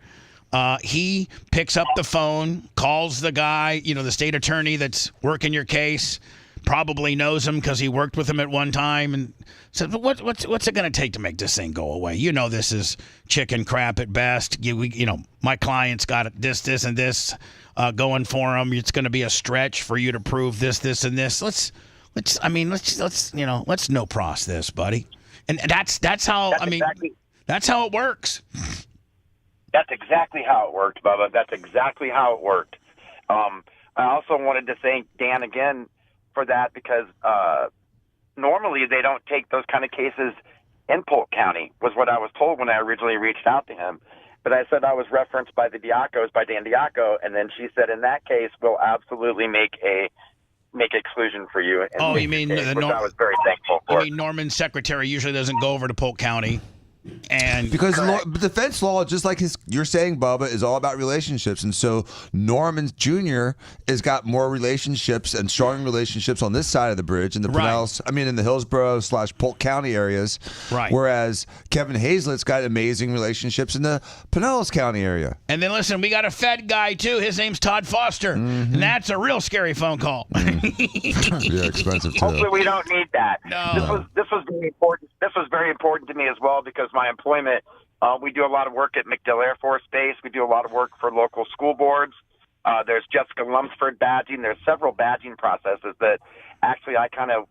He picks up the phone, calls the guy, the state attorney that's working your case, probably knows him because he worked with him at one time, and said, what's it going to take to make this thing go away? This is chicken crap at best. My client's got this, and this going for him. It's going to be a stretch for you to prove this, and this. Let's no pros this, buddy. And that's how that's how it works. That's exactly how it worked, Bubba. That's exactly how it worked. I also wanted to thank Dan again for that, because normally they don't take those kind of cases in Polk County, was what I was told when I originally reached out to him. But I said I was referenced by the Diacos, by Dan Diaco, and then she said, in that case, we'll absolutely make exclusion for you. You mean which I was very thankful for. Norman's secretary usually doesn't go over to Polk County. And because defense law, just like you're saying, Bubba, is all about relationships. And so Norman Jr. has got more relationships and strong relationships on this side of the bridge in the Pinellas, in the Hillsborough/Polk County areas. Right. Whereas Kevin Hazlett's got amazing relationships in the Pinellas County area. And then listen, we got a Fed guy too. His name's Todd Foster. And that's a real scary phone call. Yeah, expensive too. Hopefully we don't need that. No. This was very important. This was very important to me as well because my employment, we do a lot of work at MacDill Air Force Base. We do a lot of work for local school boards. There's Jessica Lumsford badging. There's several badging processes that actually I kind of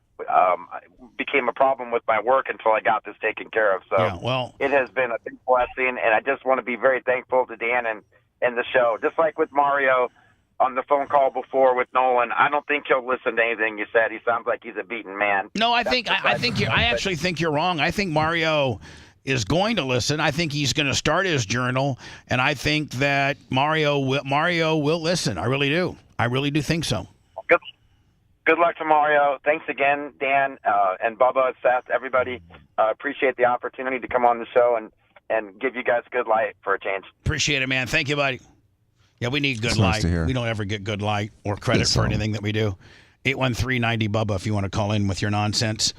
became a problem with my work until I got this taken care of. So it has been a big blessing, and I just want to be very thankful to Dan and the show. Just like with Mario on the phone call before with Nolan, I don't think he'll listen to anything you said. He sounds like he's a beaten man. No, I actually think you're wrong. I think Mario is going to listen. I think he's going to start his journal, and I think that Mario will listen. I really do. I really do think so. Good luck to Mario. Thanks again, Dan, and Bubba, Seth, everybody. Appreciate the opportunity to come on the show and give you guys good light for a change. Appreciate it, man. Thank you, buddy. Yeah, we need good light. Nice to hear. We don't ever get good light or credit for anything that we do. 813-90-BUBBA if you want to call in with your nonsense.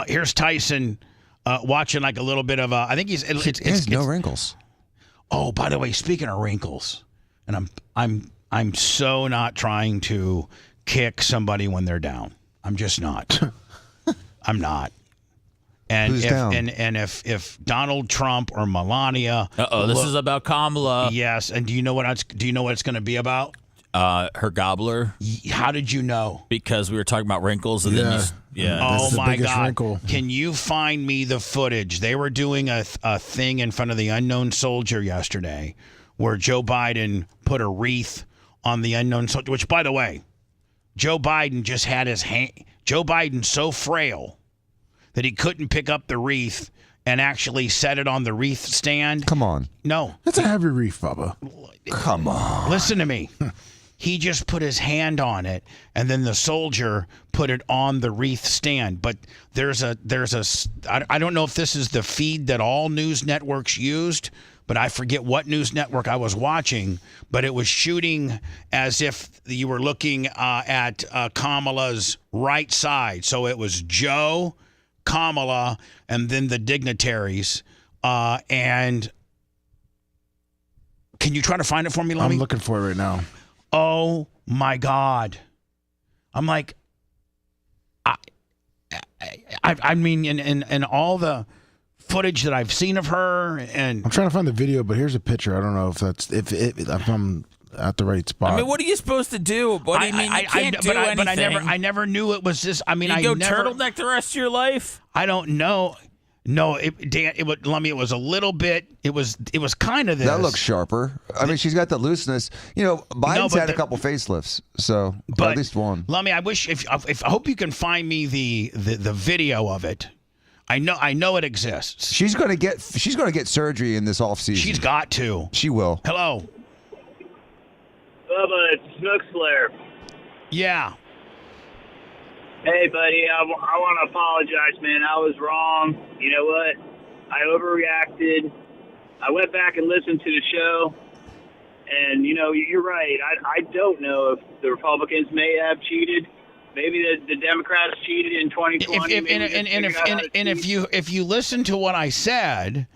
Here's Tyson watching like a little bit of I think he's no wrinkles. Oh, by the way, speaking of wrinkles, and I'm so not trying to kick somebody when they're down. I'm just not. I'm not. And Who's if down? and if Donald Trump or Melania, this is about Kamala. Yes, and do you know what it's going to be about? Her gobbler. How did you know? Because we were talking about wrinkles, and then Oh my God! Can you find me the footage? They were doing a thing in front of the unknown soldier yesterday, where Joe Biden put a wreath on the unknown soldier. Which, by the way, Joe Biden just had his hand. Joe Biden's so frail that he couldn't pick up the wreath and actually set it on the wreath stand. Come on. No. That's a heavy wreath, Bubba. Come on. Listen to me. He just put his hand on it, and then the soldier put it on the wreath stand. But I don't know if this is the feed that all news networks used, but I forget what news network I was watching, but it was shooting as if you were looking at Kamala's right side. So it was Joe, Kamala, and then the dignitaries. And can you try to find it for me, Lummy? I'm looking for it right now. Oh my God! I'm like, I mean, in all the footage that I've seen of her, and I'm trying to find the video, but here's a picture. I don't know if I'm at the right spot. I mean, what are you supposed to do? What do you mean? You can't do anything. But I never knew it was this. I mean, you go turtleneck the rest of your life. I don't know. No, Dan, Lummy, it was a little bit. It was kind of this. That looks sharper. I mean, she's got the looseness. You know, Biden's had a couple facelifts, or at least one. Lummy, I wish I hope you can find me the video of it. I know it exists. She's gonna get surgery in this off season. She's got to. She will. Hello. Bubba, it's Snook Slayer. Yeah. Hey, buddy, I want to apologize, man. I was wrong. You know what? I overreacted. I went back and listened to the show, and, you know, you're right. I don't know if the Republicans may have cheated. Maybe the Democrats cheated in 2020. If you listen to what I said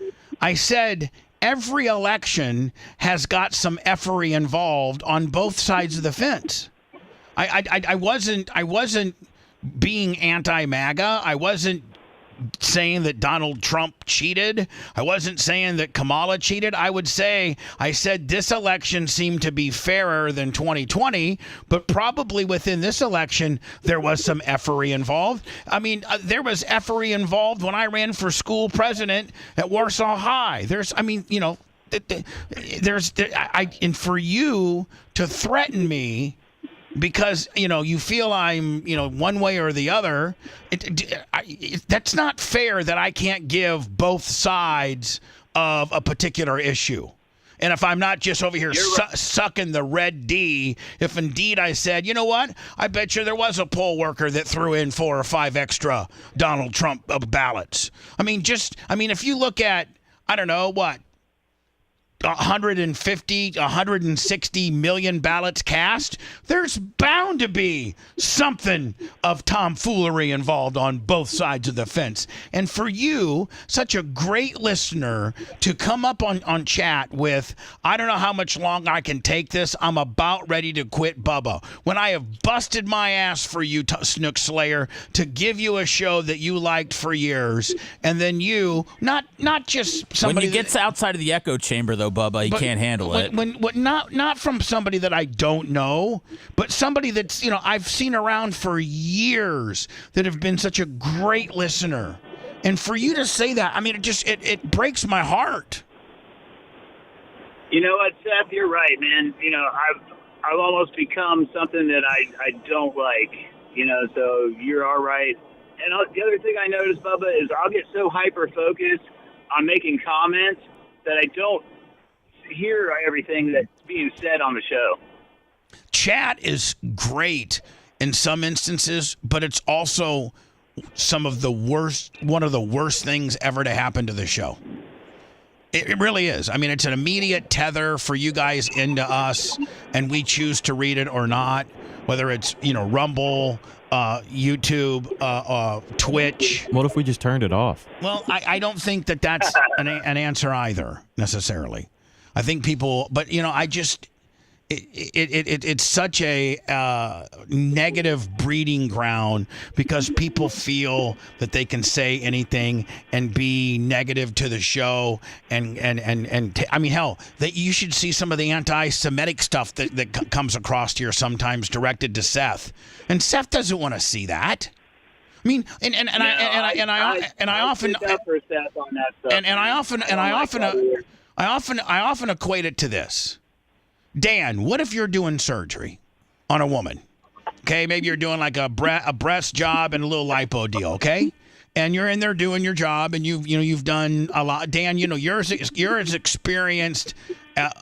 every election has got some effery involved on both sides of the fence. I wasn't being anti-MAGA. I wasn't saying that Donald Trump cheated. I wasn't saying that Kamala cheated. I said this election seemed to be fairer than 2020, but probably within this election, there was some effery involved. I mean, there was effery involved when I ran for school president at Warsaw High. And for you to threaten me because, you feel I'm, one way or the other, that's not fair that I can't give both sides of a particular issue. And if I'm not just over here sucking the red D, if indeed I said, you know what, I bet you there was a poll worker that threw in 4 or 5 extra Donald Trump ballots. If you look at I don't know, what, 150, 160 million ballots cast, there's bound to be something of tomfoolery involved on both sides of the fence. And for you, such a great listener, to come up on chat with, I don't know how much longer I can take this, I'm about ready to quit Bubba, when I have busted my ass for you, Snook Slayer, to give you a show that you liked for years, and then you, not just somebody... When he gets outside of the echo chamber, though, Bubba, he can't handle it. Not from somebody that I don't know, but somebody that's, I've seen around for years that have been such a great listener. And for you to say that, I mean, it breaks my heart. You know what, Seth? You're right, man. I've almost become something that I don't like. So you're all right. And the other thing I noticed, Bubba, is I'll get so hyper-focused on making comments that I don't hear everything that's being said on the show. Chat is great in some instances, but it's also one of the worst things ever to happen to the show. It really is. I mean, it's an immediate tether for you guys into us, and we choose to read it or not, whether it's, Rumble, YouTube, Twitch. What if we just turned it off? Well, I don't think that's an answer either, necessarily. I think people, but it's such a negative breeding ground, because people feel that they can say anything and be negative to the show, and I mean, hell, that you should see some of the anti-Semitic stuff that comes across here sometimes directed to Seth, and Seth doesn't want to see that. I mean, I often equate it to this. Dan, what if you're doing surgery on a woman? Okay, maybe you're doing like a breast job and a little lipo deal, okay? And you're in there doing your job, and you've done a lot. Dan, you're as experienced.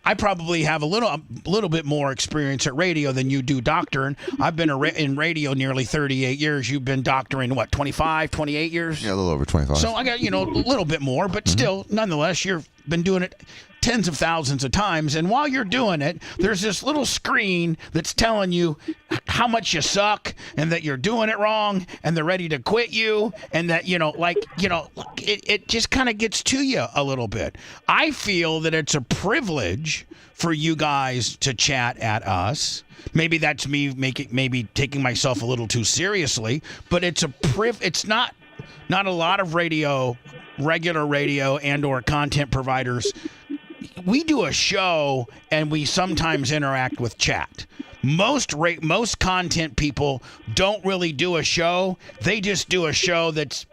I probably have a little bit more experience at radio than you do doctoring. I've been in radio nearly 38 years. You've been doctoring, what, 25, 28 years? Yeah, a little over 25. So I got, a little bit more, but still, nonetheless, you've been doing it tens of thousands of times. And while you're doing it, there's this little screen that's telling you how much you suck, and that you're doing it wrong, and they're ready to quit you, and that, it just kind of gets to you a little bit. I feel that it's a privilege for you guys to chat at us. Maybe that's me maybe taking myself a little too seriously, but it's not a lot of regular radio and or content providers. We do a show, and we sometimes interact with chat. Most content people don't really do a show. They just do a show that's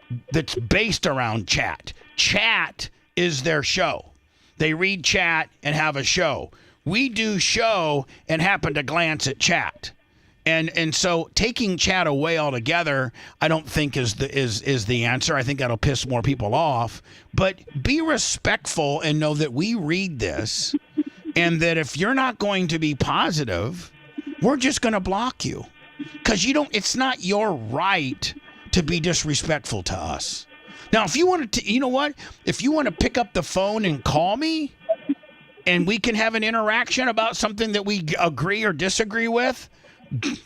based around chat. Chat is their show. They read chat and have a show. We do show and happen to glance at chat. And so taking chat away altogether, I don't think is the answer. I think that'll piss more people off. But be respectful and know that we read this, and that if you're not going to be positive, we're just going to block you, because it's not your right to be disrespectful to us. Now, if you want to, if you want to pick up the phone and call me, and we can have an interaction about something that we agree or disagree with,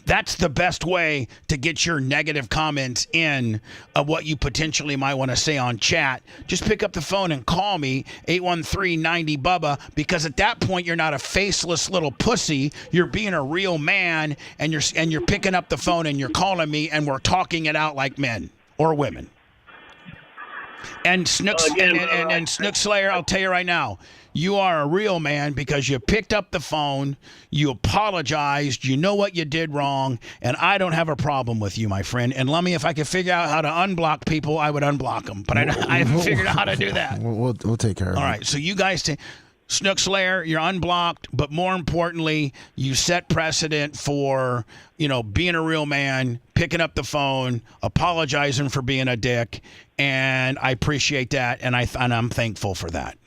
that's the best way to get your negative comments in of what you potentially might want to say on chat. Just pick up the phone and call me, 813-90-BUBBA, because at that point you're not a faceless little pussy. You're being a real man, and you're picking up the phone and you're calling me, and we're talking it out like men or women. And Snook Slayer, I'll tell you right now, you are a real man, because you picked up the phone, you apologized, you know what you did wrong, and I don't have a problem with you, my friend. And Lummy, if I could figure out how to unblock people, I would unblock them. But I haven't figured out how to do that. We'll take care of it. All right, so you guys Snook Slayer, you're unblocked, but more importantly, you set precedent for, being a real man, picking up the phone, apologizing for being a dick, and I appreciate that, and I'm thankful for that.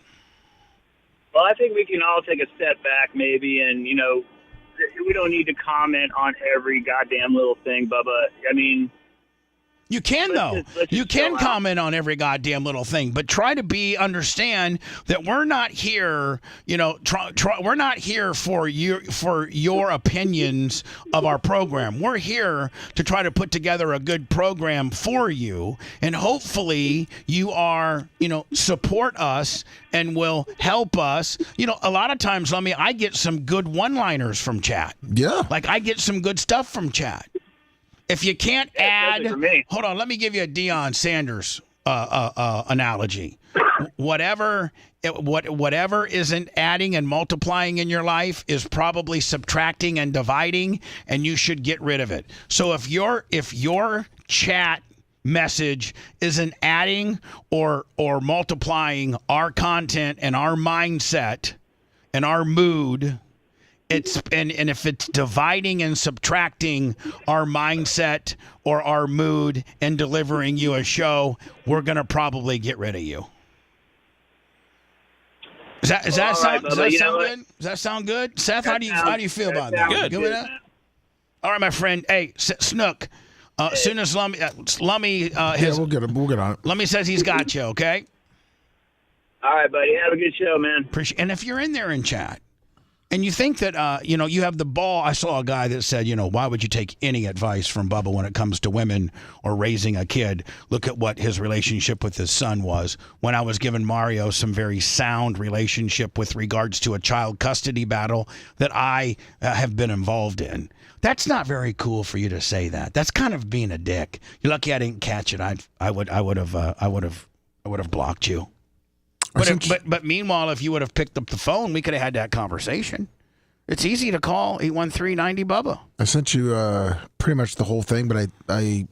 Well, I think we can all take a step back maybe, and, we don't need to comment on every goddamn little thing, Bubba. I mean, You can, though. You can comment on every goddamn little thing, but try to understand that we're not here, we're not here for your opinions of our program. We're here to try to put together a good program for you, and hopefully you are, support us and will help us. A lot of times, I get some good one-liners from chat. Yeah. Like, I get some good stuff from chat. If you can't add, hold on, let me give you a Deion Sanders analogy. Whatever isn't adding and multiplying in your life is probably subtracting and dividing, and you should get rid of it. So if your chat message isn't adding or multiplying our content and our mindset and our mood, and if it's dividing and subtracting our mindset or our mood and delivering you a show, we're gonna probably get rid of you. Does that sound good? Does that sound good, Seth? How do you feel about that? Good with that? All right, my friend. Hey, Snook. As soon as Lummy, we'll get on it. Lummy says he's got you. Okay. All right, buddy. Have a good show, man. Appreciate. And if you're in there in chat, and you think that, you have the ball. I saw a guy that said, why would you take any advice from Bubba when it comes to women or raising a kid? Look at what his relationship with his son was. When I was giving Mario some very sound relationship with regards to a child custody battle that I have been involved in. That's not very cool for you to say that. That's kind of being a dick. You're lucky I didn't catch it. I would have blocked you. But meanwhile, if you would have picked up the phone, we could have had that conversation. It's easy to call 813-90-BUBBA. I sent you pretty much the whole thing, but I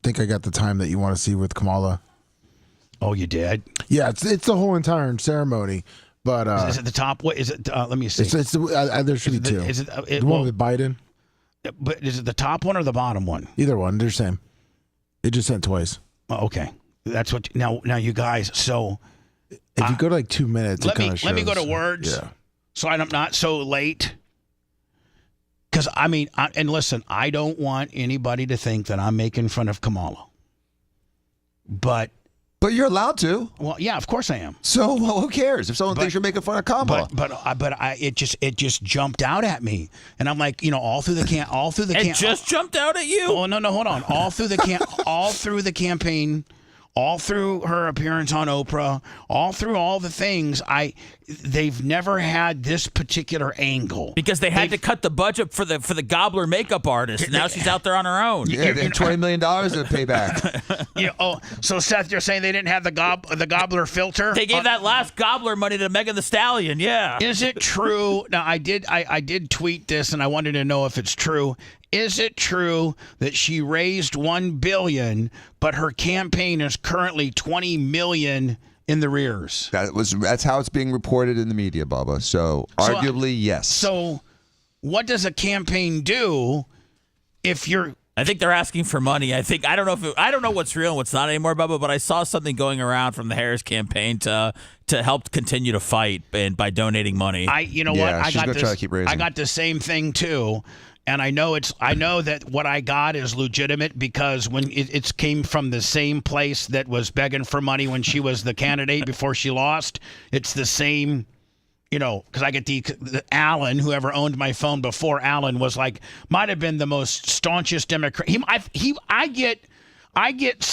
think I got the time that you want to see with Kamala. Oh, you did? Yeah, it's the whole entire ceremony. But is it the top? What is it? Let me see. There should be two. Is it the one with Biden? But is it the top one or the bottom one? Either one. They're the same. It just sent twice. Oh, okay, that's what. Now, you guys. So. If you go to like 2 minutes, let me go to words, so I'm not so late. Because and listen, I don't want anybody to think that I'm making fun of Kamala. But you're allowed to. Well, yeah, of course I am. So who cares if someone thinks you're making fun of Kamala? It just jumped out at me, and I'm like, all through the It just jumped out at you. Oh no, hold on. All through the campaign. All through her appearance on Oprah, all through all the things, they've never had this particular angle because they had to cut the budget for the Gobbler makeup artist. And now she's out there on her own. Yeah, they had $20 million to pay back. So Seth, you're saying they didn't have the Gobbler filter? They gave that last Gobbler money to Megan Thee Stallion. Yeah. Is it true? Now I did tweet this, and I wanted to know if it's true. Is it true that she raised $1 billion, but her campaign is currently $20 million in the rears? That's how it's being reported in the media, Bubba. So arguably, yes. So, what does a campaign do if you're? I think they're asking for money. I don't know what's real and what's not anymore, Bubba. But I saw something going around from the Harris campaign to help continue to fight and by donating money. I got the same thing too. And I know that what I got is legitimate because when it came from the same place that was begging for money when she was the candidate before she lost. It's the same, because I get the Alan, whoever owned my phone before Alan was might have been the most staunchest Democrat. I get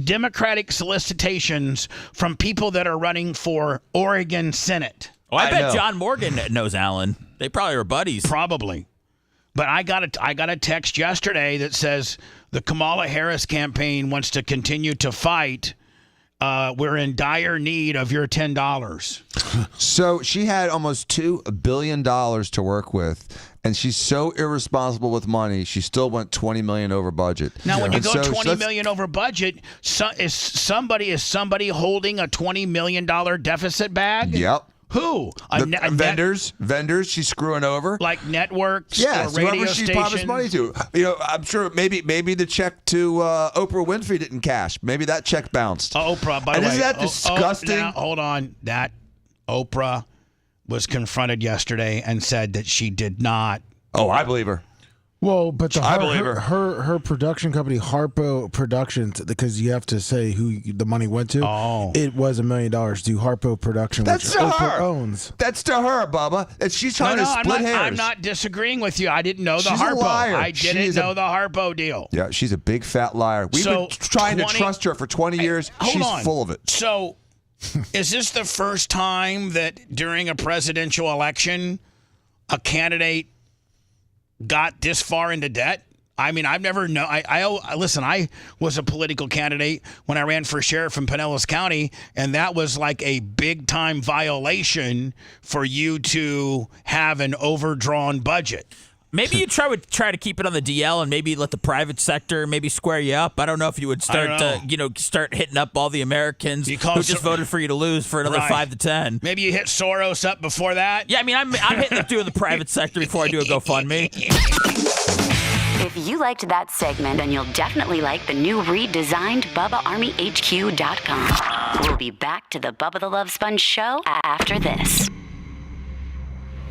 Democratic solicitations from people that are running for Oregon Senate. Oh, I bet John Morgan knows Alan. They probably are buddies. Probably. But I got a text yesterday that says the Kamala Harris campaign wants to continue to fight. We're in dire need of your $10. So she had almost $2 billion to work with, and she's so irresponsible with money. She still went $20 million over budget. Now, when you go $20 million over budget, is somebody holding a $20 million deficit bag? Yep. Who? Vendors. She's screwing over. Like networks or radio whoever she promised money to. I'm sure maybe the check to Oprah Winfrey didn't cash. Maybe that check bounced. Oprah, by the way. Isn't that disgusting? Now, hold on. That Oprah was confronted yesterday and said that she did not. Oh, I believe her. Well, but I believe her. Her production company, Harpo Productions, because you have to say who the money went to. Oh, it was $1 million to Harpo Production, That's which to Oprah her. owns. That's to her, Bubba. And she's trying to split hairs. I'm not disagreeing with you. I didn't know the She's a Harpo. liar. I didn't know the Harpo deal. Yeah, she's a big fat liar. We've been trying to trust her for 20 years. She's full of it. So, is this the first time that during a presidential election, a candidate got this far into debt? I mean, I've never known. Listen, I was a political candidate when I ran for sheriff in Pinellas County, and that was like a big time violation for you to have an overdrawn budget. Maybe you try to keep it on the DL and maybe let the private sector maybe square you up. I don't know if you would start start hitting up all the Americans who just voted for you to lose for another 5 to 10. Maybe you hit Soros up before that. Yeah, I mean, I'm hitting up doing the private sector before I do a GoFundMe. If you liked that segment, then you'll definitely like the new redesigned BubbaArmyHQ.com. We'll be back to the Bubba the Love Sponge show after this.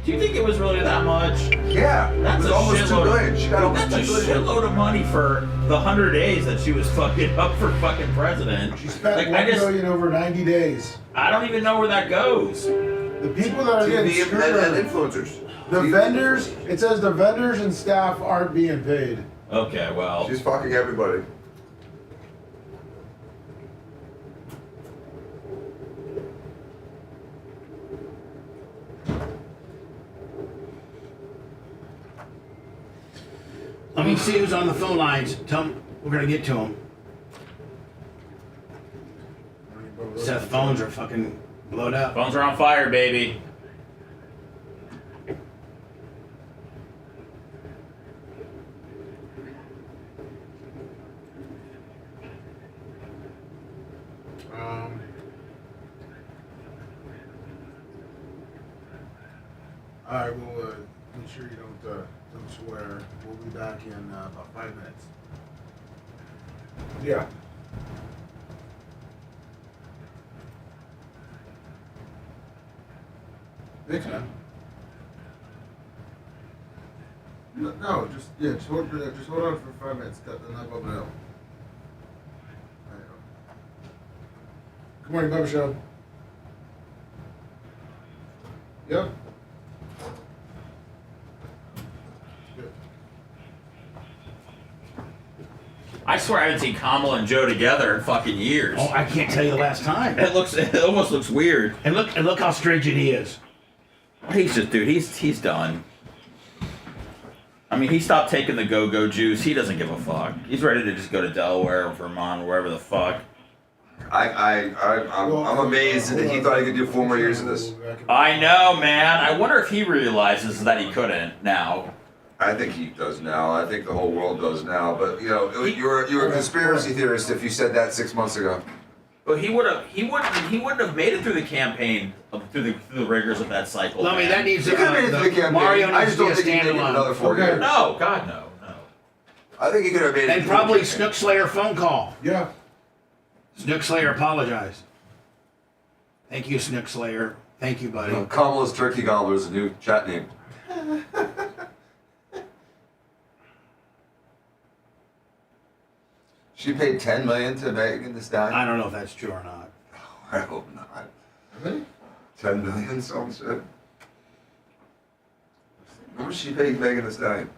Do you think it was really that much? Yeah, That's it was almost $2 billion. She got almost That's a $2 billion. shitload of money for the 100 days that she was fucking up for fucking president. She spent $1 billion over 90 days. I don't even know where that goes. The people that are getting TV screwed and are influencers. the vendors. It says the vendors and staff aren't being paid. Okay, well. She's fucking everybody. Let me see who's on the phone lines. Tell them we're going to get to them. Seth, phones are fucking blowed up. Phones are on fire, baby. All right, well, make sure you don't swear. We'll be back in about 5 minutes. Yeah. Next time. No, just hold on for 5 minutes. Then I'll Bubba it out. Good morning, Bubba Show. Yep. I swear I haven't seen Kamala and Joe together in fucking years. Oh, I can't tell you the last time. It almost looks weird. And look how stringent he is. He's just, dude, he's done. I mean, he stopped taking the go-go juice. He doesn't give a fuck. He's ready to just go to Delaware or Vermont or wherever the fuck. I'm amazed that he thought he could do 4 more years of this. I know, man. I wonder if he realizes that he couldn't now. I think he does now. I think the whole world does now. But you know, you're a conspiracy theorist if you said that 6 months ago. But he wouldn't have made it through the campaign, through the rigors of that cycle. I mean, that needs He could have made it through the campaign. Mario I needs just to be don't a think he made it another 4 years. No, God, no. I think he could have made it. And probably Snook Slayer phone call. Yeah. Snook Slayer apologized. Thank you, Snook Slayer. Thank you, buddy. Kamala's Turkey Gobbler is a new chat name. She paid $10 million to Megan Thee Stallion. I don't know if that's true or not. I hope not. Really? $10 million, someone said. How much she paid Megan Thee Stallion?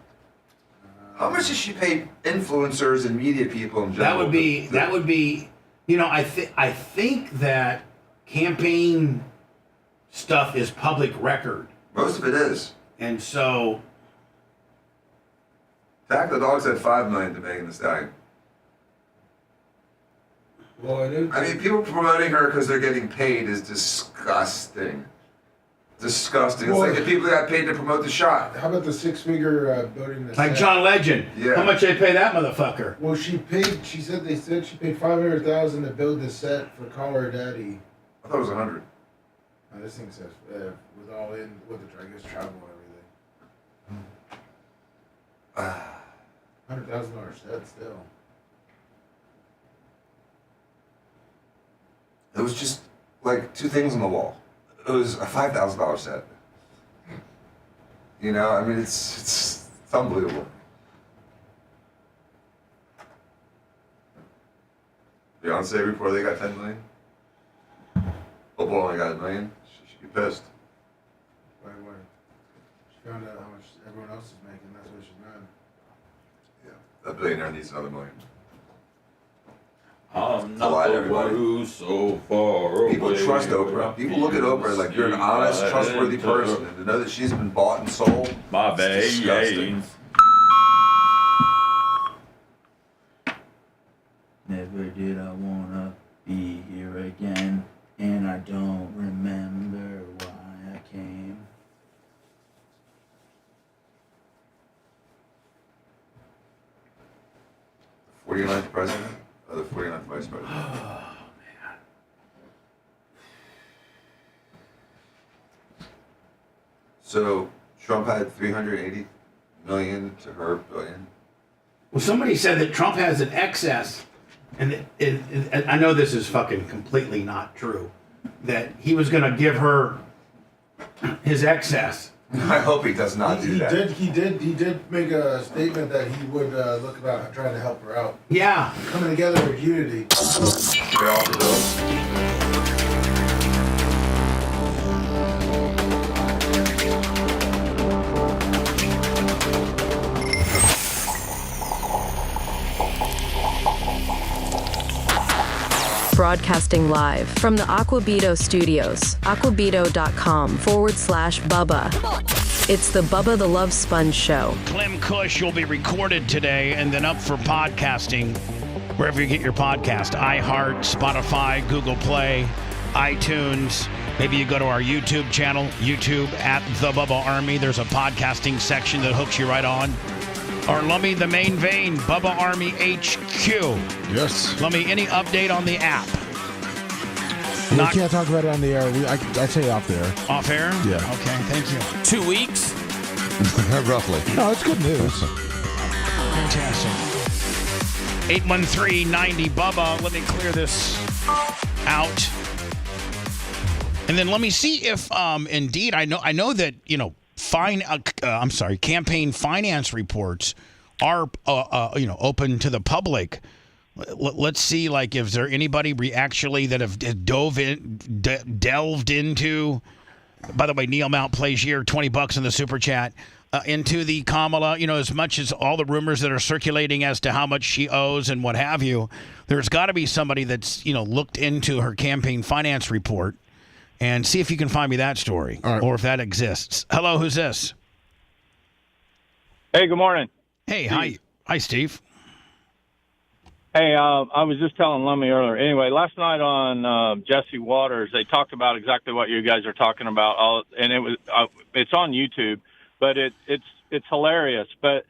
How much does she pay influencers and media people in general? That would be. You know, I think that campaign stuff is public record. Most of it is. And so. Attack the Dog said $5 million to Megan Thee Stallion. Well, I mean, people promoting her because they're getting paid is disgusting. Disgusting. It's like the people that got paid to promote the shot. How about the 6-figure building? Like John Legend. Yeah. How much they pay that motherfucker? Well, she said she paid $500,000 to build the set for Call Her Daddy. I thought it was 100. This thing says with all in with the I guess travel and everything. $100,000 set still. It was just like 2 things on the wall. It was a $5,000 set. You know, I mean, it's unbelievable. Beyonce before they got 10 million? Football only got $1 million. She should be pissed. Wait. She found out how much everyone else is making. That's what she's mad. Yeah, that billionaire needs another $1 million. I'm not the one who's so far away. People trust Oprah. People look at Oprah like you're an honest, trustworthy person, and to know that she's been bought and sold. My is disgusting. Never did I wanna be here again, and I don't remember why I came. 49th president or the 49th vice president? Oh, man. So Trump had 380 million to her billion. Well, somebody said that Trump has an excess, and I know this is fucking completely not true, that he was going to give her his excess. I hope he does not do that. He did make a statement that he would look about trying to help her out. Yeah. Coming together with unity. They're all for Broadcasting live from the Aquabito studios, aquabito.com/Bubba. It's the Bubba the Love Sponge Show. Clem Kush will be recorded today and then up for podcasting wherever you get your podcast. iHeart, Spotify, Google Play, iTunes. Maybe you go to our YouTube channel, YouTube at The Bubba Army. There's a podcasting section that hooks you right on. Or Lummy the Main Vein, Bubba Army HQ. Yes. Lummy, any update on the app? We can't talk about it on the air. I'd say off the air. Off air? Yeah. Okay, thank you. 2 weeks? Roughly. No, it's good news. Fantastic. 813-90-BUBBA. Let me clear this out. And then let me see if, indeed, I know that, campaign finance reports are, open to the public. Let's see, if there anybody actually that have delved into. By the way, Neil Mount plays here, $20 in the super chat. Into the Kamala, as much as all the rumors that are circulating as to how much she owes and what have you, there's got to be somebody that's, looked into her campaign finance report and see if you can find me that story or if that exists. Hello, who's this? Hey, good morning. Hey, Steve. Hi, Steve. Hey, I was just telling Lummy earlier. Anyway, last night on Jesse Waters, they talked about exactly what you guys are talking about, and it's on YouTube. But it's hilarious. But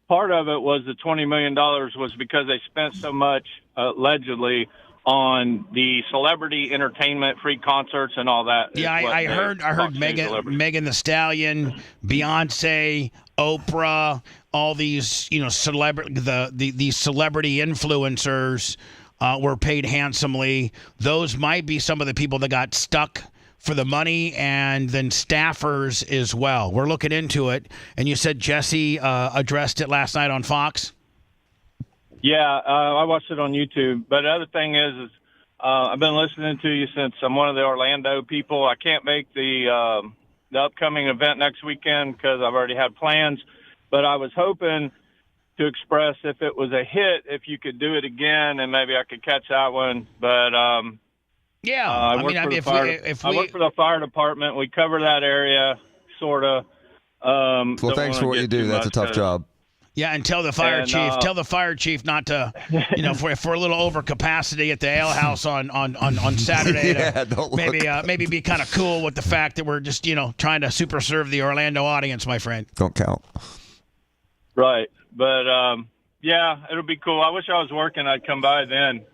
part of it was the $20 million was because they spent so much, allegedly, on the celebrity entertainment, free concerts, and all that. Yeah, I heard Megan Thee Stallion, Beyonce, Oprah, all these these celebrity influencers were paid handsomely. Those might be some of the people that got stuck for the money, and then staffers as well. We're looking into it. And you said Jesse addressed it last night on Fox? Yeah, I watched it on YouTube. But the other thing is I've been listening to you since I'm one of the Orlando people. I can't make the upcoming event next weekend because I've already had plans. But I was hoping to express if it was a hit, if you could do it again, and maybe I could catch that one. But yeah, I work for the fire department. We cover that area, sort of. Well, thanks for what you do. That's a tough job. Yeah, and tell the fire chief not to, if we're a little over capacity at the ale house on Saturday, maybe be kind of cool with the fact that we're just trying to super serve the Orlando audience, my friend. Don't count. Right, but yeah, it'll be cool. I wish I was working. I'd come by then.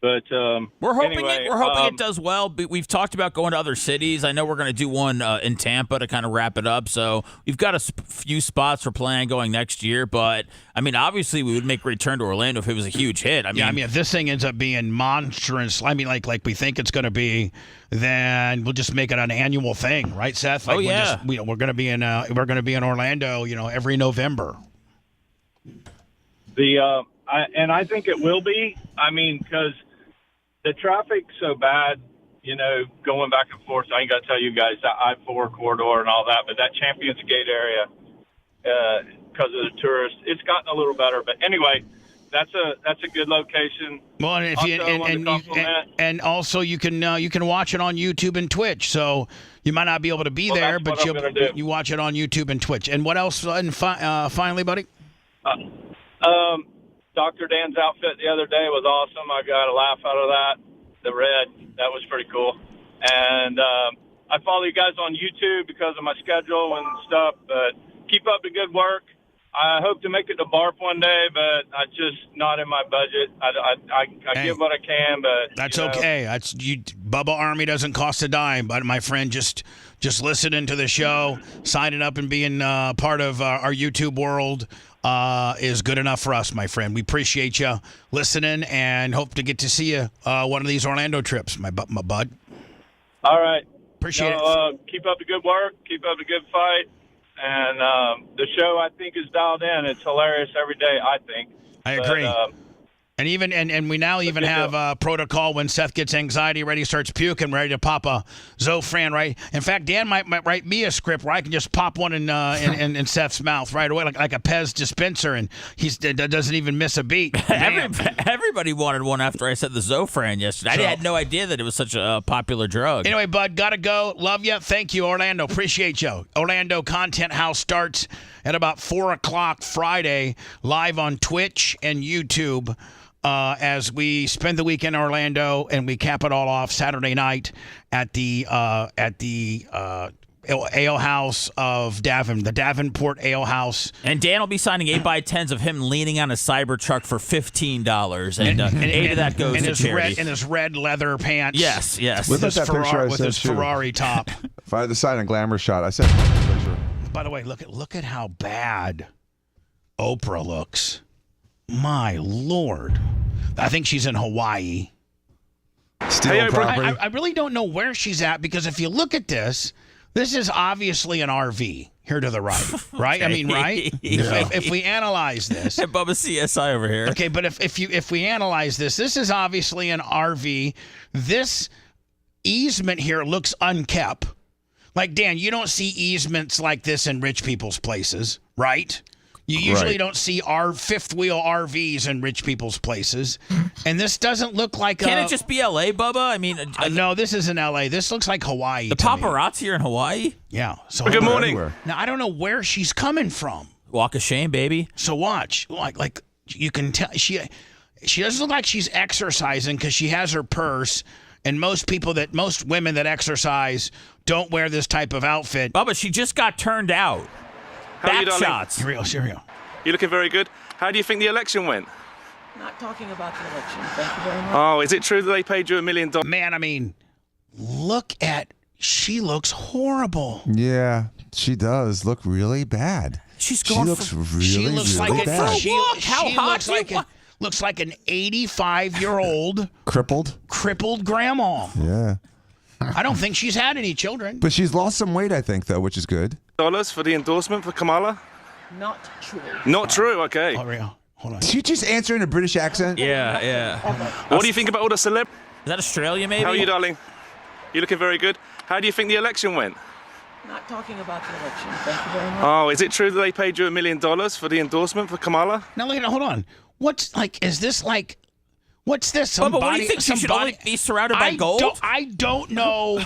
But we're hoping anyway, it does well. But we've talked about going to other cities. I know we're going to do one in Tampa to kind of wrap it up. So we've got a few spots for plan going next year. But I mean, obviously, we would make a return to Orlando if it was a huge hit. I mean, if this thing ends up being monstrous, like we think it's going to be, then we'll just make it an annual thing, right, Seth? We're going to be in Orlando, every November. I think it will be. I mean, because the traffic's so bad, you know, going back and forth. I ain't got to tell you guys that I-4 corridor and all that, but that Champions Gate area, because of the tourists, it's gotten a little better. But anyway, that's a good location. Well, and if you and also you can watch it on YouTube and Twitch. So you might not be able to be there, but you watch it on YouTube and Twitch. And what else? And finally, buddy. Dr. Dan's outfit the other day was awesome. I got a laugh out of that. The red, that was pretty cool. And I follow you guys on YouTube because of my schedule and stuff. But keep up the good work. I hope to make it to BARP one day, but I just not in my budget. I give what I can, but that's okay. Bubba Army doesn't cost a dime, but my friend, just listening to the show, signing up and being part of our YouTube world is good enough for us, my friend. We appreciate you listening and hope to get to see you one of these Orlando trips, my bud. All right. Appreciate it. Keep up the good work. Keep up the good fight. And the show, I think, is dialed in. It's hilarious every day, I think. I agree. And even and we now even have protocol when Seth gets anxiety, ready, starts puking, ready to pop a Zofran, right? In fact, Dan might write me a script where I can just pop one in Seth's mouth right away, like a Pez dispenser, and he doesn't even miss a beat. Everybody wanted one after I said the Zofran yesterday. I had no idea that it was such a popular drug. Anyway, bud, gotta go. Love you. Thank you, Orlando. Appreciate you. Orlando Content House starts at about 4 o'clock Friday, live on Twitch and YouTube. As we spend the week in Orlando and we cap it all off Saturday night at the Ale House of the Davenport Ale House. And Dan will be signing 8x10s of him leaning on a Cybertruck for $15, and 8 of that goes to charity. In his red leather pants. Yes. With his Ferrari top. If I had the sign and glamour shot, I said picture. By the way, look at how bad Oprah looks. My Lord. I think she's in Hawaii. Stealing property. I really don't know where she's at, because if you look at this is obviously an RV here to the right, right? Okay. I mean, right? Yeah. If we analyze this. Bubba CSI over here. Okay, but if we analyze this is obviously an RV. This easement here looks unkept. Like, Dan, you don't see easements like this in rich people's places, right? You usually don't see our fifth wheel RVs in rich people's places. And this doesn't look like Can't it just be LA, Bubba? I mean, no, this isn't LA. This looks like Hawaii. The paparazzi are in Hawaii? Yeah. So Good morning. Now, I don't know where she's coming from. Walk of shame, baby. So watch. Like you can tell she doesn't look like she's exercising because she has her purse. And most women that exercise don't wear this type of outfit. Bubba, she just got turned out. How are you, darling? Shots. Here we go. You're looking very good. How do you think the election went? Not talking about the election. Thank you very much. Oh, is it true that they paid you $1 million? Man, I mean, she looks horrible. Yeah, she does look really bad. She looks really bad. Looks like an 85-year-old crippled grandma. Yeah. I don't think she's had any children. But she's lost some weight, I think, though, which is good. Dollars for the endorsement for Kamala? Not true. Not true, okay. Hold on. Did you just answer in a British accent? Yeah. What do you think about all the celeb? Is that Australia, maybe? How are you, darling? You're looking very good. How do you think the election went? Not talking about the election. Thank you very much. Oh, is it true that they paid you $1 million for the endorsement for Kamala? Now, hold on. What's this? Somebody, Bubba, what do you think? She should only be surrounded by gold? I don't know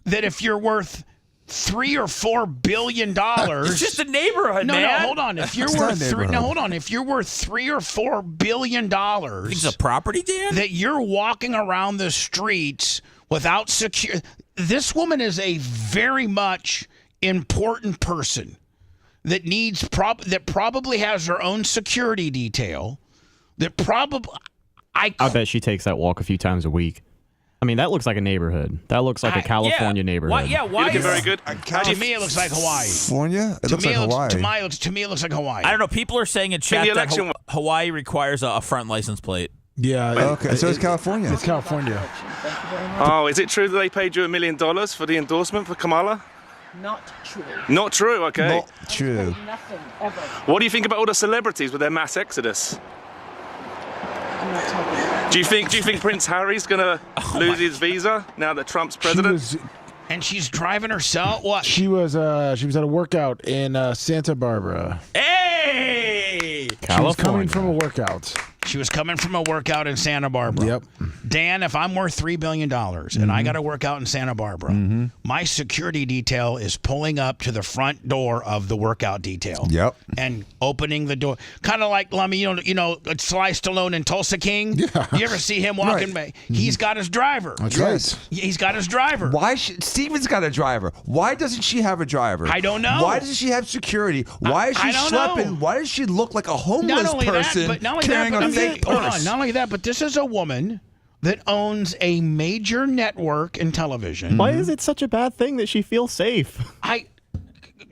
that if you're worth $3 or $4 billion, it's just a neighborhood, man. No, hold on. If you're worth $3 or $4 billion, it's a property, Dan. That you're walking around the streets without security. This woman is a very much important person that probably has her own security detail. I bet she takes that walk a few times a week. I mean, that looks like a neighborhood. That looks like a California neighborhood. Why? You're looking very good. To me, it looks like Hawaii. California? It looks like Hawaii. To me, it looks like Hawaii. I don't know. People are saying in chat that Hawaii requires a front license plate. Yeah. Okay, so it's California. It's California. Oh, is it true that they paid you $1 million for the endorsement for Kamala? Not true. Not true, okay. Not true. Nothing ever. What do you think about all the celebrities with their mass exodus? Do you think Prince Harry's gonna lose his visa now that Trump's president? And she's driving herself. What? She was at a workout in Santa Barbara. Hey! She was coming from a workout. She was coming from a workout in Santa Barbara. Yep. Dan, if I'm worth $3 billion and I got to work out in Santa Barbara, my security detail is pulling up to the front door of the workout detail. Yep. And opening the door. Kind of like, Lummy, you know, Sly Stallone in Tulsa King? Yeah. You ever see him walking by? He's got his driver. That's right. He's got his driver. Why? Steven's got a driver. Why doesn't she have a driver? I don't know. Why doesn't she have security? Why is she schlepping? Why does she look like a homeless person carrying a fake purse? Not only that, but this is a woman that owns a major network in television. Why is it such a bad thing that she feels safe?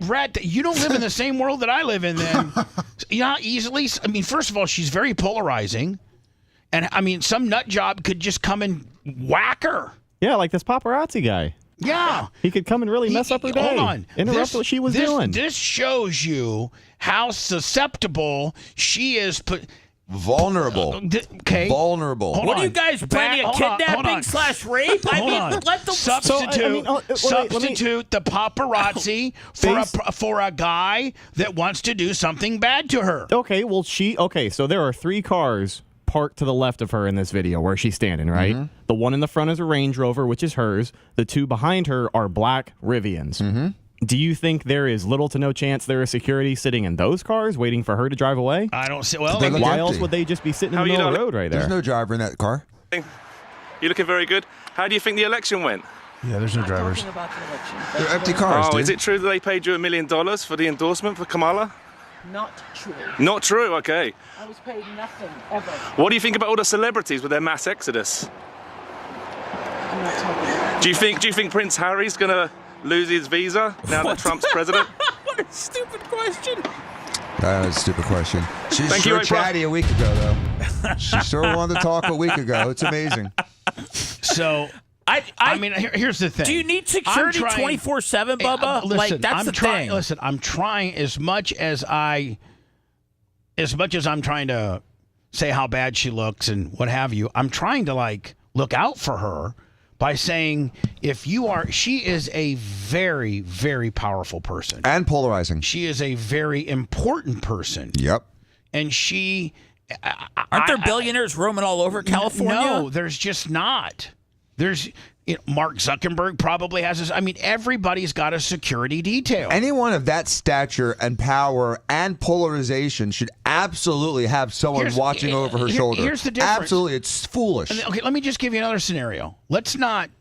Rat, you don't live in the same world that I live in then. Yeah, easily. I mean, first of all, she's very polarizing. And, I mean, some nut job could just come and whack her. Yeah, like this paparazzi guy. Yeah. He could come and really mess up her day. Hold on. Interrupt what she was doing. This shows you how susceptible she is. Vulnerable. Okay. Vulnerable. What are you guys planning a kidnapping/rape? I mean, let the substitute the paparazzi for a guy that wants to do something bad to her. Okay, well so there are 3 cars parked to the left of her in this video where she's standing, right? The one in the front is a Range Rover, which is hers. The 2 behind her are black Rivians. Do you think there is little to no chance there is security sitting in those cars waiting for her to drive away? I don't see. Well, why else would they just be sitting in the middle of the road right there? There's no driver in that car. You're looking very good. How do you think the election went? Yeah, there's no drivers. They're empty cars. Oh, is it true that they paid you $1 million for the endorsement for Kamala? Not true. Not true. Okay. I was paid nothing ever. What do you think about all the celebrities with their mass exodus? I'm not talking about. Do you think Prince Harry's gonna lose his visa now that Trump's president? What a stupid question. That was a stupid question. She's Thank sure you, chatty a week ago, though. She sure wanted to talk a week ago. It's amazing. So, I mean, here's the thing. Do you need security 24/7, Bubba? Listen, like that's the thing. Listen, I'm trying as much as I'm trying to say how bad she looks and what have you. I'm trying to look out for her by saying she is a very, very powerful person. And polarizing. She is a very important person. Yep. And she... Aren't there billionaires roaming all over California? No, there's just not. There's... Mark Zuckerberg probably has this. I mean, everybody's got a security detail. Anyone of that stature and power and polarization should absolutely have someone watching over her shoulder. Here's the difference. Absolutely. It's foolish. Okay, let me just give you another scenario. Let's not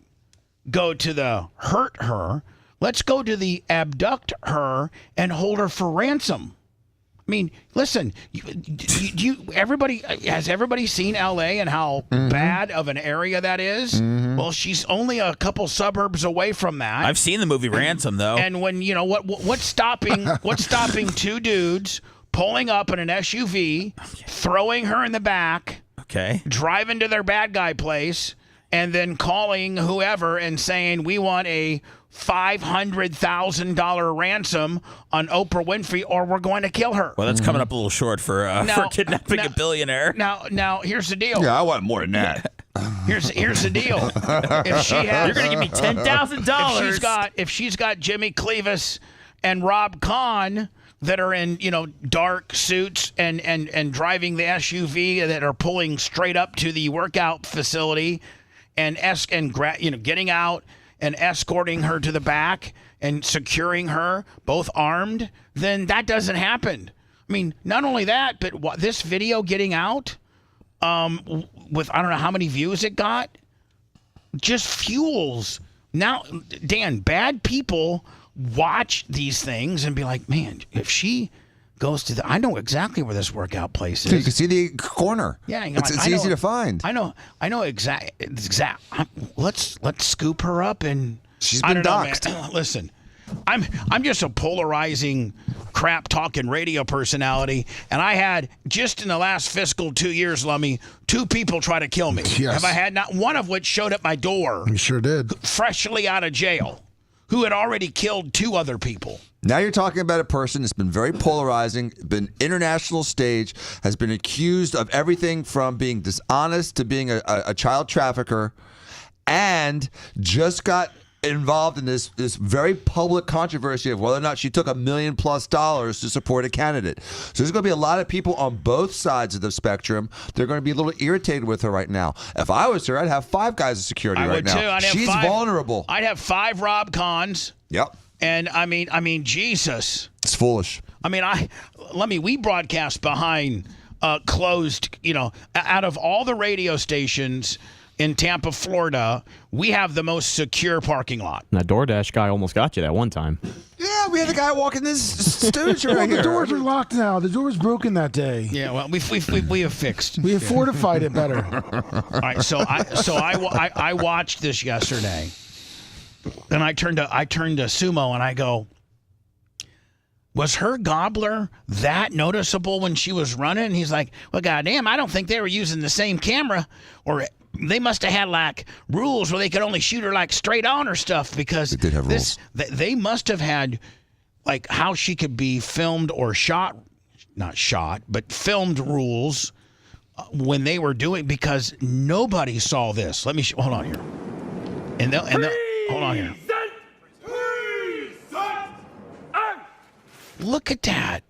go to the hurt her. Let's go to the abduct her and hold her for ransom. I mean, listen, has everybody seen L.A. and how bad of an area that is? Well, she's only a couple suburbs away from that. I've seen the movie Ransom, though. And when what's stopping 2 dudes pulling up in an SUV, throwing her in the back, driving to their bad guy place, and then calling whoever and saying we want a $500,000 ransom on Oprah Winfrey, or we're going to kill her. Well, that's coming up a little short for kidnapping a billionaire. Now, here's the deal. Yeah, I want more than that. Here's the deal. If she has, you're going to give me $10,000. If she's got Jimmy Cleavis and Rob Kahn that are in dark suits and driving the SUV that are pulling straight up to the workout facility and getting out and escorting her to the back and securing her, both armed, then that doesn't happen. I mean, not only that, but this video getting out with I don't know how many views it got, just fuels. Now, Dan, bad people watch these things and be like, man, if she goes to I know exactly where this workout place is. So you can see the corner. Yeah, it's easy to find. I know exact. Let's scoop her up and she's been doxxed. Listen, I'm just a polarizing, crap talking radio personality, and I had just in the last fiscal 2 years, Lummy, 2 people try to kill me. Yes. Have I had not one of which showed at my door? You sure did. Freshly out of jail. who had already killed 2 other people. Now you're talking about a person that's been very polarizing, been international stage, has been accused of everything from being dishonest to being a child trafficker, and just got involved in this very public controversy of whether or not she took $1 million+ to support a candidate. So there's going to be a lot of people on both sides of the spectrum. They're going to be a little irritated with her right now. If I was her, I'd have 5 guys of security I right would now. too. I'd have She's 5, vulnerable. I'd have 5 Rob Cons. Yep. And I mean, Jesus. It's foolish. I mean, we broadcast behind closed, out of all the radio stations in Tampa, Florida, we have the most secure parking lot. That DoorDash guy almost got you that one time. Yeah, we had a guy walk in this studio right The here. doors are locked now. The door was broken that day. Yeah, well, we have fixed. We have fortified it better. All right, so I watched this yesterday, and I turned to Sumo and I go, was her gobbler that noticeable when she was running? And he's like, well, goddamn, I don't think they were using the same camera, or they must have had like rules where they could only shoot her like straight on or stuff, because they did have rules. They must have had like how she could be filmed or shot, not shot, but filmed rules when they were doing, because nobody saw this. Let me hold on here. Hold on here. Look at that.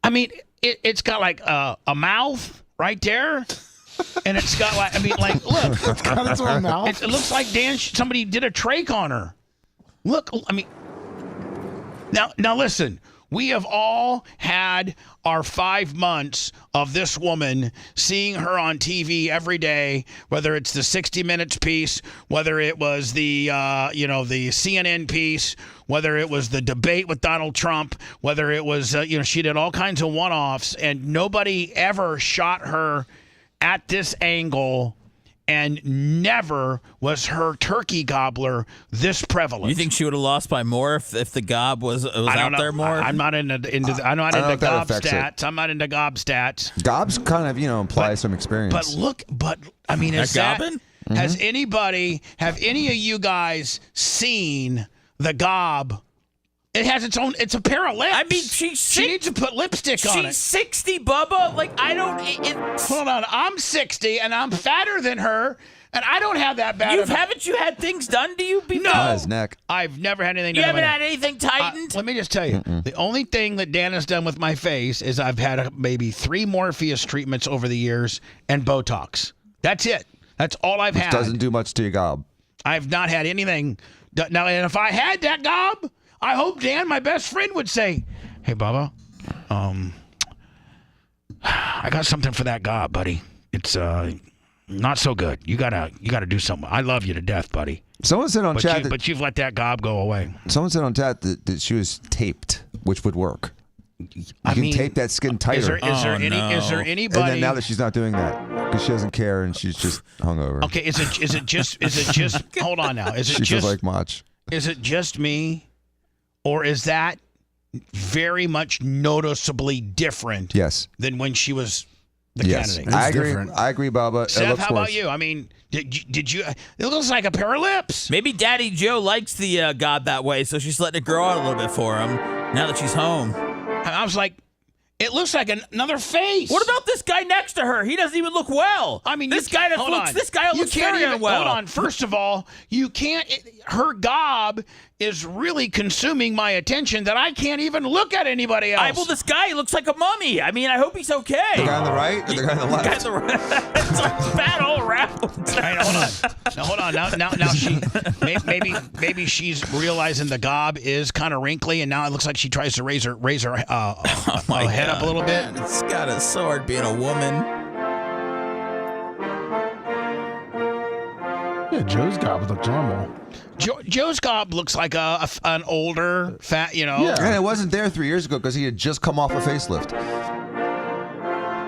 I mean, it's got like a mouth right there, and it's got like, look. It's got its own mouth. It looks like somebody did a trach on her. Look, now listen. We have all had our 5 months of this woman, seeing her on TV every day, whether it's the 60 Minutes piece, whether it was the the CNN piece, whether it was the debate with Donald Trump, whether it was she did all kinds of one-offs, and nobody ever shot her at this angle. And never was her turkey gobbler this prevalent. You think she would have lost by more if the gob was out there more? I'm not into gob stats. I'm not into gob stats. Gobs kind of imply some experience. But is that gobbing? Have any of you guys seen the gob? It has its own. It's a pair of lips. I mean, she needs to put lipstick on it. She's 60, Bubba. Like, I don't. Hold on, I'm 60 and I'm fatter than her, and I don't have that bad. Haven't you had things done to you before? No, his neck. I've never had anything. You done haven't to my had anything tightened. Let me just tell you, the only thing that Dan has done with my face is I've had maybe 3 Morpheus treatments over the years and Botox. That's it. That's all I've had. Doesn't do much to your gob. I've not had anything. Now, and if I had that gob, I hope Dan, my best friend, would say, "Hey, Bubba, I got something for that gob, buddy. It's not so good. You gotta do something. I love you to death, buddy." Someone said on chat but you've let that gob go away. Someone said on chat that she was taped, which would work. You can tape that skin tighter. Is there anybody? And then now that she's not doing that because she doesn't care and she's just hungover. Okay, is it just? Hold on now. Is it she just feels like Mach? Is it just me? Or is that very much noticeably different? Yes. Than when she was the candidate? I agree. I agree, Bubba. Steph, how about you? I mean, did you? It looks like a pair of lips. Maybe Daddy Joe likes the gob that way, so she's letting it grow out a little bit for him now that she's home. I was like, it looks like another face. What about this guy next to her? He doesn't even look well. I mean, this guy looks very unwell. Hold on. First of all, you can't. Her gob is really consuming my attention that I can't even look at anybody else. Well, this guy looks like a mummy. I mean, I hope he's okay. The guy on the right or the guy on the left? The guy on the right. It's like bad all around. All right, hold on. Now she maybe she's realizing the gob is kind of wrinkly, and now it looks like she tries to raise her head up a little bit. Man, it's got a sword being a woman. Yeah, Joe's gob looked normal. Joe's gob looks like an older, fat, Yeah. And it wasn't there 3 years ago because he had just come off a facelift.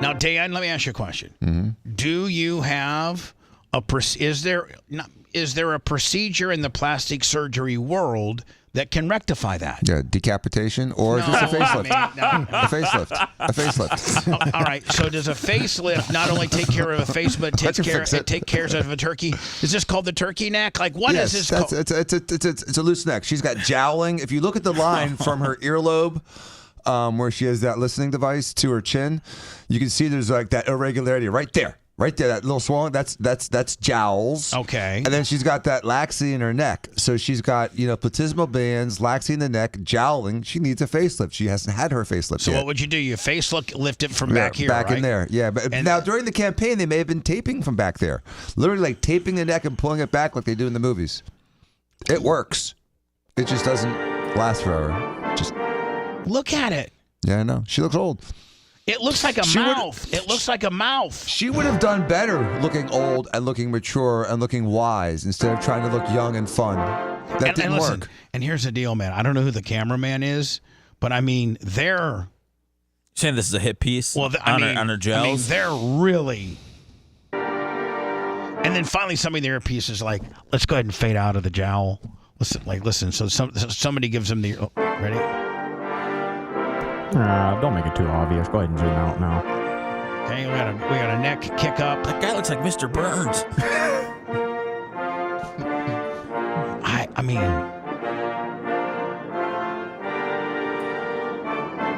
Now, Dan, let me ask you a question. Mm-hmm. Do you have is there, not, is there a procedure in the plastic surgery world that can rectify that? Yeah, decapitation or just a facelift. A facelift. A facelift. All right. So does a facelift not only take care of a face, but take care of a turkey? Is this called the turkey neck? Like what is this called? It's a loose neck. She's got jowling. If you look at the line from her earlobe, where she has that listening device to her chin, you can see there's like that irregularity right there. Right there, that little swelling, that's jowls. Okay. And then she's got that laxity in her neck. So she's got, platysmal bands, laxity in the neck, jowling. She needs a facelift. She hasn't had her facelift yet. So what would you do? You lift it from back here, back right? in there. Yeah. But now during the campaign, they may have been taping from back there. Literally like taping the neck and pulling it back like they do in the movies. It works. It just doesn't last forever. Just look at it. Yeah, I know. She looks old. It looks like a mouth. It looks like a mouth. She would have done better looking old and looking mature and looking wise instead of trying to look young and fun. That didn't work. And here's the deal, man. I don't know who the cameraman is, but I mean, they're saying this is a hit piece. Well, on her gels. I mean, they're really. And then finally, somebody in the earpiece is like, "Let's go ahead and fade out of the jowl." Listen. So somebody gives them the ready. Don't make it too obvious. Go ahead and zoom out now. Okay, we got a neck kick up. That guy looks like Mr. Burns. I mean,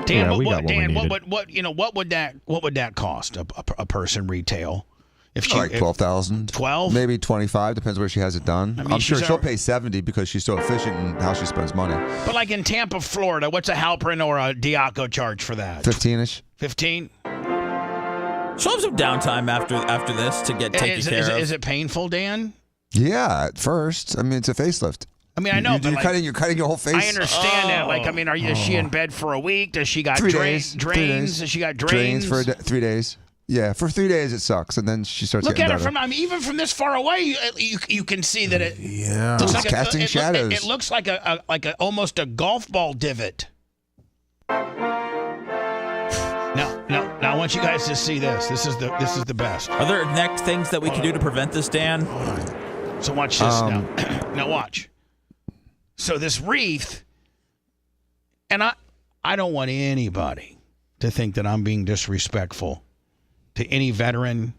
Dan, what would that cost a person retail? If she like 12,000, 12, maybe 25, depends where she has it done. I mean, I'm sure she'll pay 70 because she's so efficient in how she spends money. But like in Tampa, Florida, what's a Halperin or a Diaco charge for that? 15ish. 15. She'll have some downtime after this to get taken care of. Is it painful, Dan? Yeah, at first. I mean, it's a facelift. I mean, I know, but you're cutting your whole face. I understand that. Like, I mean, is she in bed for a week? Does she got 3 days? drains? Does she got drains? Drains for 3 days. Yeah, for 3 days it sucks, and then she starts. Look getting at better. it even from this far away. You can see that it. Yeah, looks it's like casting shadows. It looks like almost a golf ball divot. Now, I want you guys to see this. This is the best. Are there next things that we can do to prevent this, Dan? So watch this now. Now watch. So this wreath, and I don't want anybody to think that I'm being disrespectful to any veteran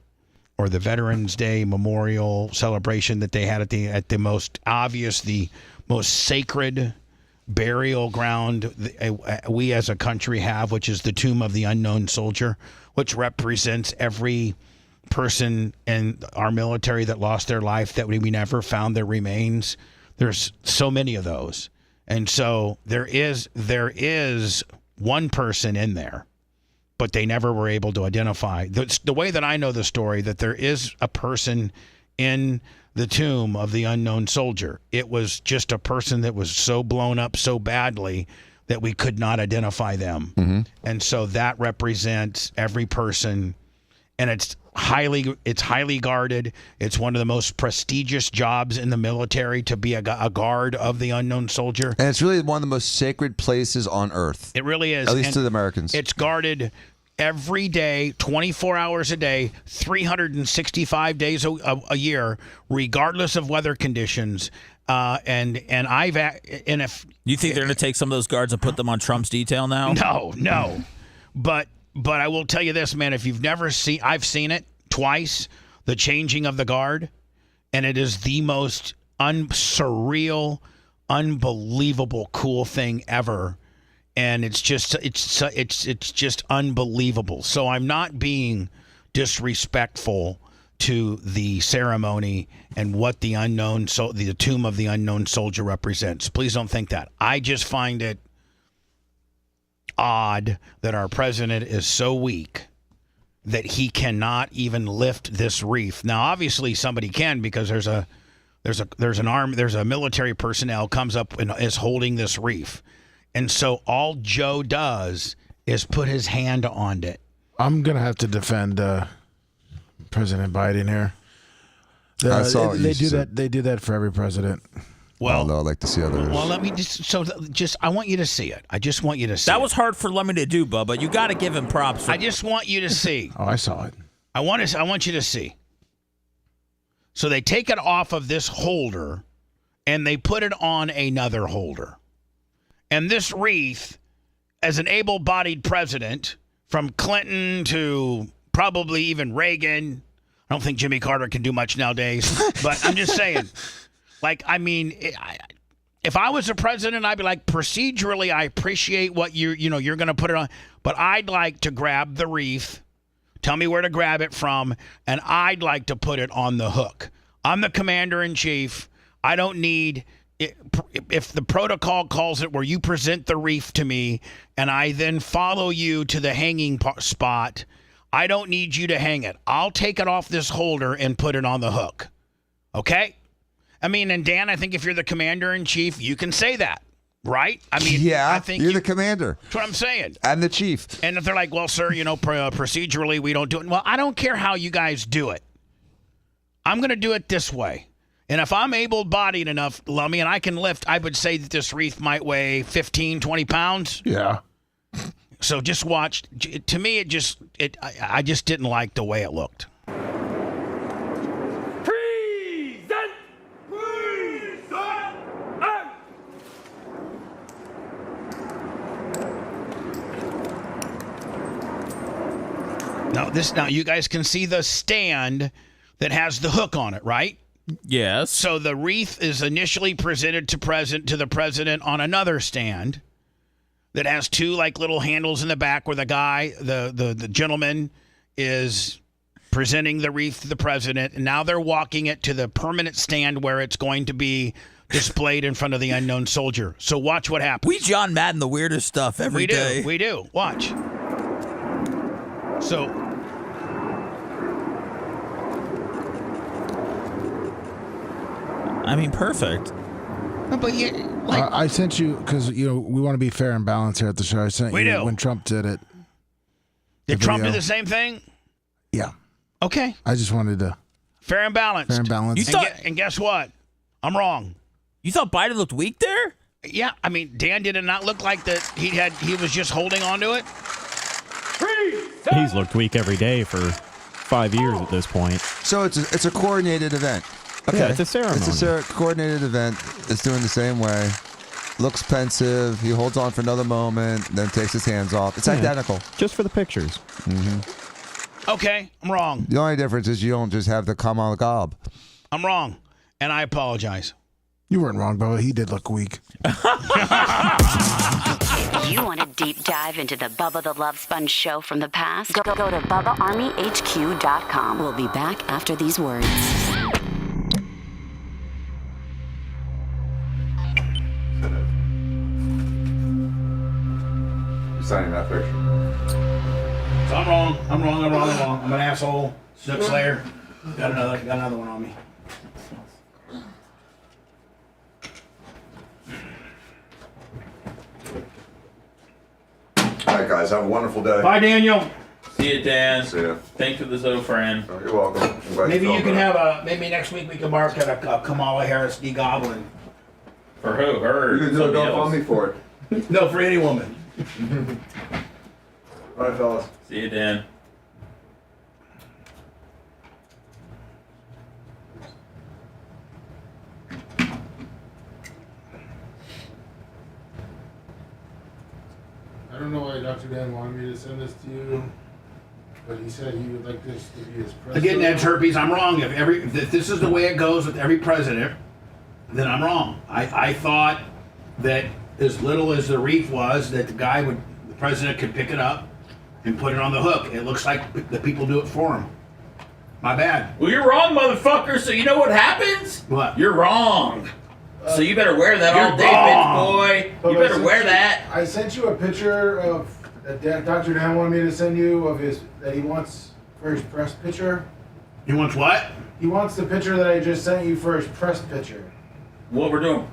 or the Veterans Day memorial celebration that they had at the most obvious, the most sacred burial ground we as a country have, which is the tomb of the unknown soldier, which represents every person in our military that lost their life that we never found their remains. There's so many of those. And so there is one person in there, but they never were able to identify. The way that I know the story, that there is a person in the tomb of the unknown soldier. It was just a person that was so blown up so badly that we could not identify them. Mm-hmm. And so that represents every person, and it's highly guarded. It's one of the most prestigious jobs in the military to be a guard of the unknown soldier. And it's really one of the most sacred places on earth. It really is. At least to the Americans. It's guarded every day, 24 hours a day, 365 days a year, regardless of weather conditions. And if you think they're going to take some of those guards and put them on Trump's detail now? No. But I will tell you this, man. If you've never seen, I've seen it twice, the changing of the guard, and it is the most surreal, unbelievable, cool thing ever. And it's just unbelievable. So I'm not being disrespectful to the ceremony and what the tomb of the unknown soldier represents. Please don't think that. I just find it odd that our president is so weak that he cannot even lift this wreath. Now, obviously, somebody can, because there's a military personnel comes up and is holding this wreath. And so all Joe does is put his hand on it. I'm going to have to defend President Biden here. I saw what they you do said. that. They do that for every president. Well, no, I'd like to see others. Well, let me I want you to see it. I just want you to see That was hard for Lemmy to do, Bubba. You got to give him props. I just want you to see. Oh, I saw it. I want you to see. So they take it off of this holder and they put it on another holder. And this wreath, as an able-bodied president, from Clinton to probably even Reagan, I don't think Jimmy Carter can do much nowadays, but I'm just saying, like, I mean, if I was a president, I'd be like, procedurally, I appreciate what you're going to put it on, but I'd like to grab the wreath, tell me where to grab it from, and I'd like to put it on the hook. I'm the commander-in-chief. I don't need, if the protocol calls it where you present the wreath to me and I then follow you to the hanging spot, I don't need you to hang it. I'll take it off this holder and put it on the hook. Okay? I mean, and Dan, I think if you're the commander-in-chief, you can say that, right? I mean, yeah, I think you're the commander. That's what I'm saying. And the chief. And if they're like, well, sir, procedurally, we don't do it. Well, I don't care how you guys do it. I'm going to do it this way. And if I'm able-bodied enough, Lummy, and I can lift, I would say that this wreath might weigh 15, 20 pounds. Yeah. So just watch. To me, I just didn't like the way it looked. Now you guys can see the stand that has the hook on it, right? Yes. So the wreath is initially presented to the president on another stand that has two like little handles in the back where the guy, the gentleman, is presenting the wreath to the president, and now they're walking it to the permanent stand where it's going to be displayed in front of the unknown soldier. So watch what happens. We John Madden the weirdest stuff every day. We do. Watch. So. I mean, perfect. But I sent you, because we want to be fair and balanced here at the show. I sent you when Trump did it. Did Trump do the same thing? Yeah. Okay. I just wanted to. Fair and balanced. Fair and balanced. And guess what? I'm wrong. You thought Biden looked weak there? Yeah. I mean, Dan, did it not look like that he was just holding on to it? He's looked weak every day for 5 years at this point. So it's a coordinated event. Okay. Yeah, it's a ceremony. It's a coordinated event. It's doing the same way. Looks pensive. He holds on for another moment, then takes his hands off. It's identical. Just for the pictures. Mm-hmm. Okay, I'm wrong. The only difference is you don't just have the come on the gob. I'm wrong, and I apologize. You weren't wrong, Bubba. He did look weak. If you want to deep dive into the Bubba the Love Sponge show from the past, go to BubbaArmyHQ.com. We'll be back after these words. Signing that picture. So I'm wrong. I'm an asshole. Snook Slayer. Got another one on me. All right, guys. Have a wonderful day. Bye, Daniel. See you, Dan. See ya. Thanks for the Zofran. Oh, you're welcome. Maybe you can have maybe next week we can mark at a Kamala Harris de-goblin. For who? Her? You can do a GoFundMe for it. No, for any woman. All right, fellas. See you, Dan. I don't know why Dr. Dan wanted me to send this to you, but he said he would like this to be his press. Again, Ned's herpes. I'm wrong. If this is the way it goes with every president, then I'm wrong. I thought that as little as the wreath was, that the president could pick it up and put it on the hook. It looks like the people do it for him. My bad. Well, you're wrong, motherfucker. So you know what happens? What? You're wrong. So you better wear that all day, bitch boy. You better wear that. I sent you a picture of that Dr. Dan wanted me to send you of that he wants for his press picture. He wants what? He wants the picture that I just sent you for his press picture. What we're doing?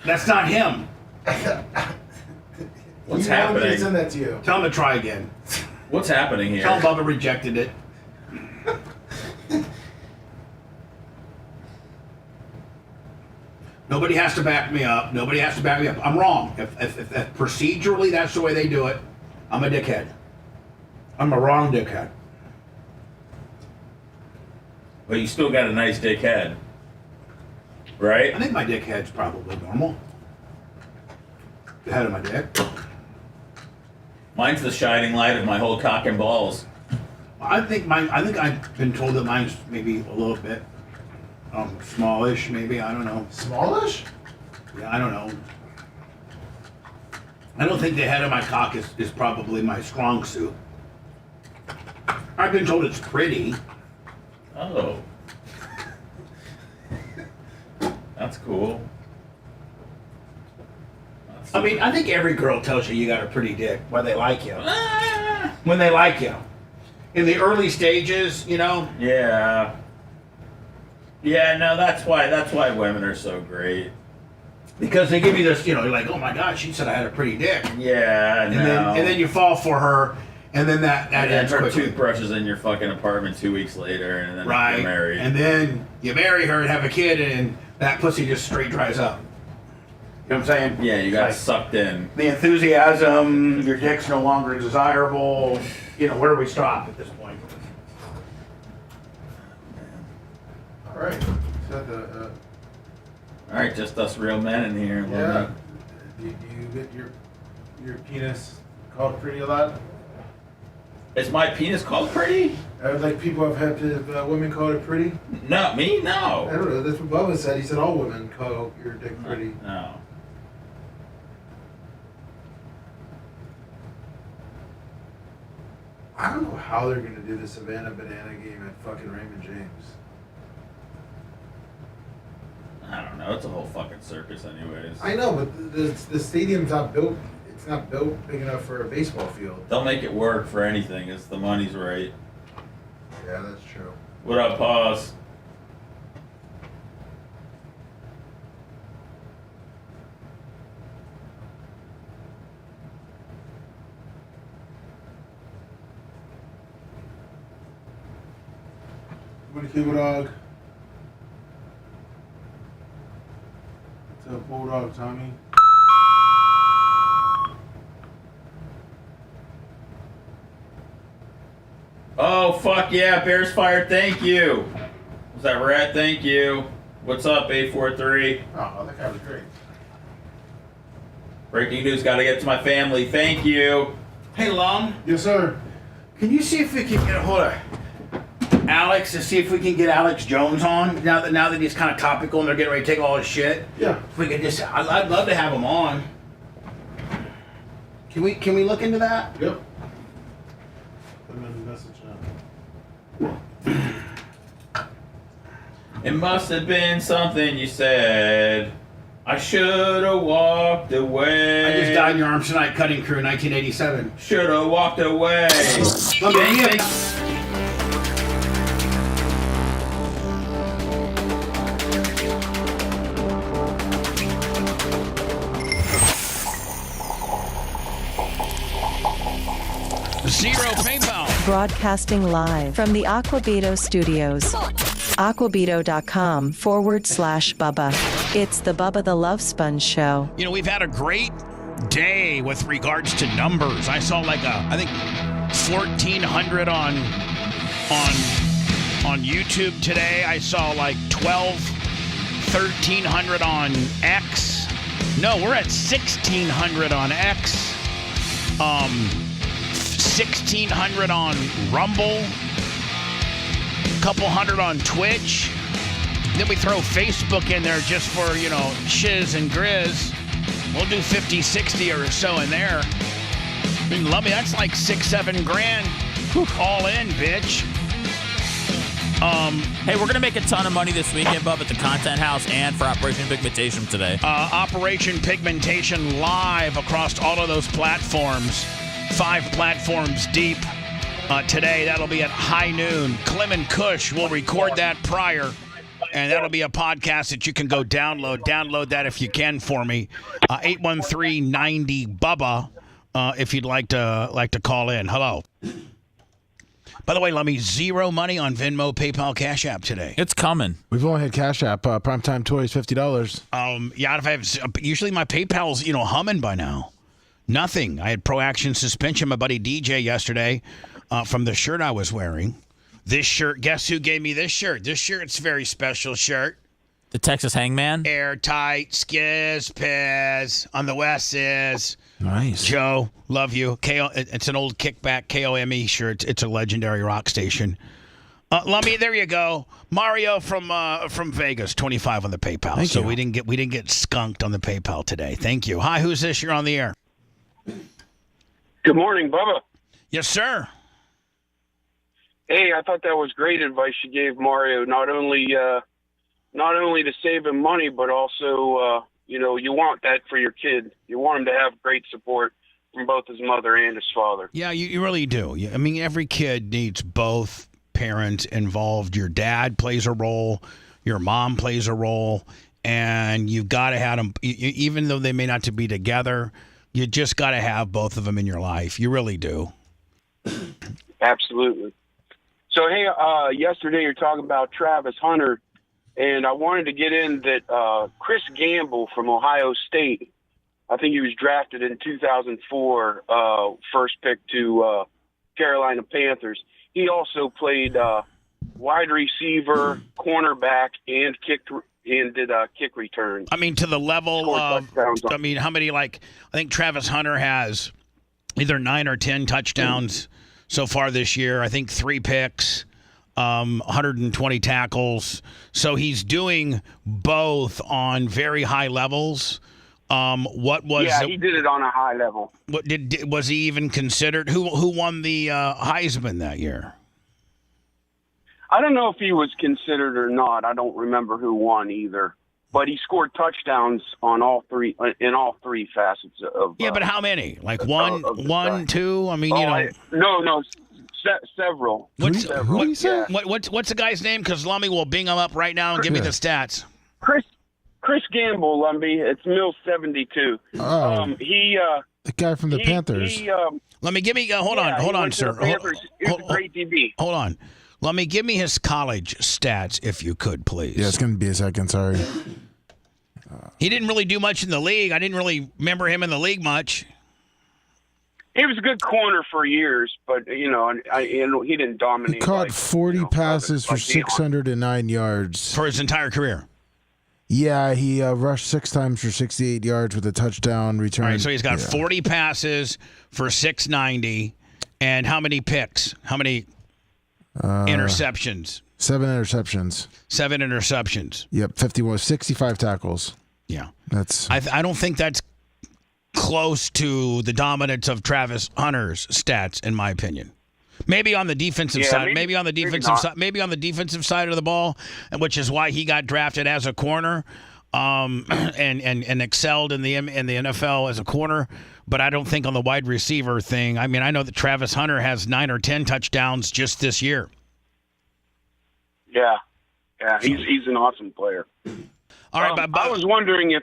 That's not him. What's he happening? wanted me to send that to you. Tell him to try again. What's happening here? Tell him Bubba rejected it. Nobody has to back me up. I'm wrong. If procedurally that's the way they do it, I'm a dickhead. I'm a wrong dickhead. But you still got a nice dick head. Right? I think my dick head's probably normal. The head of my dick. Mine's the shining light of my whole cock and balls. I think I've been told that mine's maybe a little bit smallish, maybe. I don't know. Smallish? Yeah, I don't know. I don't think the head of my cock is probably my strong suit. I've been told it's pretty. Oh. That's cool. I mean, I think every girl tells you got a pretty dick when they like you. When they like you. In the early stages, you know? Yeah. Yeah, no, that's why women are so great. Because they give you this, you know, you're like, oh my God, she said I had a pretty dick. Yeah, and then you fall for her, and then that ends her quickly. toothbrush is in your fucking apartment 2 weeks later, and then Right. you're married. And then you marry her and have a kid, and that pussy just straight dries up. You know what I'm saying? Yeah, you got Like, sucked in. the enthusiasm, your dick's no longer desirable. You know, where do we stop at this point? All right. So All right, just us real men in here. yeah. Do you get your penis called pretty a lot? Is my penis called pretty? Like people have had women call it pretty? No, me? No. I don't know. That's what Bubba said. He said all women call your dick pretty. No. I don't know how they're going to do the Savannah Banana game at fucking Raymond James. I don't know. It's a whole fucking circus anyways. I know, but the stadium's not built. It's not built big enough for a baseball field. They'll make it work for anything if the money's right. Yeah, that's true. What up, Pause? What a cute dog. What's up, Bulldog Tommy? Oh, fuck yeah. Bears fired. Thank you. Was that Rat? Thank you. What's up, 843? Oh, that guy was great. Breaking news. Got to get to my family. Thank you. Hey, Long. Yes, sir. Can you see if we can get a hold of Alex to see if we can get Alex Jones on now that he's kind of topical and they're getting ready to take all his shit? Yeah. If we could just, I'd love to have him on. Can we look into that? Yep. Put him in the message now. It must have been something you said. I should have walked away. I just died in your arms tonight, Cutting Crew, 1987. Should have walked away. Zero PayPal. Broadcasting live from the Aquabito studios. Aquabito.com/Bubba. It's the Bubba the Love Sponge Show. You know, we've had a great day with regards to numbers. I saw like I think 1,400 on YouTube today. I saw like 1,300 on X. No, we're at 1,600 on X. 1,600 on Rumble. Couple hundred on Twitch. Then we throw Facebook in there just for, you know, shiz and grizz. We'll do 50, 60 or so in there. I mean, love me, that's like $6-7 grand. All in, bitch. Hey, we're going to make a ton of money this weekend, Bub, at the Content House and for Operation Pigmentation today. Operation Pigmentation live across all of those platforms. 5 platforms deep. Today, that'll be at high noon. Clem and Kush will record that prior, and that'll be a podcast that you can go download. Download that if you can for me. 813-90-BUBBA if you'd like to call in. Hello. By the way, let me zero money on Venmo, PayPal, Cash App today. It's coming. We've only had Cash App. Primetime Toys, $50. Yeah, if I have, usually my PayPal's, humming by now. Nothing. I had pro-action suspension. My buddy DJ yesterday from the shirt I was wearing. This shirt, guess who gave me this shirt? This shirt's a very special shirt. The Texas Hangman? Airtight, Skiz, Piz, on the West is. Nice. Joe, love you. It's an old Kickback KOME shirt. It's a legendary rock station. Lummy, there you go. Mario from Vegas, 25 on the PayPal. Thank you. We didn't get skunked on the PayPal today. Thank you. Hi, who's this? You're on the air. Good morning, Bubba. Yes, sir. Hey, I thought that was great advice you gave Mario. Not only to save him money, but also, you want that for your kid. You want him to have great support from both his mother and his father. Yeah, you really do. I mean, every kid needs both parents involved. Your dad plays a role, your mom plays a role, and you've got to have them, even though they may not to be together, you just got to have both of them in your life. You really do. Absolutely. So, hey, yesterday you're talking about Travis Hunter, and I wanted to get in that Chris Gamble from Ohio State, I think he was drafted in 2004, first pick to Carolina Panthers. He also played wide receiver, cornerback, and did kick returns. I mean, to the level of, I mean, how many, I think Travis Hunter has either 9 or 10 touchdowns so far this year. I think 3 picks, 120 tackles. So he's doing both on very high levels. He did it on a high level. What was he even considered? Who won the Heisman that year? I don't know if he was considered or not. I don't remember who won either. But he scored touchdowns on all three facets of. Yeah, but how many? Like one, two? I mean, several. What's Several. what's the guy's name? Because Lummy will bing him up right now and give me the stats. Chris Gamble, Lumby. It's Mill 72. Oh. The guy from the Panthers. Let me hold on, sir. He was a great DB. Hold on. Let me give me his college stats, if you could, please. Yeah, it's going to be a second. Sorry. He didn't really do much in the league. I didn't really remember him in the league much. He was a good corner for years, but he didn't dominate. He caught 40 passes for 609 yards for his entire career. Yeah, he rushed 6 times for 68 yards with a touchdown return. All right, so he's got 40 passes for 690, and how many picks? How many interceptions? 7 interceptions. 7 interceptions. Yep, 65 tackles. Yeah, I don't think that's close to the dominance of Travis Hunter's stats, in my opinion. Maybe on the defensive side. Maybe on the defensive side of the ball, which is why he got drafted as a corner, and excelled in the NFL as a corner. But I don't think on the wide receiver thing. I mean, I know that Travis Hunter has 9 or 10 touchdowns just this year. Yeah, he's an awesome player. All right, I was wondering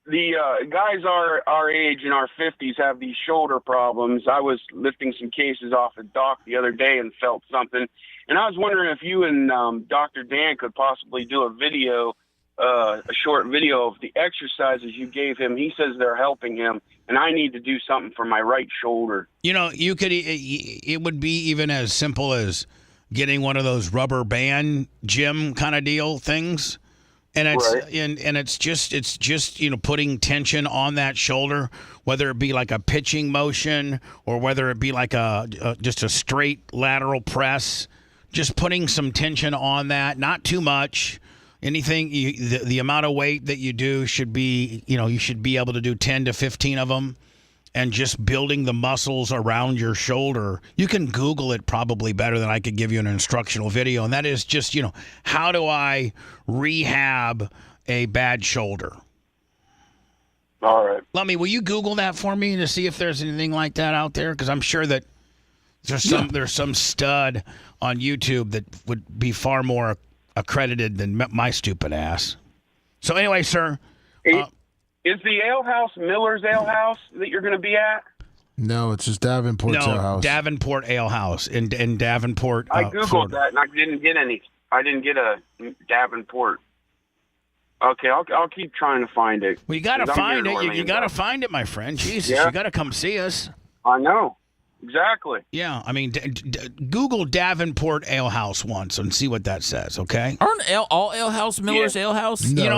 the guys our age in our 50s have these shoulder problems. I was lifting some cases off the dock the other day and felt something. And I was wondering if you and Dr. Dan could possibly do a short video of the exercises you gave him. He says they're helping him, and I need to do something for my right shoulder. You could. It would be even as simple as getting one of those rubber band gym kind of deal things. And it's and it's just putting tension on that shoulder, whether it be like a pitching motion or whether it be like just a straight lateral press, just putting some tension on that, not too much. Anything the amount of weight that you do should be, you should be able to do 10 to 15 of them, and just building the muscles around your shoulder. You can Google it probably better than I could give you an instructional video. And that is just, how do I rehab a bad shoulder? All right. Lummy, will you Google that for me to see if there's anything like that out there? Because I'm sure that there's some stud on YouTube that would be far more accredited than my stupid ass. So anyway, sir. Is the ale house Miller's Ale House that you're going to be at? No, it's just Davenport's Ale House. Davenport Ale House in Davenport. I Googled Florida. that and I didn't get any. I didn't get a Davenport. Okay, I'll keep trying to find it. Well, you got to find it. You got to find it, my friend. Jesus, you got to come see us. I know. Exactly. Yeah, I mean, Google Davenport Ale House once and see what that says, okay? Aren't all ale house Miller's Ale House? No, they're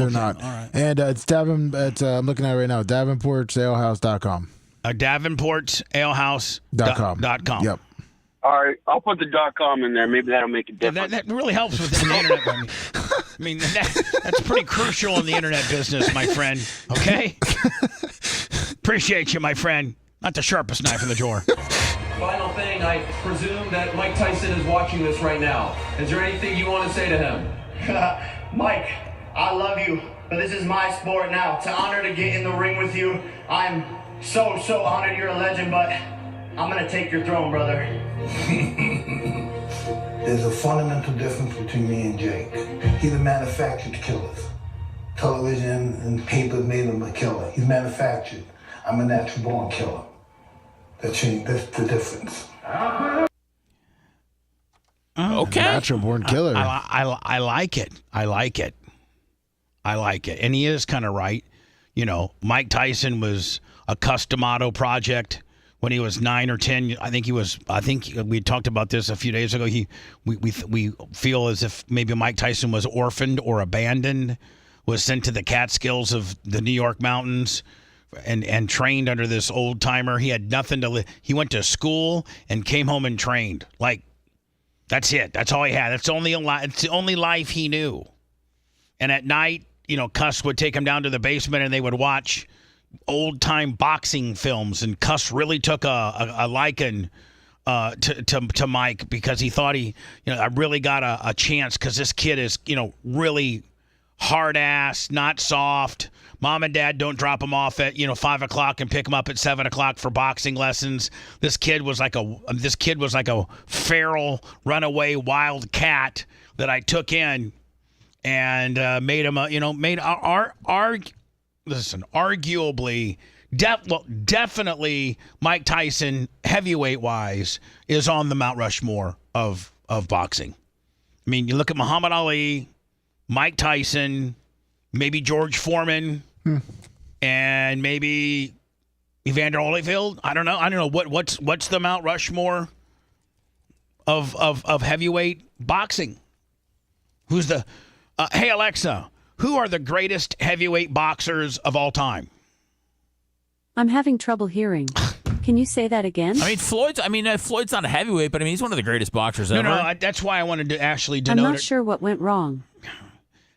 okay. not. All right. And it's I'm looking at it right now, davenportsalehouse.com. davenportsalehouse.com. Yep. All right, I'll put the .com in there. Maybe that'll make a difference. That really helps with the internet. I mean that's pretty crucial in the internet business, my friend. Okay? Appreciate you, my friend. Not the sharpest knife in the drawer. Final thing, I presume that Mike Tyson is watching this right now. Is there anything you want to say to him? Mike, I love you, but this is my sport now. It's an honor to get in the ring with you. I'm so honored. You're a legend, but I'm going to take your throne, brother. There's a fundamental difference between me and Jake. He's a manufactured killer. Television and paper made him a killer. He's manufactured. I'm a natural-born killer. That's the difference. Okay. Natural-born killer. I like it. I like it. And he is kind of right. You know, Mike Tyson was a custom auto project when he was 9 or 10. I think we talked about this a few days ago. We feel as if maybe Mike Tyson was orphaned or abandoned, was sent to the Catskills of the New York mountains and trained under this old timer. He had nothing to live. He went to school and came home and trained. Like, that's it. That's all he had. It's the only life he knew. And at night, you know, Cuss would take him down to the basement and they would watch old-time boxing films. And Cuss really took a liking to Mike because he thought I really got a chance because this kid is, you know, really hard-ass, not soft. Mom and Dad don't drop him off at 5 o'clock and pick him up at 7 o'clock for boxing lessons. This kid was like a feral, runaway wild cat that I took in and made him arguably, definitely Mike Tyson, heavyweight wise, is on the Mount Rushmore of boxing. I mean, you look at Muhammad Ali, Mike Tyson, maybe George Foreman, and maybe Evander Holyfield. I don't know. What's the Mount Rushmore of heavyweight boxing? Who's the hey Alexa, who are the greatest heavyweight boxers of all time? I'm having trouble hearing. Can you say that again? Floyd's not a heavyweight, but he's one of the greatest boxers ever. No, that's why I wanted to actually I'm denote not sure what went wrong.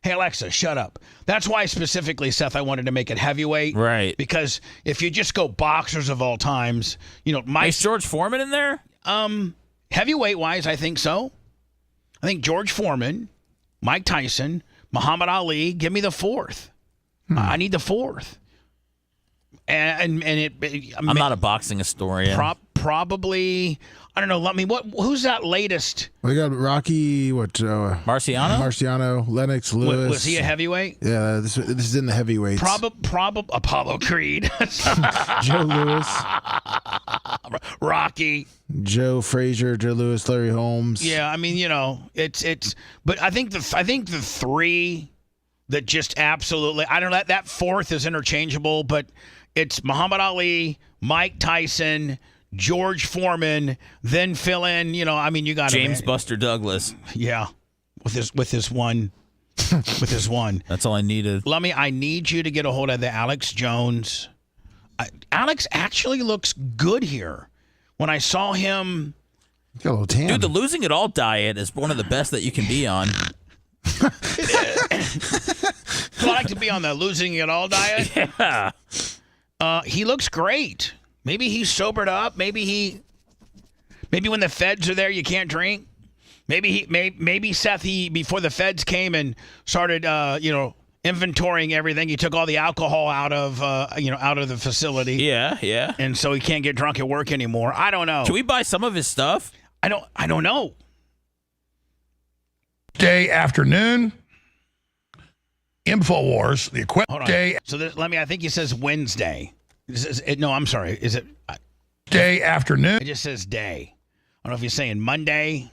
Hey, Alexa, shut up. That's why specifically, Seth, I wanted to make it heavyweight. Right. Because if you just go boxers of all times, Is George Foreman in there? Heavyweight-wise, I think so. I think George Foreman, Mike Tyson, Muhammad Ali. Give me the fourth. I need the fourth. I'm not a boxing historian. Probably, I don't know. Who's that latest? We got Rocky. Marciano? Marciano, Lennox Lewis. Was he a heavyweight? Yeah, this is in the heavyweights. Apollo Creed. Joe Lewis. Rocky. Joe Frazier, Joe Lewis, Larry Holmes. Yeah, it's. But I think the three that just absolutely. I don't know. That fourth is interchangeable, but it's Muhammad Ali, Mike Tyson, George Foreman, then fill in, you got James Buster Douglas. Yeah. With his one. That's all I needed. Lummy, I need you to get a hold of the Alex Jones. Alex actually looks good here. When I saw him, got a little tan. Dude, the losing it all diet is one of the best that you can be on. I like to be on the losing it all diet. Yeah. He looks great. Maybe he's sobered up. Maybe when the feds are there, you can't drink. Maybe Seth, before the feds came and started, inventorying everything, he took all the alcohol out of the facility. Yeah. And so he can't get drunk at work anymore. I don't know. Can we buy some of his stuff? I don't know. Day afternoon. INFOWARS, the equipment day. So I think he says Wednesday. No, I'm sorry. Is it day afternoon? It just says day. I don't know if he's saying Monday.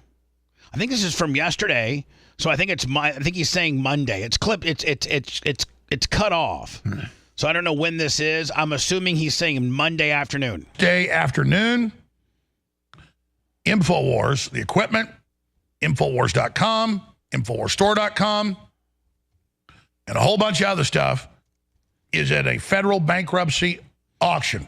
I think this is from yesterday. So I think I think he's saying Monday. It's clipped. It's cut off. So I don't know when this is. I'm assuming he's saying Monday afternoon. Day afternoon. INFOWARS, the equipment, INFOWARS.com, INFOWARSstore.com, and a whole bunch of other stuff is at a federal bankruptcy auction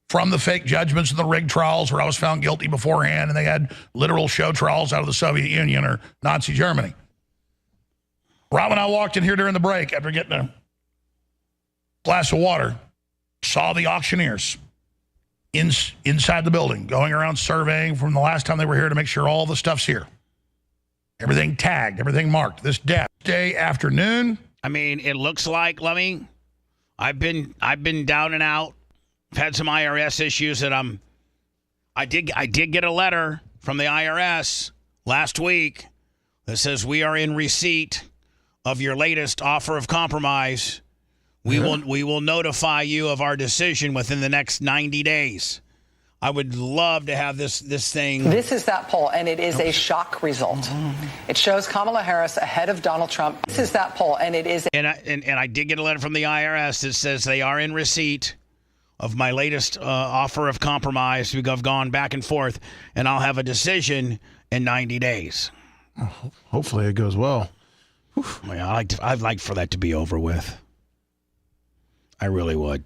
from the fake judgments and the rigged trials where I was found guilty beforehand and they had literal show trials out of the Soviet Union or Nazi Germany. Right when I walked in here during the break after getting a glass of water, saw the auctioneers inside the building going around surveying from the last time they were here to make sure all the stuff's here. Everything tagged, everything marked. This day afternoon. I mean, it looks like, Lummy, I've been down and out. I've had some IRS issues that I did get a letter from the IRS last week that says we are in receipt of your latest offer of compromise. We will notify you of our decision within the next 90 days. I would love to have this thing. This is that poll, and it is a shock result. It shows Kamala Harris ahead of Donald Trump. This is that poll, and it is. And I did get a letter from the IRS that says they are in receipt of my latest offer of compromise. We've gone back and forth, and I'll have a decision in 90 days. Hopefully it goes well. Yeah, I'd like for that to be over with. I really would.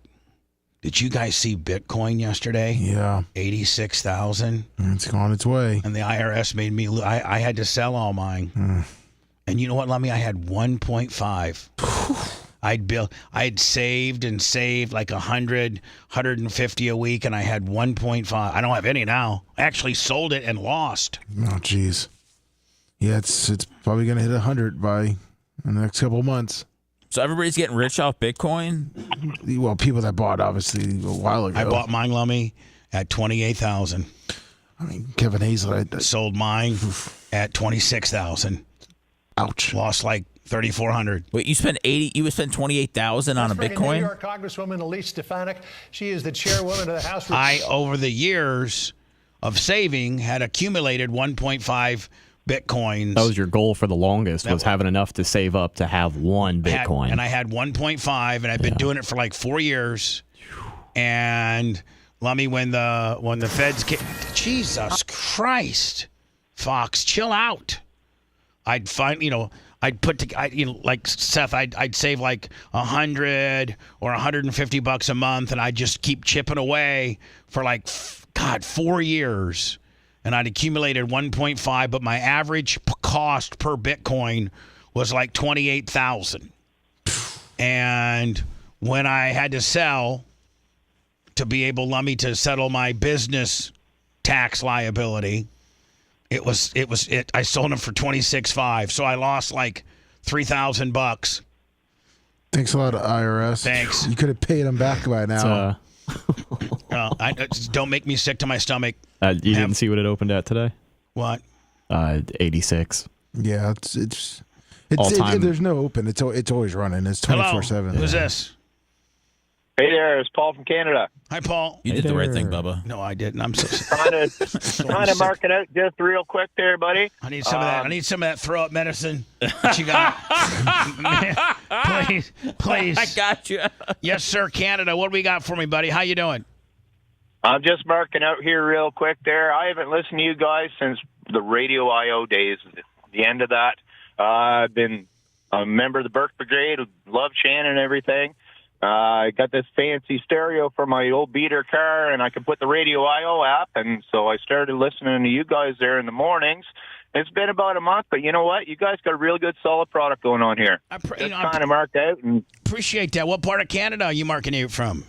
Did you guys see Bitcoin yesterday? Yeah. 86,000. It's on its way. And the IRS made me, I had to sell all mine. And you know what, Lummy? I had 1.5. I'd saved like 100, 150 a week, and I had 1.5. I don't have any now. I actually sold it and lost. Oh, jeez. Yeah, it's probably going to hit 100 by in the next couple of months. So everybody's getting rich off Bitcoin? Well, people that bought, obviously, a while ago. I bought mine, Lummy, at 28,000. I mean, Kevin Hazlett. Sold mine at 26,000. Ouch. Lost like 3,400. Wait, you spent 28,000 on a Bitcoin? New York Congresswoman Elise Stefanik. She is the chairwoman of the House. I, over the years of saving, had accumulated 1.5 Bitcoins. That was your goal for the longest, was having enough to save up to have one Bitcoin. And I had 1.5, and I've been doing it for like 4 years. And Lummy, when the feds came, Jesus Christ, Fox, chill out. I'd find, like Seth, I'd save like 100 or 150 bucks a month, and I'd just keep chipping away for like 4 years. And I'd accumulated 1.5, but my average cost per Bitcoin was like 28,000. And when I had to sell to be able, Lummy, to settle my business tax liability, I sold them for 26.5. So I lost like $3,000. Thanks a lot, IRS. Thanks. You could have paid them back by now. Don't make me sick to my stomach. You didn't see what it opened at today? What? 86. Yeah, it's all time. There's no open. It's always running. It's 24/7. Who's this? Hey there, it's Paul from Canada. Hi, Paul. You did the right thing, Bubba. No, I didn't. I'm so trying to mark it out just real quick there, buddy. I need some of that. I need some of that throw up medicine that you got. Please. I got you. Yes, sir, Canada. What do we got for me, buddy? How you doing? I'm just marking out here real quick there. I haven't listened to you guys since the Radio IO days, the end of that. I've been a member of the Burke Brigade, love Shannon and everything. I got this fancy stereo for my old beater car, and I can put the Radio IO app, and so I started listening to you guys there in the mornings. It's been about a month, but you know what? You guys got a real good, solid product going on here. It's kind of marked out. And appreciate that. What part of Canada are you marking it from?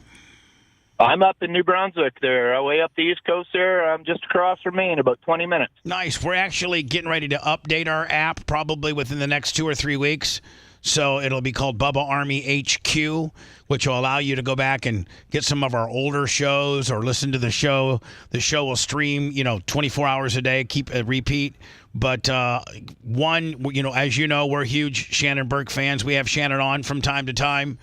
I'm up in New Brunswick there, way up the East Coast there. I'm just across from Maine, about 20 minutes. Nice. We're actually getting ready to update our app probably within the next 2 or 3 weeks. So it'll be called Bubba Army HQ, which will allow you to go back and get some of our older shows or listen to the show. The show will stream, 24 hours a day, keep a repeat. But as you know, we're huge Shannon Burke fans. We have Shannon on from time to time.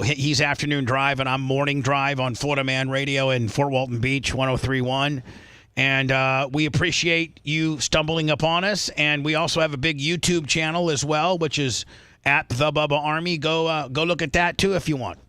He's Afternoon Drive, and I'm Morning Drive on Florida Man Radio in Fort Walton Beach, 103.1. And we appreciate you stumbling upon us. And we also have a big YouTube channel as well, which is at the Bubba Army. Go look at that, too, if you want.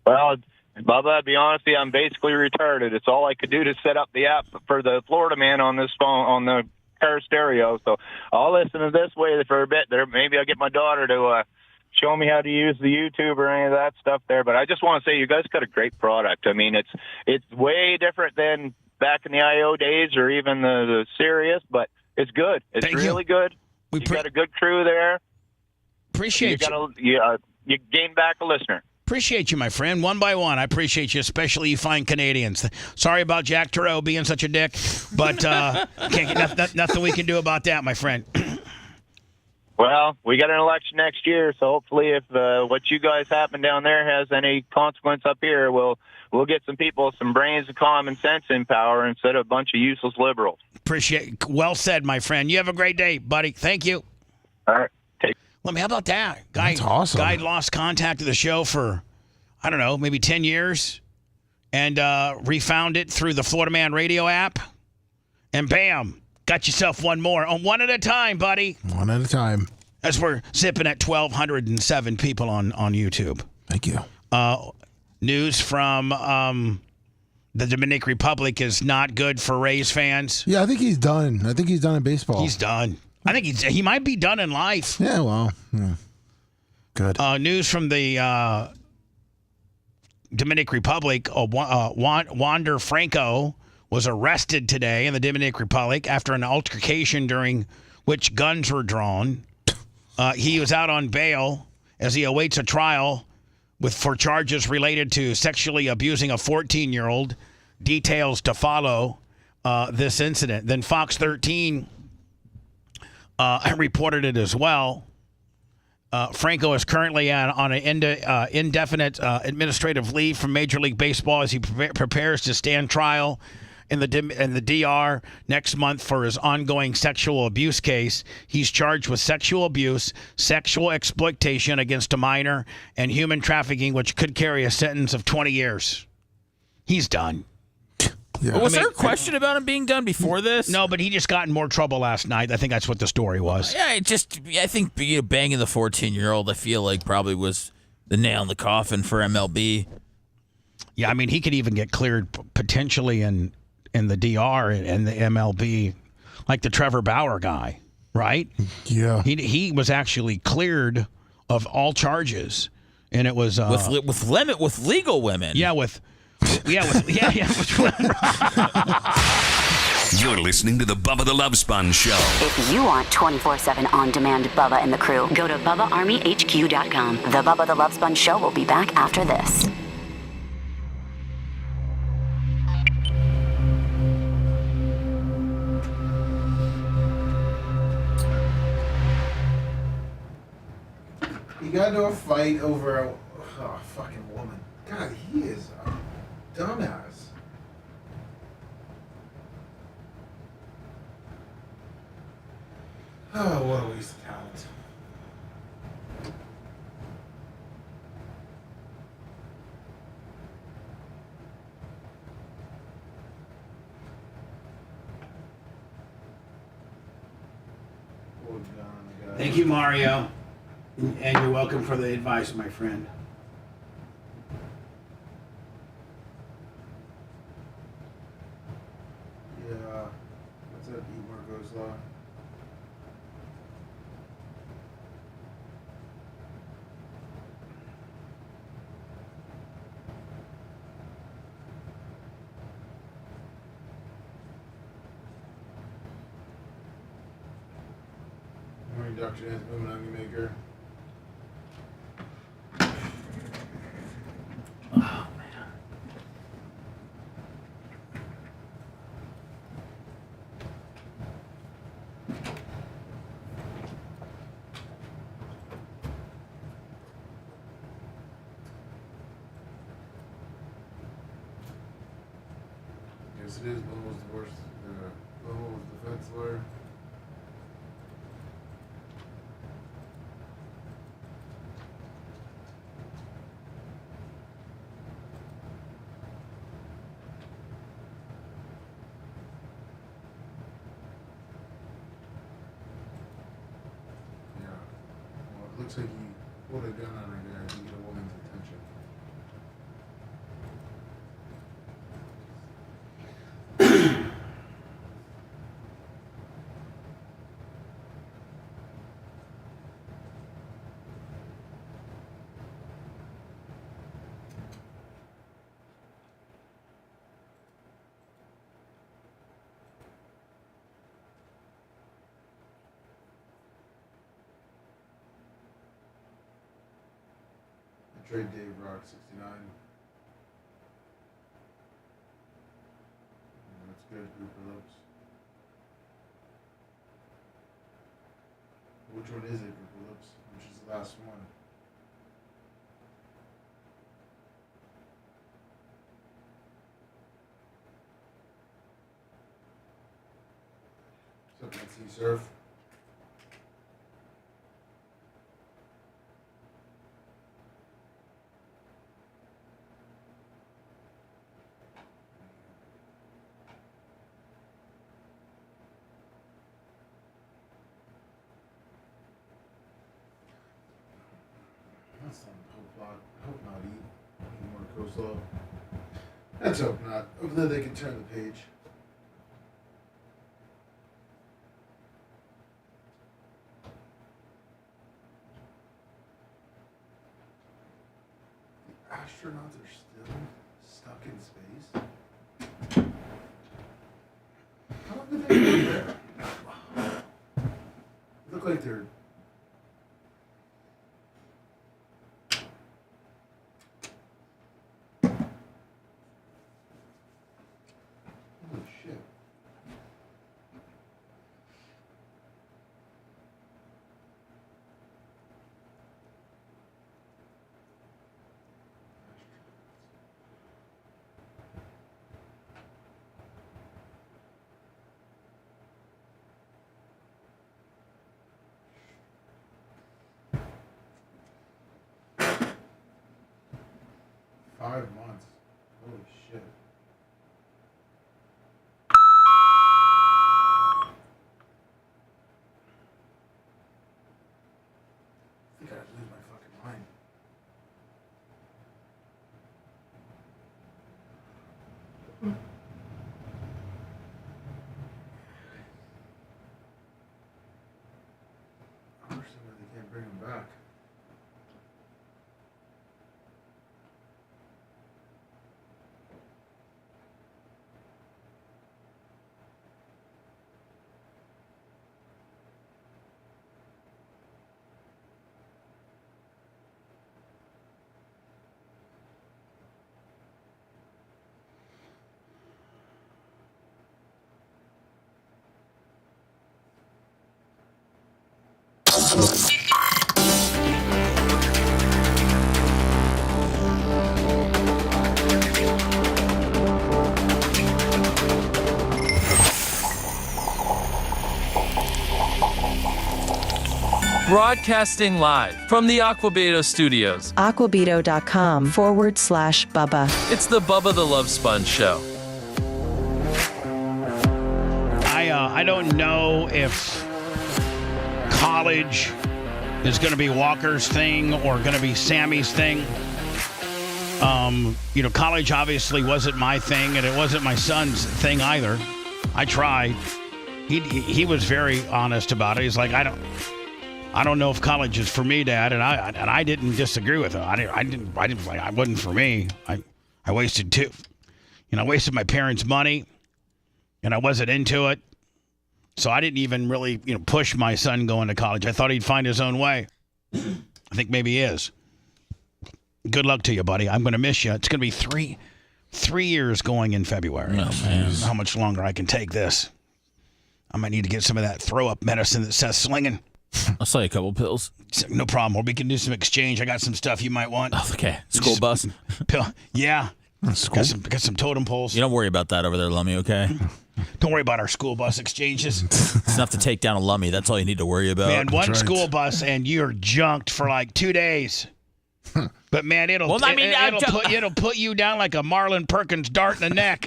Well, Bubba, to be honest with you, I'm basically retarded. It's all I could do to set up the app for the Florida Man on this phone, on the car stereo. So I'll listen to this way for a bit. There, maybe I'll get my daughter to show me how to use the YouTube or any of that stuff there. But I just want to say you guys got a great product. I mean, it's way different than back in the IO days or even the Sirius, but it's good. It's really good. You got a good crew there. Appreciate you gain back a listener. Appreciate you, my friend, one by one. I appreciate you, especially you fine Canadians. Sorry about Jack Tureau being such a dick, but can't get nothing we can do about that, my friend. Well, we got an election next year, so hopefully if what you guys happen down there has any consequence up here, we'll get some people with some brains and common sense in power instead of a bunch of useless liberals. Appreciate. Well said, my friend. You have a great day, buddy. Thank you. All right. How about that? That's awesome. Guy lost contact of the show for, I don't know, maybe 10 years and refound it through the Florida Man radio app. And bam, got yourself one more. On one at a time, buddy. One at a time. As we're zipping at 1,207 people on YouTube. Thank you. News from the Dominican Republic is not good for Rays fans. Yeah, I think he's done. I think he's done in baseball. He's done. I think he might be done in life. Yeah, well, good. News from the Dominican Republic. Wander Franco was arrested today in the Dominican Republic after an altercation during which guns were drawn. He was out on bail as he awaits a trial for charges related to sexually abusing a 14-year-old. Details to follow this incident. Then Fox 13 reported it as well. Franco is currently on an indefinite administrative leave from Major League Baseball as he prepares to stand trial in the DR next month for his ongoing sexual abuse case. He's charged with sexual abuse, sexual exploitation against a minor, and human trafficking, which could carry a sentence of 20 years. He's done. Yeah. Was there a question about him being done before this? No, but he just got in more trouble last night. I think that's what the story was. Yeah, I think banging the 14-year-old, I feel like probably was the nail in the coffin for MLB. Yeah, I mean, he could even get cleared potentially in the DR and the MLB, like the Trevor Bauer guy, right? Yeah. He was actually cleared of all charges, and it was with legal women. Yeah, with You're listening to the Bubba the Love Sponge Show. If you want 24/7 on-demand Bubba and the crew, go to BubbaArmyHQ.com. The Bubba the Love Sponge Show will be back after this. He got into a fight over a fucking woman. God, he is a dumbass. Oh, what a waste of talent. Thank you, Mario. And you're welcome for the advice, my friend. Yeah. What's that? Eat Marco's Law. Morning, Dr. Dan's Moving Onion Maker. Oh, man. Yes, it is. Bubba was the worst. Bubba was the defense lawyer. Looks like he pulled a gun on her guy to get a woman's attention. Trade Dave Rock 69. That's good. Grouper Lips. Which one is it, Grouper Lips? Which is the last one? What's up, Nancy Surf? That's not hope not eat more coleslaw. Let's hope not. Hopefully they can turn the page. The astronauts are still stuck in space. How long did they go there? Look like they're months. Holy shit. I think I'd lose my fucking mind. I understand why they can't bring him back. Broadcasting live from the Aquabeto studios. Aquabeto.com/Bubba. It's the Bubba the Love Sponge show. I don't know if college is going to be Walker's thing or going to be Sammy's thing. College obviously wasn't my thing, and it wasn't my son's thing either. I tried. He was very honest about it. He's like, I don't know if college is for me, Dad, and I didn't disagree with him. I wasn't for me. I wasted I wasted my parents' money, and I wasn't into it. So I didn't even really, push my son going to college. I thought he'd find his own way. I think maybe he is. Good luck to you, buddy. I'm going to miss you. It's going to be three years going in February. Oh, man. How much longer I can take this? I might need to get some of that throw-up medicine that Seth's slinging. I'll sell you a couple pills. No problem. Or we can do some exchange. I got some stuff you might want. Oh, okay. School bus. Yeah. That's cool. Got some totem poles. You don't worry about that over there, Lummy, okay? Don't worry about our school bus exchanges. It's enough to take down a Lummy. That's all you need to worry about. Man, one school bus and you're junked for like 2 days. But man, it'll put you down like a Marlon Perkins dart in the neck.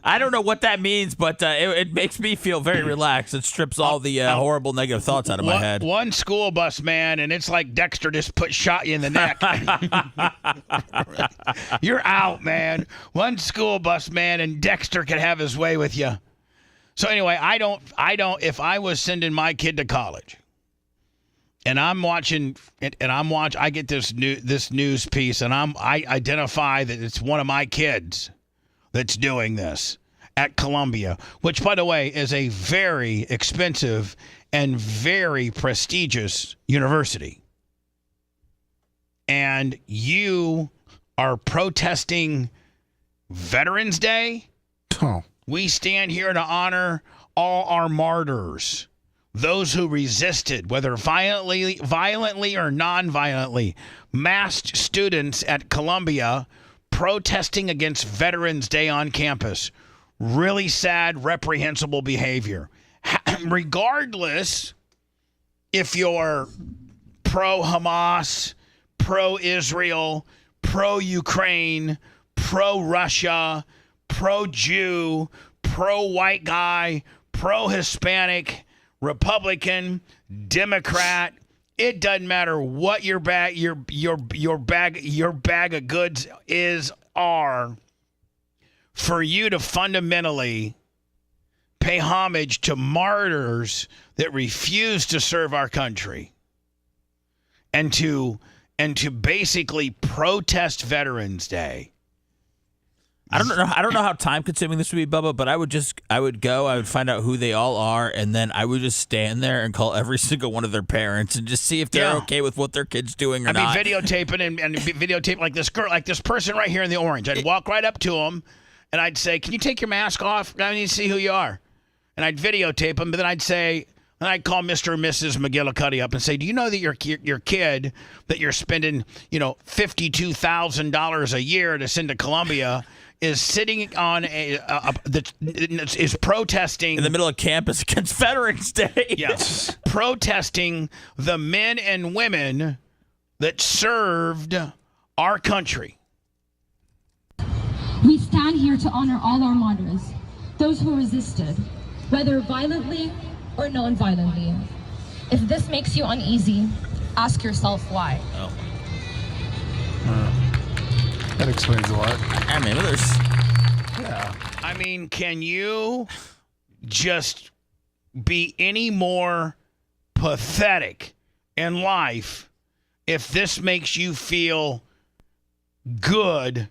I don't know what that means, but it makes me feel very relaxed. It strips all the horrible negative thoughts out of my head. One school bus, man, and it's like Dexter just shot you in the neck. You're out, man. One school bus, man, and Dexter could have his way with you. So anyway, I don't. If I was sending my kid to college, and I get this news piece, and I identify that it's one of my kids that's doing this at Columbia, which, by the way, is a very expensive and very prestigious university. and you are protesting Veterans Day. Oh. We stand here to honor all our martyrs, those who resisted, whether violently or non-violently. Masked students at Columbia protesting against Veterans Day on campus. Really sad, reprehensible behavior. Regardless if you're pro-Hamas, pro-Israel, pro-Ukraine, pro-Russia, pro-Jew, pro-white guy, pro-Hispanic, Republican, Democrat, it doesn't matter what your bag of goods are. For you to fundamentally pay homage to martyrs that refuse to serve our country, and to basically protest Veterans Day. I don't know how time consuming this would be, Bubba, but I would find out who they all are, and then I would just stand there and call every single one of their parents and just see if they're okay with what their kid's doing or not. I'd be videotaping and videotape like this girl, like this person right here in the orange. I'd walk right up to them and I'd say, "Can you take your mask off? I need to see who you are." And I'd videotape them, but then I'd say, and I'd call Mr. and Mrs. McGillicuddy up and say, "Do you know that your kid that you're spending, $52,000 a year to send to Columbia is sitting on is protesting in the middle of campus against Veterans Day?" Yes, protesting the men and women that served our country. We stand here to honor all our martyrs, those who resisted, whether violently or non-violently. If this makes you uneasy, ask yourself why. Oh. That explains a lot. I mean, I mean, can you just be any more pathetic in life if this makes you feel good?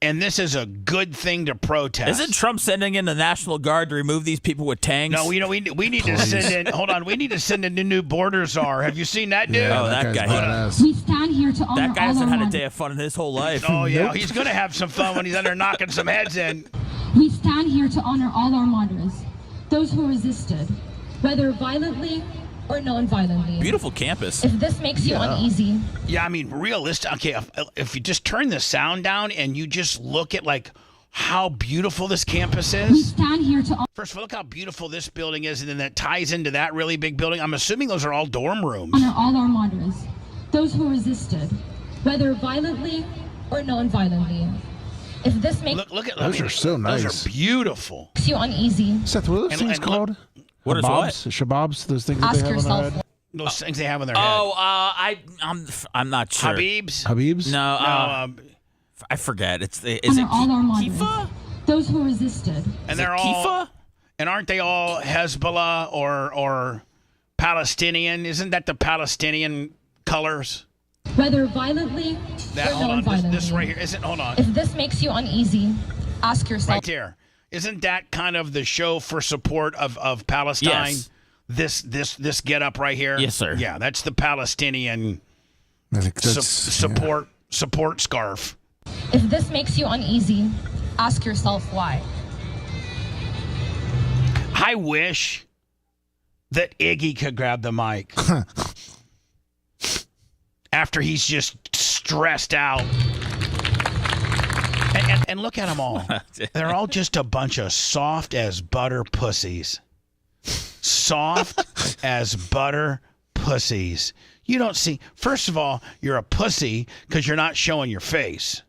And this is a good thing to protest. Isn't Trump sending in the National Guard to remove these people with tanks? No, we need to send in. Hold on, we need to send in the new border czar. Have you seen that dude? Yeah, that guy. We stand here to honor That guy all hasn't our had a martyrs. day of fun in his whole life. Oh yeah, he's gonna have some fun when he's under knocking some heads in. We stand here to honor all our martyrs, those who resisted, whether violently or non-violently. Beautiful campus. If this makes you uneasy, Yeah, I mean, realistic. Okay, if you just turn the sound down and you just look at like how beautiful this campus we is. stand here to First of all, look how beautiful this building is, and then that ties into that really big building. I'm assuming those are all dorm rooms. honor all our martyrs, those who resisted, whether violently or non-violently. If this makes Look at Those are so nice. Those are beautiful. you uneasy, Seth, what are those things called? What is what? Shababs? Those things that ask they have on their yourself head? Those things they have on their head. Oh, I'm not sure. Habibs? Habibs? No, I forget. Is it all our martyrs, Kifa? those who resisted. And they're all Kifa? And aren't they all Hezbollah or Palestinian? Isn't that the Palestinian colors? Whether violently That or hold on, non-violently. this right here isn't. Hold on, If this makes you uneasy, ask yourself. right there. Isn't that kind of the show for support of Palestine? Yes. This get up right here. Yes, sir. Yeah, that's the Palestinian I think that's, support scarf. If this makes you uneasy, ask yourself why. I wish that Iggy could grab the mic after he's just stressed out. And look at them all. They're all just a bunch of soft as butter pussies. Soft as butter pussies. You don't see. First of all, you're a pussy because you're not showing your face.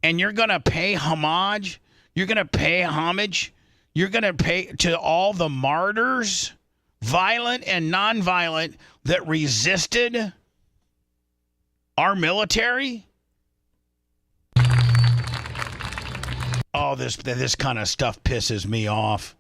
And you're going to pay homage. You're going to pay homage. You're going to pay to all the martyrs, violent and nonviolent, that resisted our military. Oh, this kind of stuff pisses me off.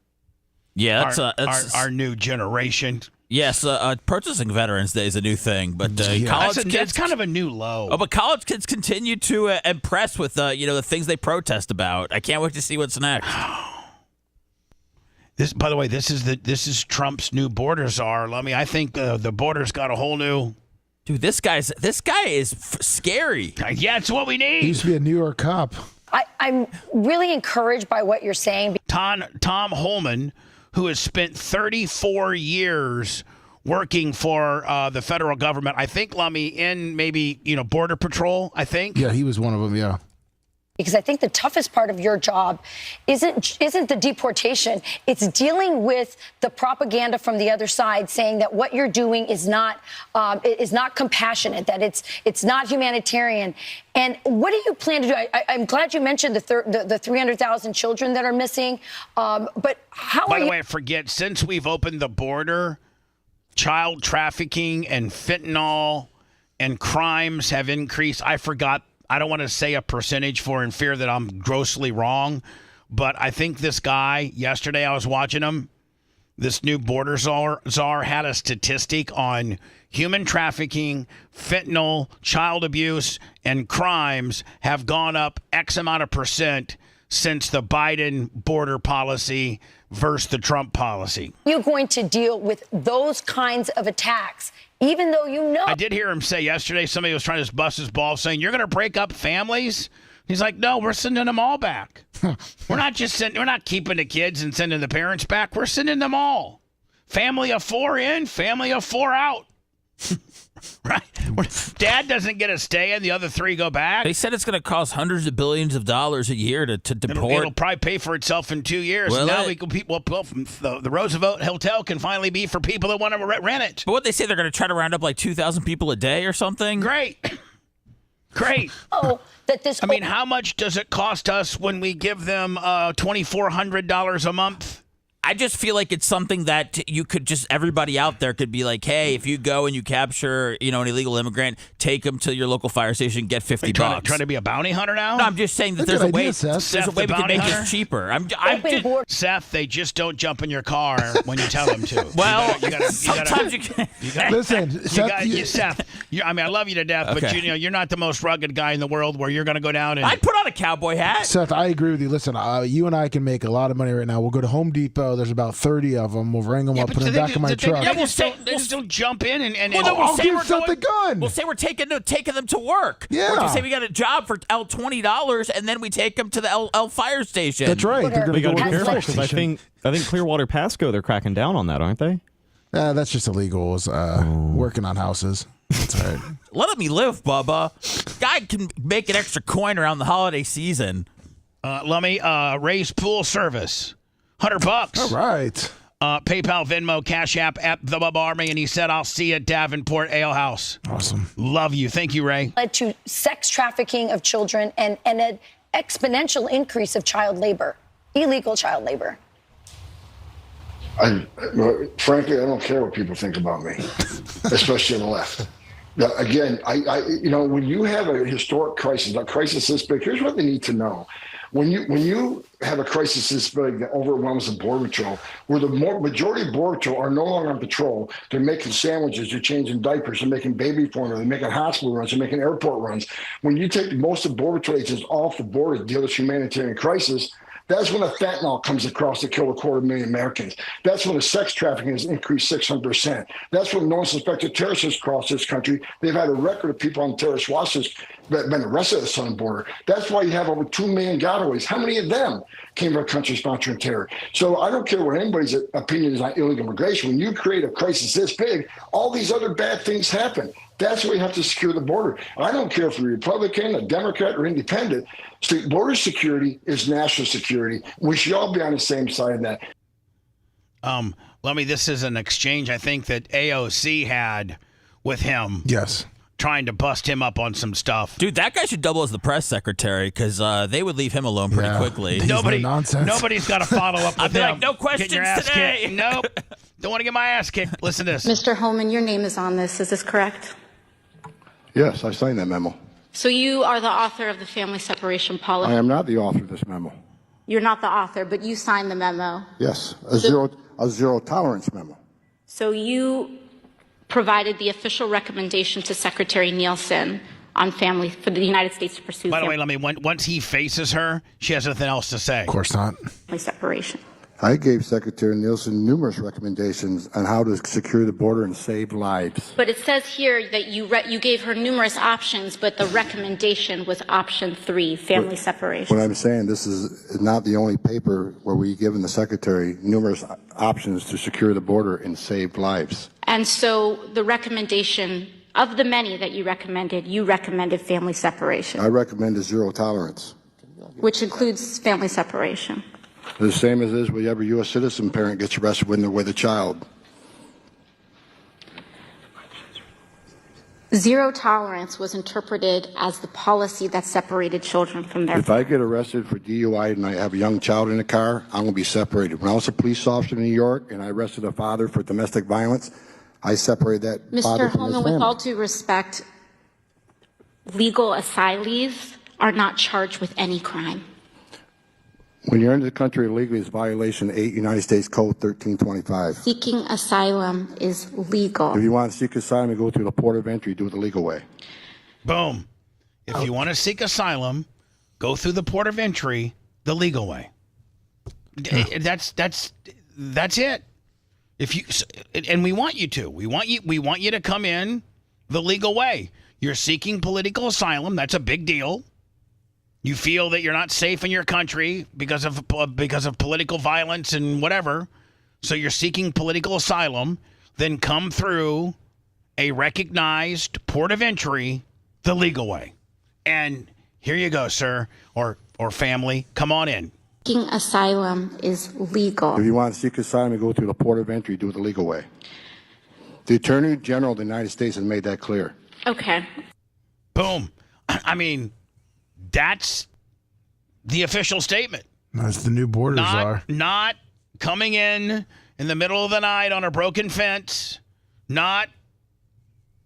Yeah, that's our new generation. Yes, protesting Veterans Day is a new thing, but college kids, that's kind of a new low. Oh, but college kids continue to impress with the things they protest about. I can't wait to see what's next. This, by the way, this is Trump's new border czar. I think the border's got a whole new Dude, this guy is scary. Yeah, it's what we need. He used to be a New York cop. I'm really encouraged by what you're saying. Tom Holman, who has spent 34 years working for the federal government, I think, Lummy, in maybe, Border Patrol, I think. Yeah, he was one of them, yeah. Because I think the toughest part of your job isn't the deportation. It's dealing with the propaganda from the other side saying that what you're doing is not compassionate, that it's not humanitarian. And what do you plan to do? I'm glad you mentioned the 300,000 children that are missing. But how? By the way, I forget, since we've opened the border, child trafficking and fentanyl and crimes have increased. I forgot. I don't want to say a percentage in fear that I'm grossly wrong, but I think this guy, yesterday I was watching him, this new border czar had a statistic on human trafficking, fentanyl, child abuse, and crimes have gone up X amount of percent since the Biden border policy versus the Trump policy. You're going to deal with those kinds of attacks, even though you know. I did hear him say yesterday, somebody was trying to bust his balls saying, you're going to break up families? He's like, no, we're sending them all back. We're not keeping the kids and sending the parents back. We're sending them all. Family of 4 in, family of 4 out. Right? Dad doesn't get a stay and the other 3 go back. They said it's going to cost hundreds of billions of dollars a year to deport. It'll probably pay for itself in 2 years. Will now it? The Roosevelt Hotel can finally be for people that want to rent it. But what they say, they're going to try to round up like 2,000 people a day or something? Great. That I mean, how much does it cost us when we give them $2,400 a month? I just feel like it's something that you could just, everybody out there could be like, hey, if you go and you capture, an illegal immigrant, take them to your local fire station, get $50. Trying to be a bounty hunter now? No, I'm just saying that there's a way we can make this cheaper. Seth, they just don't jump in your car when you tell them to. Well, sometimes you can. Listen, Seth, I love you to death, Okay. but you're not the most rugged guy in the world where you're going to go down and. I'd put on a cowboy hat. Seth, I agree with you. Listen, you and I can make a lot of money right now. We'll go to Home Depot. There's about 30 of them. We'll ring them up, put them back in my truck. Yeah, they just don't jump in and I'll give Seth the gun. We'll say we're taking them to work. Yeah. Or just say we got a job for $20, and then we take them to the L fire station. That's right. They're going We to got go to be to the careful fire because I station. think Clearwater Pasco, they're cracking down on that, aren't they? That's just illegal. Working on houses. That's all right. Let me live, Bubba. Guy can make an extra coin around the holiday season. Lummy, Ray's pool service, $100. All right. PayPal, Venmo, Cash App at the Bubba Army, and he said, "I'll see you at Davenport Ale House." Awesome. Love you. Thank you, Ray. Led to sex trafficking of children and an exponential increase of child labor, illegal child labor. Frankly, I don't care what people think about me, especially on the left. Now, again, when you have a historic crisis, a crisis this big, here's what they need to know. When you have a crisis this big that overwhelms the Border Patrol, where the majority of Border Patrol are no longer on patrol, they're making sandwiches, they're changing diapers, they're making baby formula, they're making hospital runs, they're making airport runs. When you take most of Border Patrol agents off the border to deal with humanitarian crisis, that's when the fentanyl comes across to kill 250,000 Americans. That's when the sex trafficking has increased 600%. That's when non-suspected terrorists has crossed this country. They've had a record of people on terrorist watch lists that have been arrested at the southern border. That's why you have over 2 million gotaways. How many of them came from a country sponsoring terror? So I don't care what anybody's opinion is on illegal immigration. When you create a crisis this big, all these other bad things happen. That's why you have to secure the border. I don't care if you're a Republican, a Democrat, or independent. Border security is national security. We should all be on the same side of that. Lummy, this is an exchange I think that AOC had with him. Yes. Trying to bust him up on some stuff. Dude, that guy should double as the press secretary because they would leave him alone pretty quickly. Nobody's got to follow up with I'd be him. like, no questions Getting your ass today. kicked. Nope. Don't want to get my ass kicked. Listen to this. Mr. Holman, your name is on this. Is this correct? Yes, I signed that memo. So you are the author of the family separation policy? I am not the author of this memo. You're not the author, but you signed the memo. Yes, a zero tolerance memo. So you provided the official recommendation to Secretary Nielsen on family for the United States to pursue By the way, Lummy, once he faces her, she has nothing else to say. Of course not. family separation. I gave Secretary Nielsen numerous recommendations on how to secure the border and save lives. But it says here that you gave her numerous options, but the recommendation was option 3, family separation. What I'm saying, this is not the only paper where we've given the Secretary numerous options to secure the border and save lives. And so the recommendation, of the many that you recommended family separation. I recommended zero tolerance. Which includes family separation. The same as is with every U.S. citizen parent gets arrested when they're with a child. Zero tolerance was interpreted as the policy that separated children from their If I get arrested for DUI and I have a young child in the car, I'm going to be separated. When I was a police officer in New York and I arrested a father for domestic violence, I separated that father Mr. from his Holman, family. with all due respect, legal asylees are not charged with any crime. When you're in the country illegally, it's violation 8 United States Code 1325. Seeking asylum is legal. If you want to seek asylum, you go through the port of entry, do it the legal way. Boom. If you want to seek asylum, go through the port of entry the legal way. That's it. If you and we want you to. We want you to come in the legal way. You're seeking political asylum. That's a big deal. You feel that you're not safe in your country because of political violence and whatever. So you're seeking political asylum. Then come through a recognized port of entry the legal way. And here you go, sir, or family. Come on in. Seeking asylum is legal. If you want to seek asylum, you go through the port of entry, do it the legal way. The Attorney General of the United States has made that clear. Okay. Boom. I mean, that's the official statement. That's the new borders are. Not coming in the middle of the night on a broken fence, not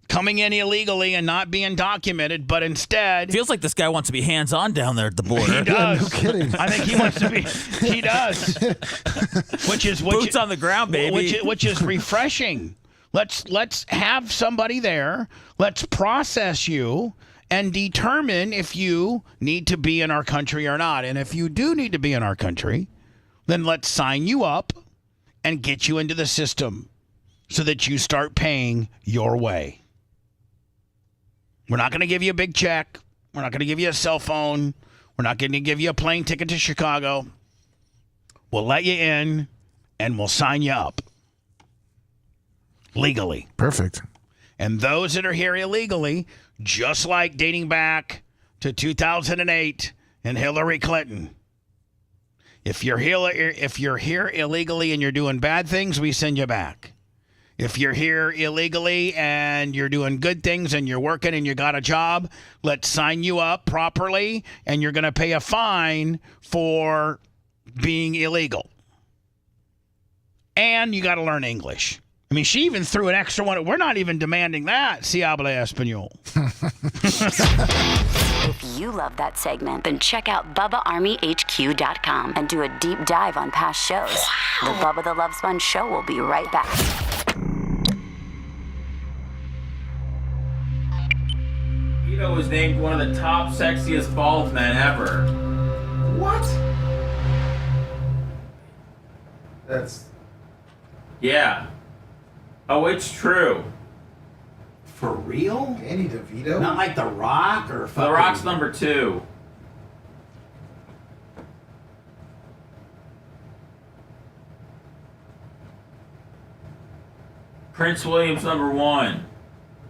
coming in illegally and not being documented, but instead... Feels like this guy wants to be hands-on down there at the border. He does. No kidding. I think he wants to be... He does. Boots on the ground, baby. Which is refreshing. Let's have somebody there. Let's process you and determine if you need to be in our country or not. And if you do need to be in our country, then let's sign you up and get you into the system so that you start paying your way. We're not going to give you a big check. We're not going to give you a cell phone. We're not going to give you a plane ticket to Chicago. We'll let you in and we'll sign you up legally. Perfect. And those that are here illegally, just like dating back to 2008 and Hillary Clinton, if you're here illegally and you're doing bad things, we send you back. If you're here illegally and you're doing good things and you're working and you got a job, let's sign you up properly and you're going to pay a fine for being illegal. And you got to learn English. I mean, she even threw an extra one. We're not even demanding that. Si habla español. If you love that segment, then check out BubbaArmyHQ.com and do a deep dive on past shows. The Bubba the Love Sponge Show will be right back. Vito was named one of the top sexiest bald men ever. What? That's... Yeah. Oh, it's true. For real? Danny DeVito? Not like The Rock or fucking... The Rock's number 2. Prince William's number 1.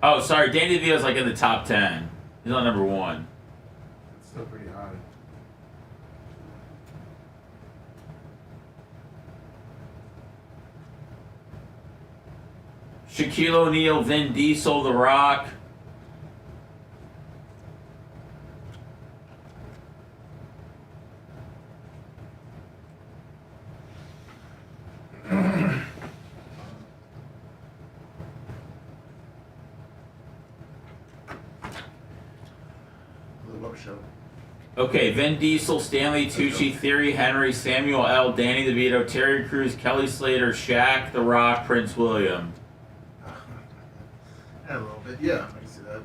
Oh, sorry. Danny DeVito's like in the top 10. He's on number 1. That's still pretty high. Shaquille O'Neal, Vin Diesel, The Rock. Okay, Vin Diesel, Stanley Tucci, Thierry Henry, Samuel L., Danny DeVito, Terry Crews, Kelly Slater, Shaq, The Rock, Prince William. A little bit, yeah. I can see that.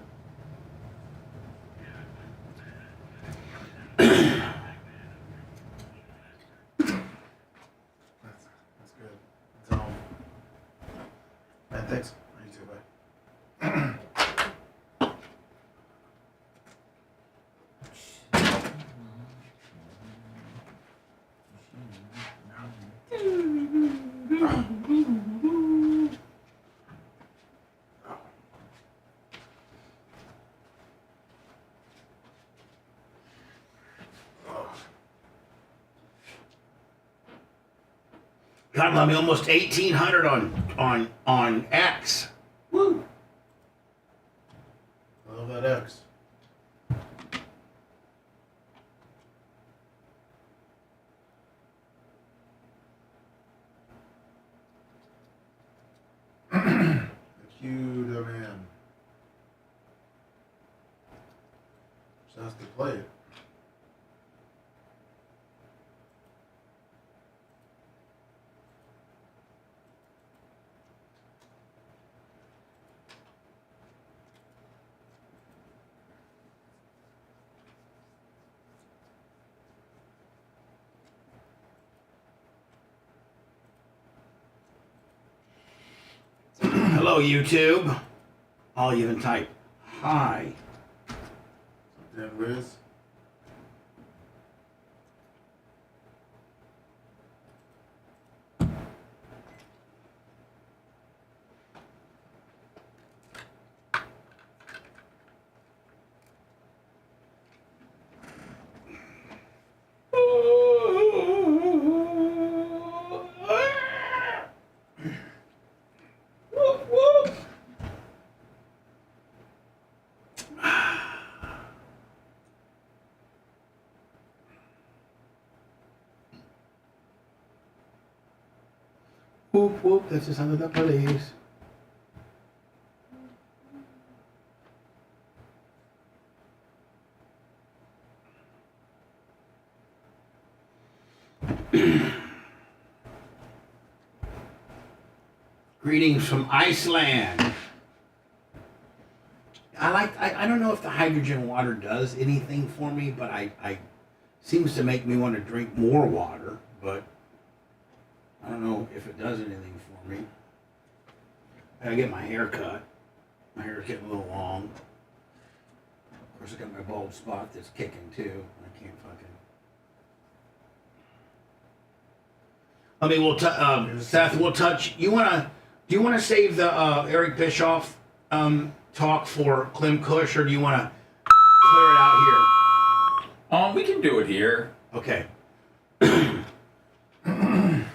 God, love me, almost 1,800 on X. Woo. I love that X. Cue the man. Just has to play it. Hello, YouTube. I'll even type hi. Dan Riz. Whoop, whoop, that's the sound of the police. Greetings from Iceland. I don't know if the hydrogen water does anything for me, but I seems to make me want to drink more water, but I don't know if it does anything for me. I gotta get my hair cut. My hair's getting a little long. Of course, I got my bald spot that's kicking too. I can't fucking. I mean, Seth, we'll touch. Do you wanna save the Eric Bischoff talk for Clem Kush, or do you wanna clear it out here? We can do it here. Okay.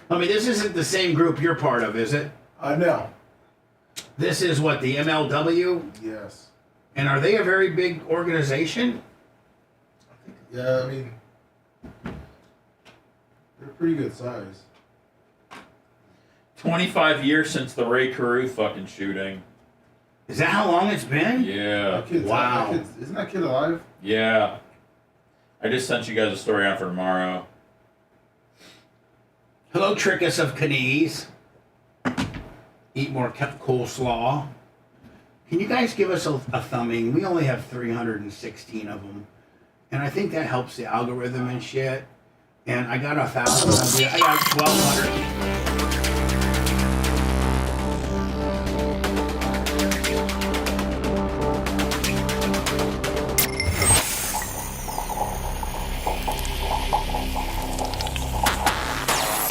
I mean, this isn't the same group you're part of, is it? No. This is what, the MLW? Yes. And are they a very big organization? Yeah, I mean, they're pretty good size. 25 years since the Ray Carew fucking shooting. Is that how long it's been? Yeah. Wow. Isn't that kid alive? Yeah. I just sent you guys a story on for tomorrow. Hello, Trickus of Canies. Eat more coleslaw. Can you guys give us a thumbing? We only have 316 of them. And I think that helps the algorithm and shit. And I got 1,000. I got 1,200.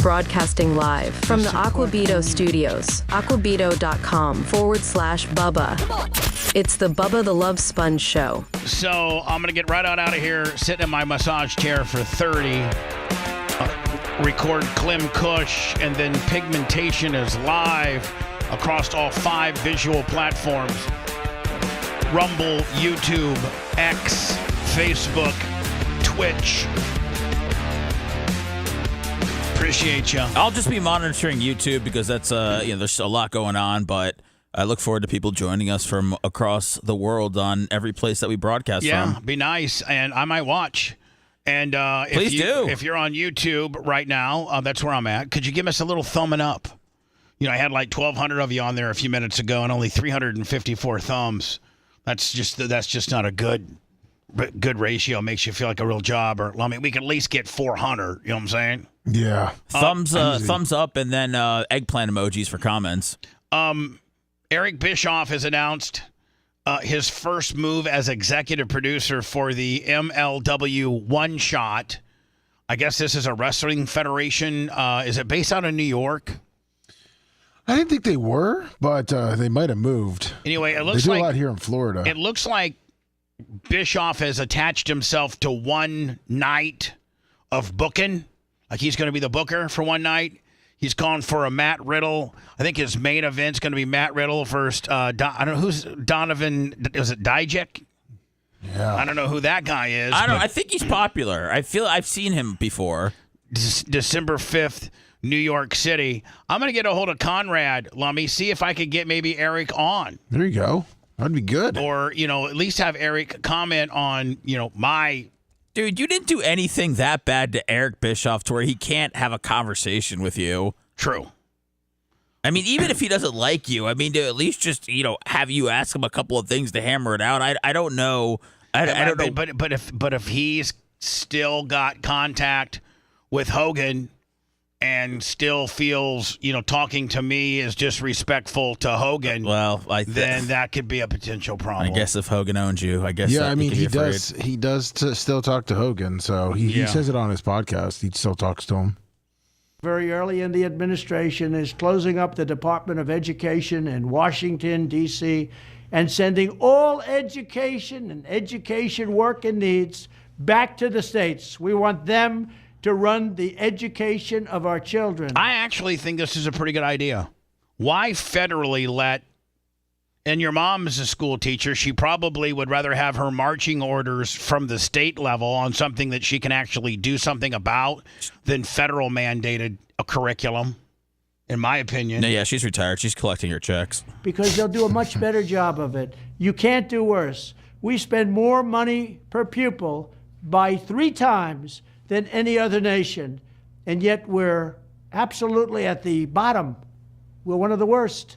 Broadcasting live from the Aquabito studios, aquabito.com/Bubba. It's the Bubba the Love Sponge show. So I'm going to get right on out of here, sitting in my massage chair for 30, record Clem Kush, and then Pigmentation is live across all 5 visual platforms. Rumble, YouTube, X, Facebook, Twitch. Appreciate you. I'll just be monitoring YouTube because that's there's a lot going on, but I look forward to people joining us from across the world on every place that we broadcast from. Yeah, be nice, and I might watch. And Please do. If you're on YouTube right now, that's where I'm at. Could you give us a little thumbing up? You know, I had like 1,200 of you on there a few minutes ago, and only 354 thumbs. That's just not a good ratio. Makes you feel like a real job. Or I mean, we could at least get 400. You know what I'm saying? Yeah. Thumbs up, and then eggplant emojis for comments. Eric Bischoff has announced his first move as executive producer for the MLW One Shot. I guess this is a wrestling federation. Is it based out of New York? I didn't think they were, but they might have moved. Anyway, it looks they do like a lot here in Florida. It looks like Bischoff has attached himself to one night of booking. Like he's going to be the booker for one night. He's calling for a Matt Riddle. I think his main event's going to be Matt Riddle versus, I don't know, who's Donovan, is it Dijak? Yeah. I don't know who that guy is. I think he's popular. I feel I've seen him before. December 5th, New York City. I'm going to get a hold of Conrad Lummy, see if I could get maybe Eric on. There you go. That'd be good. Or, at least have Eric comment on, my... Dude, you didn't do anything that bad to Eric Bischoff to where he can't have a conversation with you. True. I mean, even if he doesn't like you, I mean, to at least just, have you ask him a couple of things to hammer it out. I don't know. I don't know. But if he's still got contact with Hogan and still feels, talking to me is disrespectful to Hogan, well, then that could be a potential problem. I guess if Hogan owns you, I guess. Yeah, I mean, he does. He does still talk to Hogan, so he says it on his podcast. He still talks to him. Very early in the administration is closing up the Department of Education in Washington, D.C., and sending all education and education work and needs back to the states. We want them to run the education of our children. I actually think this is a pretty good idea. Why federally and your mom is a school teacher, she probably would rather have her marching orders from the state level on something that she can actually do something about than federal mandated a curriculum, in my opinion. No, yeah, she's retired. She's collecting her checks. Because they'll do a much better job of it. You can't do worse. We spend more money per pupil by 3 times than any other nation, and yet we're absolutely at the bottom. We're one of the worst.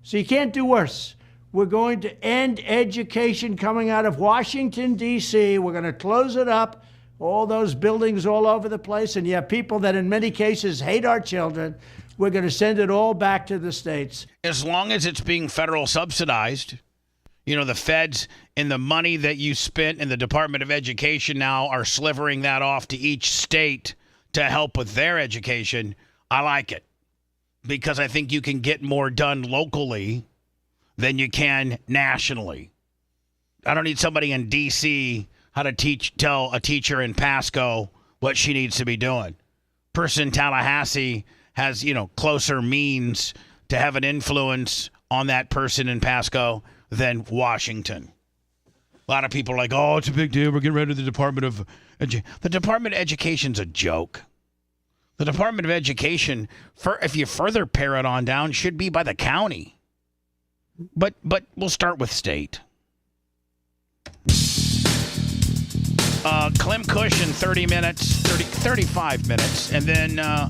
So you can't do worse. We're going to end education coming out of Washington, D.C. We're going to close it up, all those buildings all over the place, and you have people that in many cases hate our children. We're going to send it all back to the states. As long as it's being federal subsidized, the feds and the money that you spent in the Department of Education now are slivering that off to each state to help with their education. I like it. Because I think you can get more done locally than you can nationally. I don't need somebody in D.C. how to tell a teacher in Pasco what she needs to be doing. Person in Tallahassee has, closer means to have an influence on that person in Pasco than Washington. A lot of people are like, oh, it's a big deal. We're getting rid of the Department of Education. The Department of Education's a joke. The Department of Education, if you further pare it on down, should be by the county. But we'll start with state. Clem Cush in 35 minutes. And then I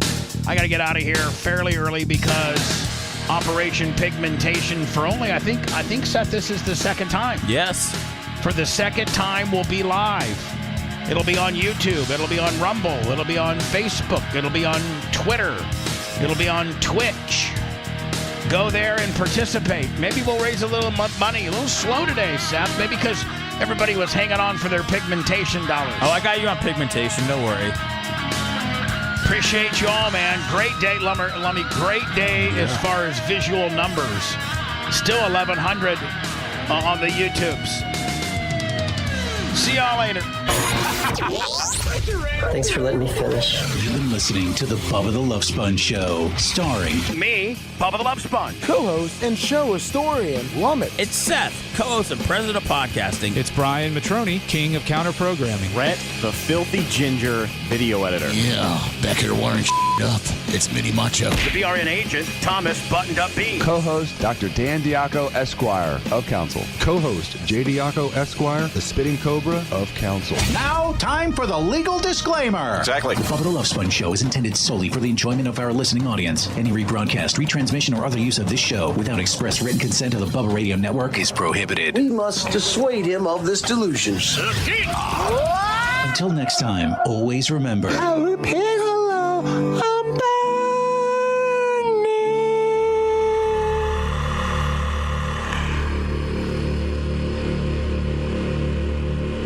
got to get out of here fairly early because Operation Pigmentation for only, I think, Seth, this is the second time. Yes. For the second time, we'll be live. It'll be on YouTube. It'll be on Rumble. It'll be on Facebook. It'll be on Twitter. It'll be on Twitch. Go there and participate. Maybe we'll raise a little money. A little slow today, Seth. Maybe because everybody was hanging on for their pigmentation dollars. Oh, I got you on pigmentation. Don't worry. Appreciate you all, man. Great day, Lummy. Great day as far as visual numbers. Still 1,100 on the YouTubes. See y'all later. Thanks for letting me finish. You've been listening to the Bubba the Love Sponge Show, starring me, Bubba the Love Sponge, co-host and show historian, Lummit. It's Seth, co-host and president of podcasting. It's Brian Matroni, king of counter programming. Rhett, the filthy ginger video editor. Yeah, back here wiring up. It's Mini Macho. The BRN agent, Thomas Buttoned Up B. Co-host, Dr. Dan Diaco, Esquire of Council. Co-host, J. Diaco, Esquire, the Spitting Cobra of Council. Now, time for the legal disclaimer. Exactly. The Bubba the Love Sponge Show is intended solely for the enjoyment of our listening audience. Any rebroadcast, retransmission, or other use of this show without express written consent of the Bubba Radio Network is prohibited. We must dissuade him of this delusion. Until next time, always remember. I'll repeat hello.